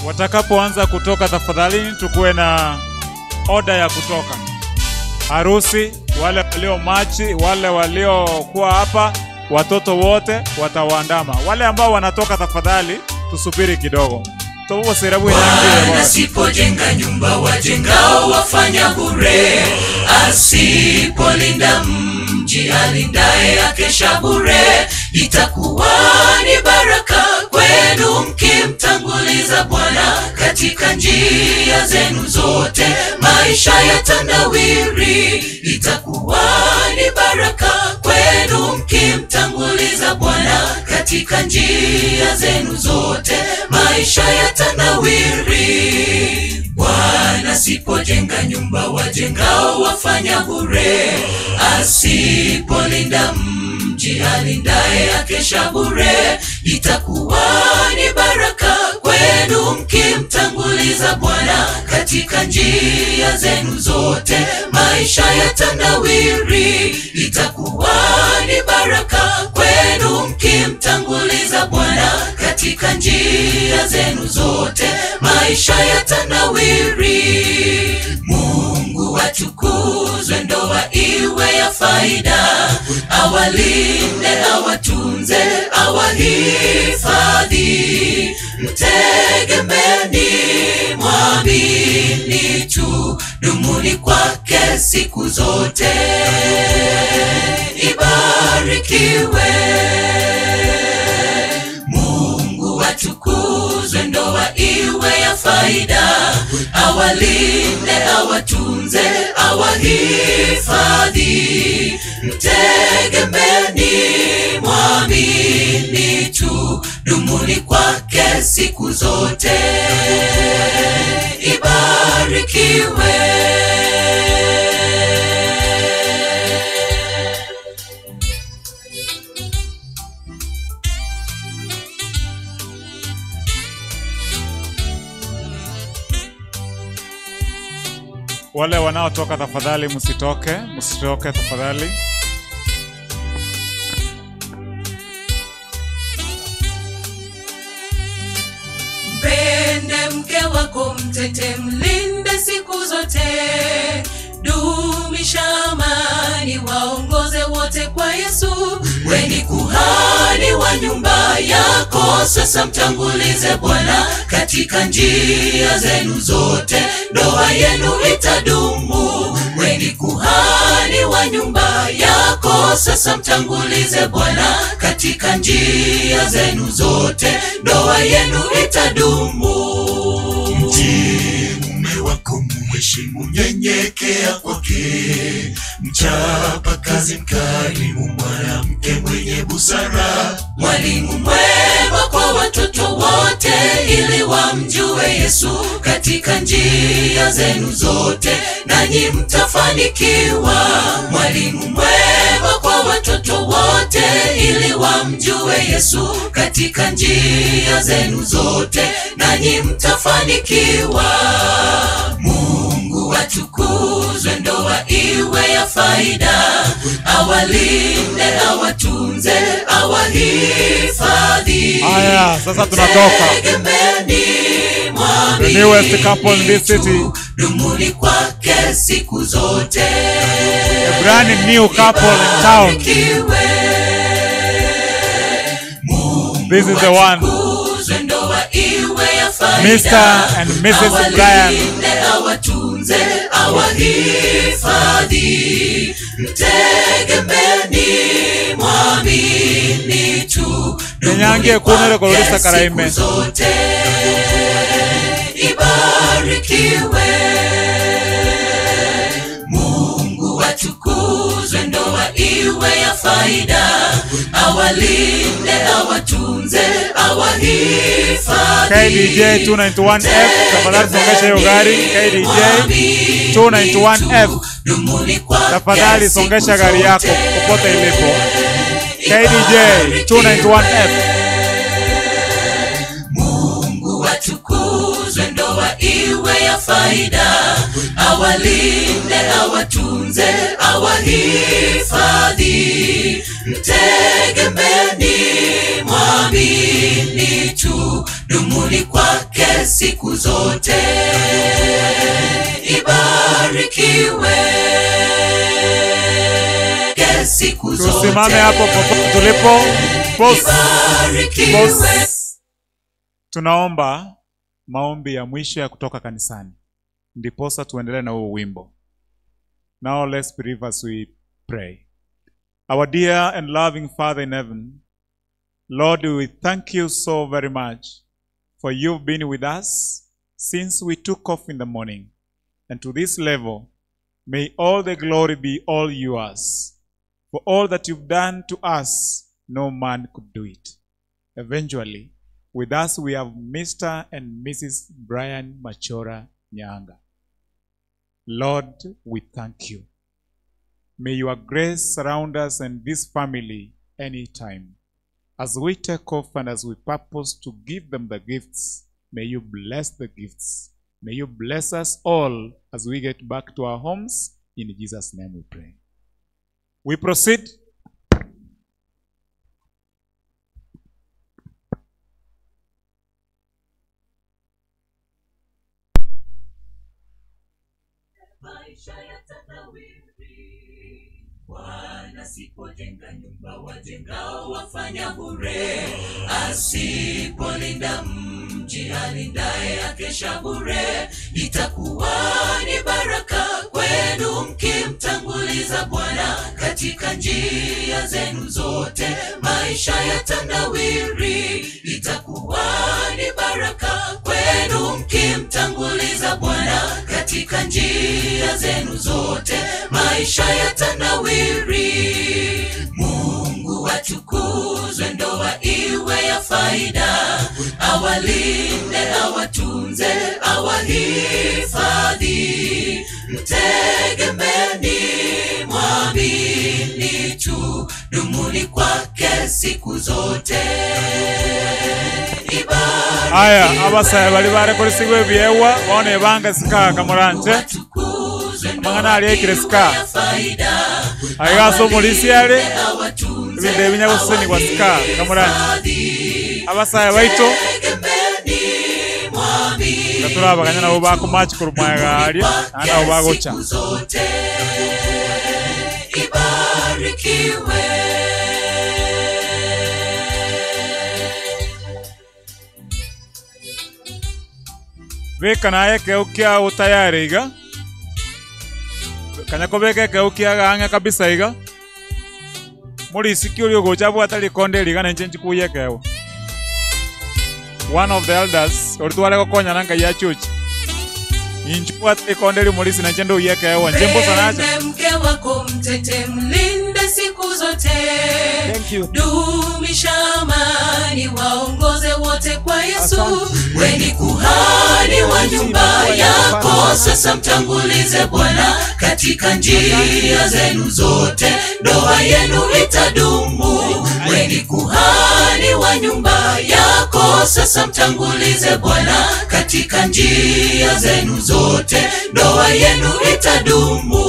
Watakapoanza kutoka, tafadhali tukuwe na oda ya kutoka. Harusi, wale walio machi, wale waliokuwa hapa, watoto wote watawaandama. Wale ambao wanatoka, tafadhali tusubiri kidogo. Tobo serabu Bwana asipojenga nyumba, wajengao wafanya bure. Asipolinda mji, alindaye akesha bure. Itakuwa ni baraka kwenu mkimtanguliza Bwana katika njia zenu zote, maisha yatanawiri. Itakuwa ni baraka kwenu mkimtanguliza Bwana katika njia zenu zote, maisha yatanawiri. Bwana asipojenga nyumba, wajengao wafanya bure. Asipolinda mji, alindaye akesha bure. Itakuwa ni baraka kwenu mkimtanguliza Bwana katika njia zenu zote, maisha yatanawiri. Itakuwa ni baraka kwenu mkimtanguliza Bwana katika njia zenu zote, maisha yatanawiri. Mungu atukuzwe, ndoa iwe ya faida. Awalinde, awatunze, awahifadhi. Mtegemeni, mwamini tu, dumuni kwake siku zote. Ibarikiwe. Mungu atukuzwe, ndoa iwe ya faida. Awalinde, awatunze, awahifadhi. Mtegemeni, mwamini tu, dumuni kwake siku zote. Ibarikiwe. Wale wanaotoka, tafadhali msitoke, msitoke tafadhali. Mpende mke wako, mtete, mlinde siku zote. Dumisha amani, waongoze wote kwa Yesu. Weni kuhani wa nyumba yako, sasa mtangulize Bwana katika njia zenu zote, ndoa yenu itadumu. Weni kuhani wa nyumba yako, sasa mtangulize Bwana katika njia zenu zote, ndoa yenu itadumu. Mtii mume wako, muheshimu, nyenyekea kwake. Mchapa kazi, mkarimu, mwanamke mwenye busara. Mwalimu mwema kwa watoto wote, ili wamjue Yesu katika njia zenu zote, nanyi mtafanikiwa. Mwalimu mwema kwa watoto wote, ili wamjue Yesu katika njia zenu zote, nanyi mtafanikiwa. Mungu atukuzwe, ndoa iwe ya faida. Awalinde, awatunze, awahifadhi. Haya, sasa tunatoka. The newest couple in this city. Dumuni kwake siku zote. A brand new couple in town. This is the one. Mr. and Mrs. Brian. Awatunze, awahifadhi. Mtegemeni, mwamini tu, Nyange kunere kolorisa karaime. Ibarikiwe. Mungu atukuzwe, ndoa iwe ya faida. Awalinde, awatunze, awahifadhi. KDJ 291F, tafadhali songesha hiyo gari. KDJ 291F, tafadhali songesha gari yako popote ilipo. KDJ 291F. Mungu atukuzwe, ndoa iwe ya faida. Awalinde, awatunze, awahifadhi. Mtegemeni, mwamini tu, dumuni kwake siku zote. Ibarikiwe siku zote. Tusimame hapo popote tulipo. Pause. Tunaomba maombi ya mwisho ya kutoka kanisani. Ndiposa tuendelee na huo wimbo. Now let's believe as we pray. Our dear and loving Father in heaven, Lord, we thank you so very much for you've been with us since we took off in the morning. And to this level, may all the glory be all yours. For all that you've done to us, no man could do it. Eventually, with us we have Mr. and Mrs. Brian Machora Nyanga. Lord, we thank you. May your grace surround us and this family anytime. As we take off and as we purpose to give them the gifts, may you bless the gifts. May you bless us all as we get back to our homes. In Jesus' name we pray. We proceed. Asipojenga nyumba wajengao wafanya bure, asipolinda mji alindaye akesha bure. Itakuwa ni baraka kwenu mkimtanguliza Bwana katika njia zenu zote, maisha yatanawiri. Itakuwa ni baraka kwenu mkimtanguliza Bwana katika njia zenu zote, maisha yatanawiri. Mungu atukuzwe, ndoa iwe ya faida, awalinde, awatunze, awahifadhi. Mtegemeni, mwamini tu, dumuni kwake siku zote. Aya, abasaya bali barekoresigwe byewa bone banga sika kamuranje. Mangana ali ekresika. Ayaso mulisi yale binde binyaguseni kwa sika kamuranje. Abasaya baito Natura baganya na ubako match kurumaya ali ana ubagocha. Ibarikiwe. Veka naye keukia utayari iga. Kanyako veka keukia ganga kabisa iga. Muri sikio gocha bwata likonde liga na njenji kuye kewo. One of the elders ortuwale kokonya nanga ya church. Inchua likonde li muri sina njendo uye kewo njembo sanacha. Mke wako mtete, mlinde siku zote. Thank you. Dumisha amani, waongoze wote kwa Yesu. Weni kuhani wa nyumba yako, sasa mtangulize Bwana katika njia zenu zote, ndoa yenu itadumu. Weni kuhani wa nyumba yako, sasa mtangulize Bwana katika njia zenu zote, ndoa yenu itadumu.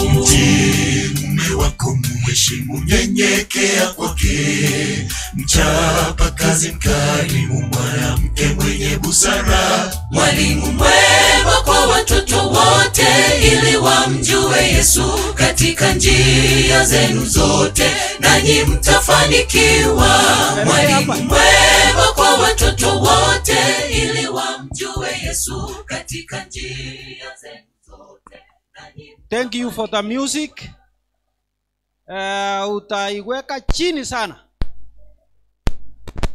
Mtii mume wako, muheshimu, nyenyekea kwake. Mchapa kazi, mkarimu, mwanamke mwenye busara. Mwalimu mwema kwa watoto wote, ili wamjue Yesu katika njia zenu zote, nanyi mtafanikiwa. Mwalimu mwema kwa watoto wote, ili wamjue Yesu katika njia zenu zote. Thank you for the music. Utaiweka chini sana.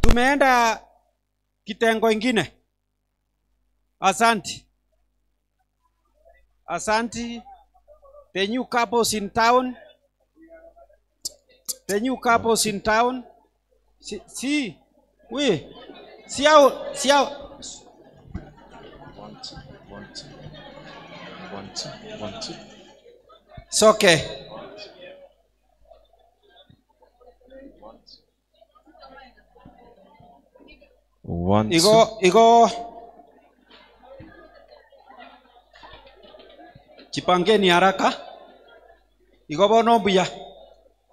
Tumeenda kitengo ingine. Asante. Asante. The new couples in town. The new couples in town. See how. It's okay. Igo chipangeni haraka. Igo bono buya.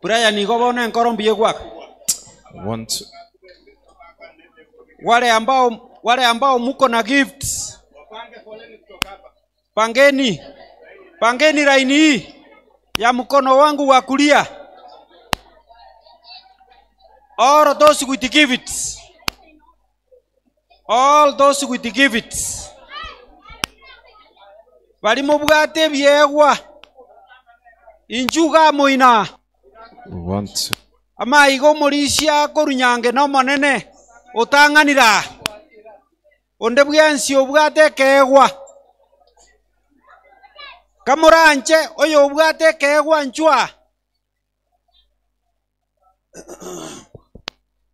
Brian igo bono enkoro mbiye gwaka. Wale ambao muko na gifts, pangeni laini hii ya mkono wangu wa kulia. All those with the gifts. All those with the gifts. Bali mubwate byegwa. Injuga moina. Ama igo murisha korunyange no monene. Utanganira. Onde bwansi obwate kegwa. Kamuranche oyo obwate kegwa nchwa.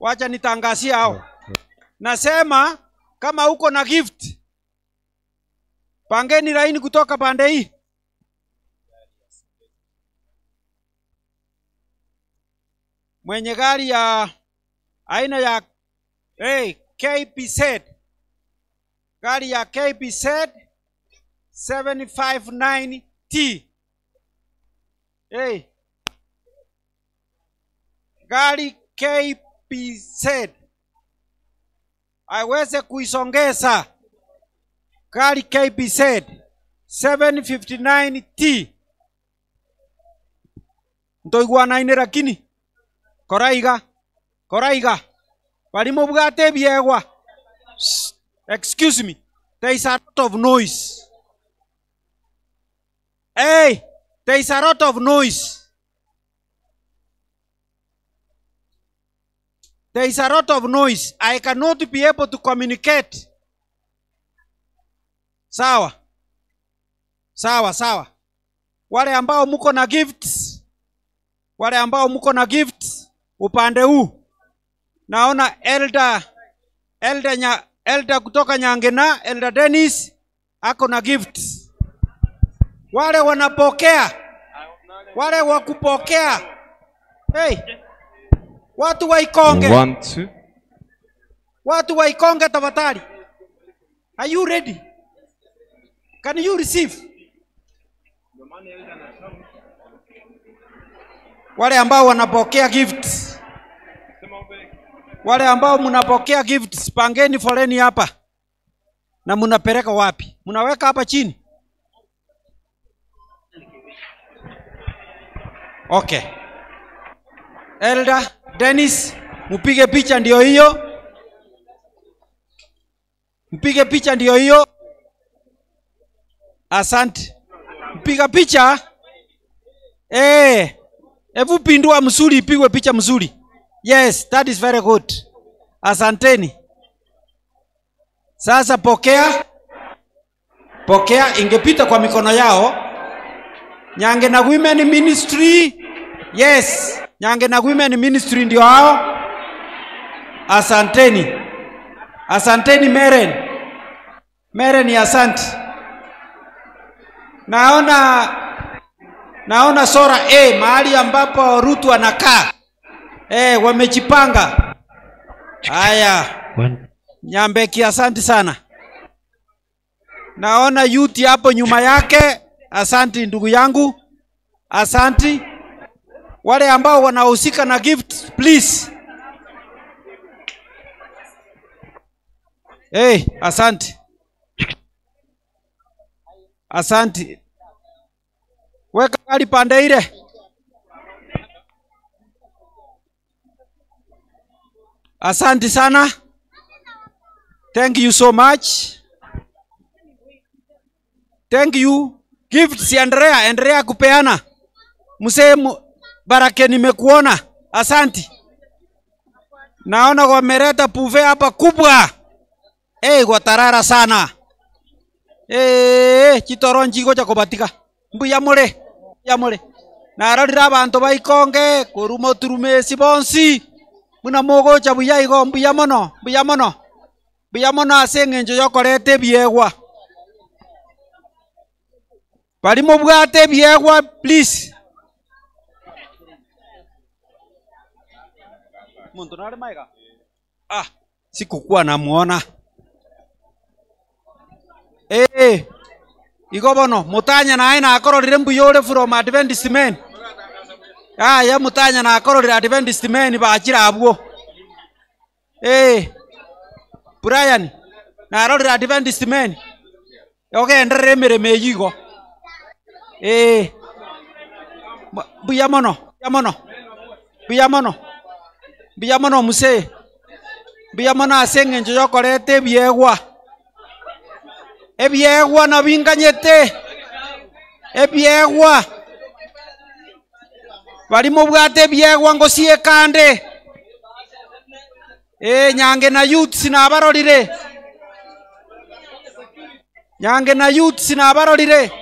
Wacha nitangazie hao. Nasema kama uko na gift, pangeni laini kutoka pande hii. Mwenye gari ya aina ya KPZ, gari ya KPZ 759T. Gari KPZ aweze kuisongeza. Gari KPZ 759T. Ntoigwana ine lakini koraiga bali mubwate byegwa. Excuse me, there is a lot of noise. There is a lot of noise. There is a lot of noise. I cannot be able to communicate. Sawa. Wale ambao muko na gifts, upande huu. Naona Elder kutoka Nyangena, Elder Dennis ako na gifts. Wale wanapokea, wale wakupokea. Watu waikonge. Watu waikonge tafadhali. Are you ready? Can you receive? Wale ambao wanapokea gifts. Wale ambao mnapokea gifts, pangeni foleni hapa. Na mnapeleka wapi? Mnaweka hapa chini. Okay. Elder Dennis, mpige picha ndio hiyo. Mpige picha ndio hiyo. Asante. Mpiga picha. Hebu pindua mzuri, ipigwe picha mzuri. Yes, that is very good. Asanteni. Sasa pokea. Ingepita kwa mikono yao. Nyangena Women Ministry. Yes, Nyangena Women Ministry ndio hao. Asanteni. Asanteni Meren, asante. Naona Sora mahali ambapo Rutu anakaa. Wamejipanga. Haya. Nyambeki, asante sana. Naona youth hapo nyuma yake. Asante ndugu yangu. Asante. Wale ambao wanahusika na gift, please. Asante. Asante. Weka gari pande ile. Asante sana. Thank you so much. Thank you. Gifts Andrea kupeana. Msee Barake nimekuona. Asante. Naona wameleta puve hapa kubwa. Kwa tarara sana. Chitoronji gocha kubatika. Mbuya mure. Na ararira abantu baikonge kurumo turumesi bonsi. Muna mogo cha buya igo mbuya mono. Buya mono asengenjo yokorete byegwa. Bali mubwate byegwa please. Muntu nare maiga. Sikukuwa namuona. Igo bono mutanya na aina akororire mbuyore from Adventist men. Ya mutanya na akororire Adventist men bachira abwo. Brian na arorira Adventist men ogenderere emirimo eyigo buya mono buya mono muse buya mono ase eng'encho yokoreta ebiegwa nabinganyete ebiegwa bari mubwate ebiegwa ngosiekande nyange na youths nabarorire nyange na youths nabarorire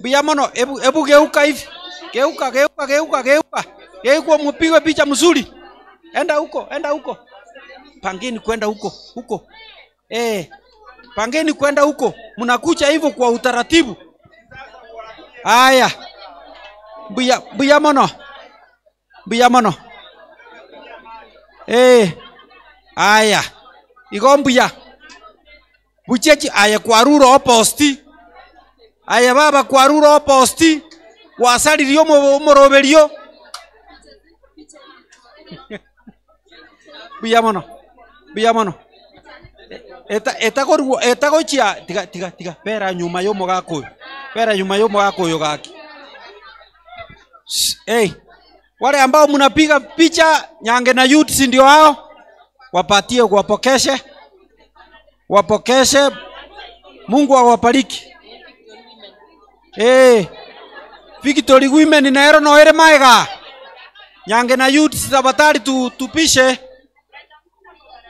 buya mono ebu geuka hivi geuka mpigwe picha mzuri enda huko pangeni kwenda huko pangeni kwenda huko mnakucha hivyo kwa utaratibu haya buya mono haya igombuya buchechi aya kwaruro oposti aya baba kwaruro oposti wasalirio moroberio buya mono etagochia tiga pera nyuma yomo gakoyo gaki wale ambao mnapiga picha nyange na youths ndio hao wapatie wapokeshe Mungu awabariki Victory women naero noere maiga nyange na youths tabatari tupishe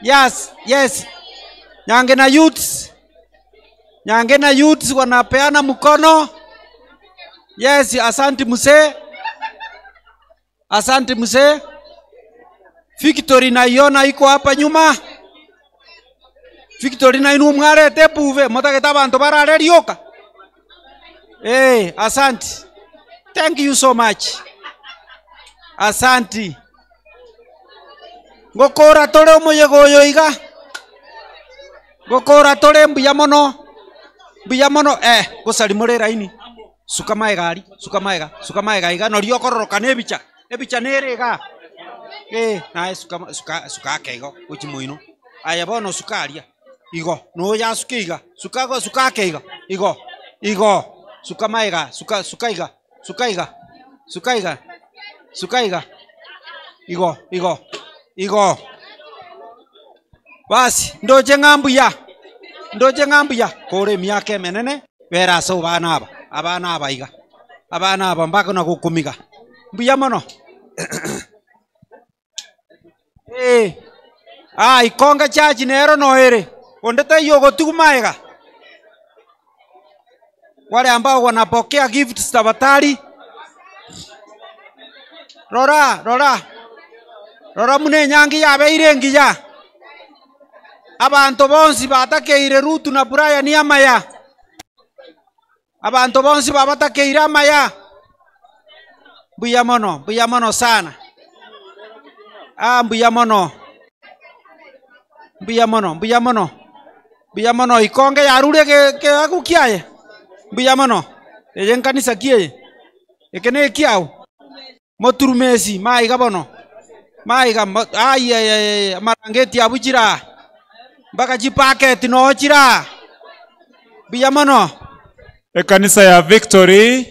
yes nyange na youths wanapeana mkono yes asante mzee Victory naiona iko hapa nyuma Victory na inu mwarete buve motageta abantu bararerioka asante thank you so much asante ngokora tore omoyegoyo iga ngokora tore mbuya mono gosalimurira ini suka maega iga norio kororoka nebicha nerega nae suka keigo uchimuino aya bono sukaria igo no ya sukiga suka keiga igo suka maega sukaiga igo basi ndoje ngambuya kore miaka menene bera so abana aba mbako na gukumiga mbuya mono ikonga chaji nero noere ondete yogo tugumaega wale ambao wanapokea gifts tafadhali rora mune nyangi yabe irengiya abantu bonsi batakeire Ruth na Brian amaya abantu bonsi batakeire amaya buya mono sana buya mono ikonge yarure ke agukiaye buya mono kanisa kiye ekene kiao moturumesi maiga bono maiga marangeti abuchira mpaka chipaketi no chira buya mono ekanisa ya Victory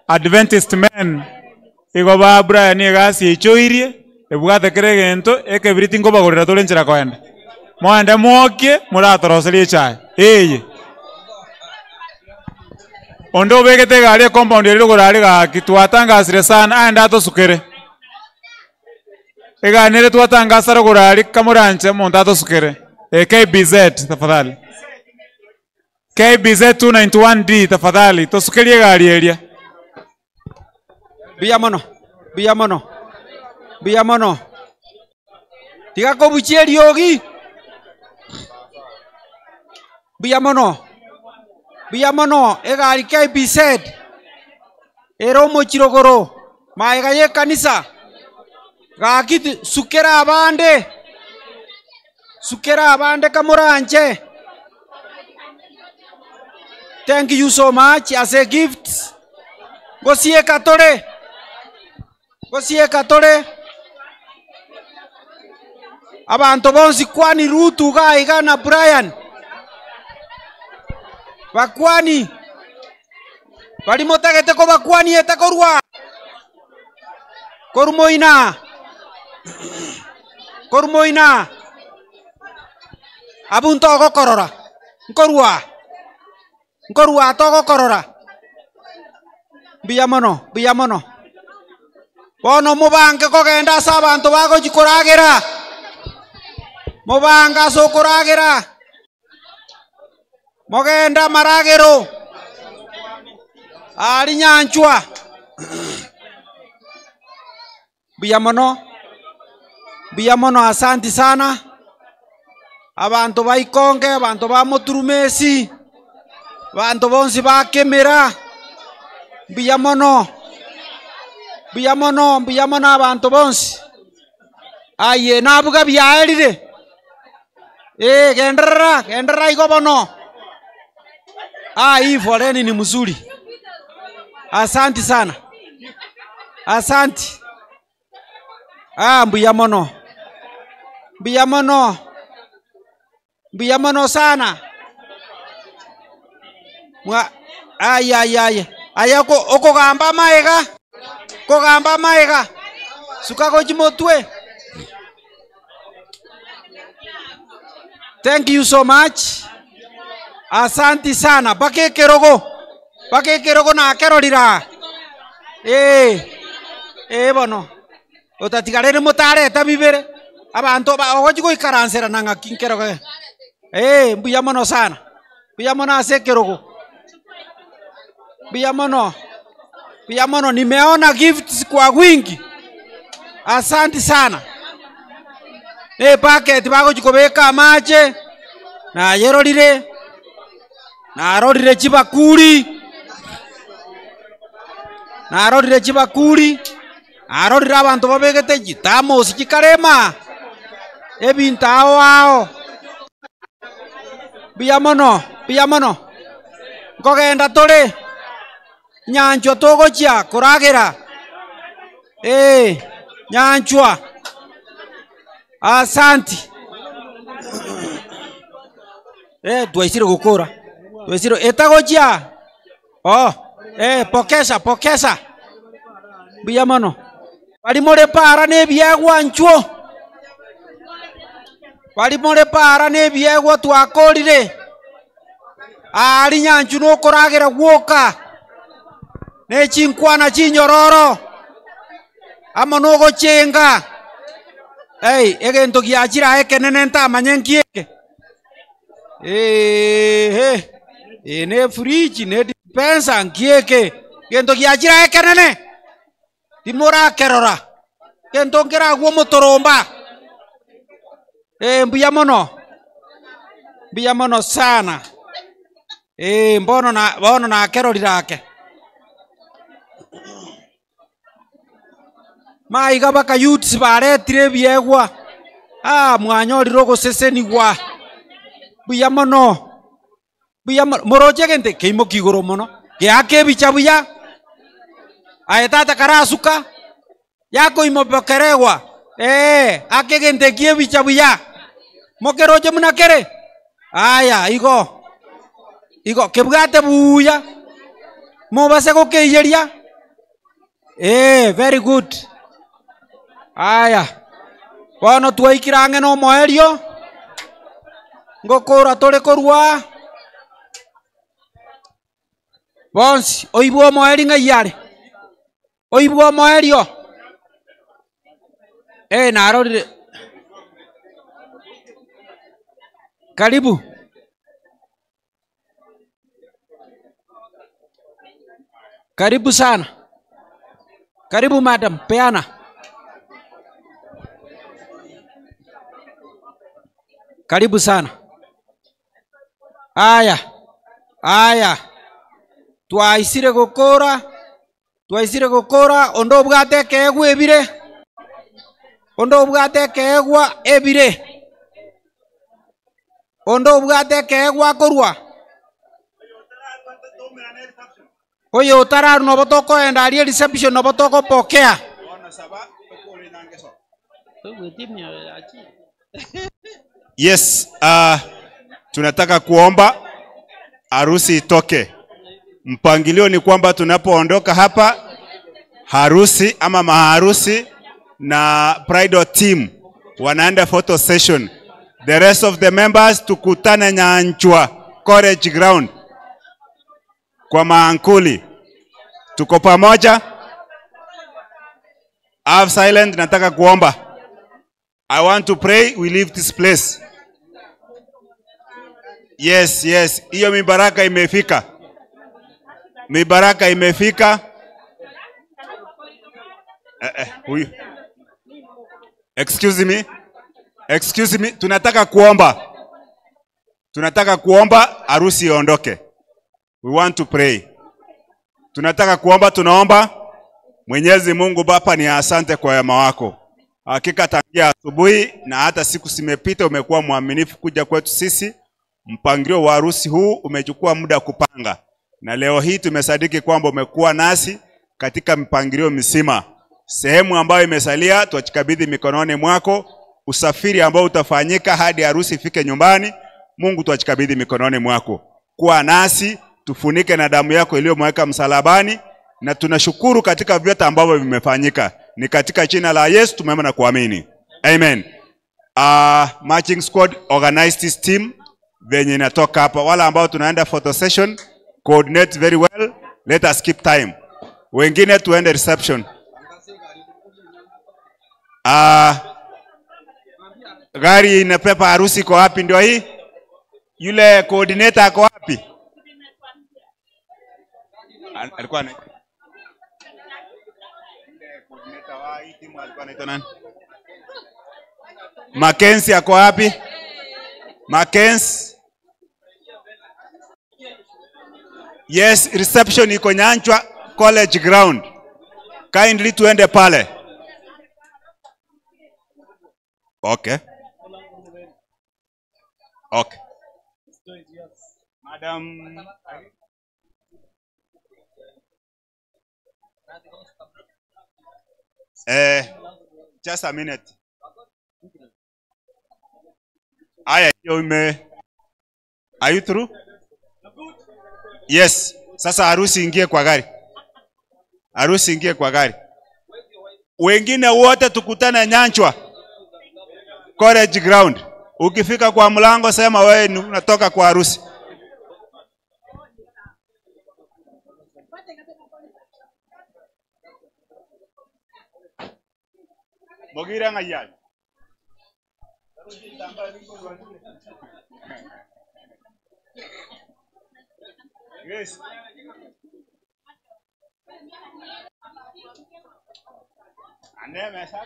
Adventist men igoba Brian egasi echoirie ebwate keregento ekebiriti ngobagorera tole nchira kwenda mwende mwokie muratoroserie chai ondo begete gari compound rero gorari gaki twatangasire sana anda tosukere eganire twatangasara gorari kamuranche montato sukere KBZ tafadhali KBZ 291D tafadhali tosukerie gari eria buya mono tiga kobuchie riogi buya mono egari KBZ ero mochirogoro maiga ye kanisa gaki sukera abande kamuranche thank you so much as a gift gosieka tore Abantu bonsi kwani Ruth gaiga na Brian. Bakwani. Bali motagete ko bakwani etakorwa. Korumoina. Korumoina. Abunto go korora. Nkorwa. Nkorwa to go korora. Biyamono. Bono mubange kogenda sa abantu bago jikoragera. Mubanga sokoragera. Mogenda maragero. Ali nyanchwa. Biyamono asanti sana. Abantu baikonge, abantu ba Muturumesi. Abantu bonsi bakemera. Biyamono abantu bonsi. Aye nabuga byaerire. Gendera igobono. Hii foleni ni mzuri. Asanti sana. Asanti. Biyamono sana. Aya oko gamba maega. Kogamba maega. Suka ko jimotwe. Thank you so much. Asanti sana. Bake kerogo na kerorira. Bono. Otatigarere mutare tabibere. Abantu ogojigo ikaransera nanga kinkerogo. Biyamono sana. Biyamono ase kerogo. Biyamono nimeona gifts kwa wingi. Asanti sana. Packet bago jikobeka mache. Na yerorire. Na rorire chibakuri. Arorire abantu babegete jitamo sikikarema. Ebintao wao. Biyamono. Kogenda tole. Nyanchwa togochia kuragera. Nyanchwa. Asanti. Tuwaisire gukura. Tuwaisire etagochia. Pokesa. Biyamono. Balimore para nebyegwa nchwo. Balimore para nebyegwa twakorire. Ali nyanchu no kuragera woka. Nechinkwana chinyororo. Ama nogo chenga. Egento giachira ekenene ntamanye nkieke. Ne fridge ne dispenser nkieke. Gento giachira ekenene. Timora kerora. Gento ngera gwo motoromba. Biyamono sana. Bono na kerorirake. Maiga baka youths baretire byegwa. Mwanyoriro gosesenigwa. Biyamono. Moroje gente keimo kigoro mono. Geake bichabuya. Aetata karasuka. Yako imopokeregwa. Ake gente kie bichabuya. Mokeroje munakere. Aya igo kebwate buya. Mobase go keyeria. Very good. Aya. Bono twaikirange no moerio. Ngokora tole korwa. Bonsi oibwo moeri ngayare. Oibwo moerio. Narorire. Karibu. Karibu sana. Karibu madam, peana. Karibu sana. Aya. Twaisire gukora. Ondo bwate kegwa ebire. Ondo bwate kegwa korwa. Oyo utararu no botoko enda ali reception no botoko pokea. Yes, tunataka kuomba harusi itoke. Mpangilio ni kwamba tunapoondoka hapa, harusi ama maharusi na bridal team wanaenda photo session. The rest of the members tukutane Nyanchwa College Ground kwa maankuli. Tuko pamoja? Have silent, nataka kuomba. I want to pray, we leave this place. Yes, yes. Hiyo mibaraka imefika. Mibaraka imefika. Huyu. Excuse me. Excuse me. Tunataka kuomba. Tunataka kuomba harusi iondoke. We want to pray. Tunataka kuomba, tunaomba. Mwenyezi Mungu Baba, ni asante kwa wema wako. Hakika tangia asubuhi na hata siku zimepita umekuwa mwaminifu kuja kwetu sisi. Mpangilio wa harusi huu umechukua muda kupanga. Na leo hii tumesadiki kwamba umekuwa nasi katika mpangilio mzima. Sehemu ambayo imesalia tuachikabidhi mikononi mwako. Usafiri ambao utafanyika hadi harusi ifike nyumbani, Mungu tuachikabidhi mikononi mwako. Kuwa nasi, tufunike na damu yako iliyomweka msalabani, na tunashukuru katika vyote ambavyo vimefanyika. Ni katika jina la Yesu tumeomba na kuamini. Amen. Marching squad organize this team venye inatoka hapa. Wala ambao tunaenda photo session, coordinate very well. Let us keep time. Wengine tuende reception. Gari inapepa harusi kwa wapi ndio hii? Yule coordinator ako wapi? Alikuwa na coordinator wa hii timu alikuwa anaitwa nani? Mackenzie ako wapi? Mackenzie. Yes, reception iko Nyanchwa College Ground. Kindly tuende pale. Okay. Okay. Madam. Just a minute. Aya, are you through? Yes. Sasa harusi ingie kwa gari. Harusi ingie kwa gari. Wengine wote tukutane Nyanchwa College Ground. Ukifika kwa mlango sema wewe unatoka kwa harusi. Mogira ngayal. Yes. Ane mesa.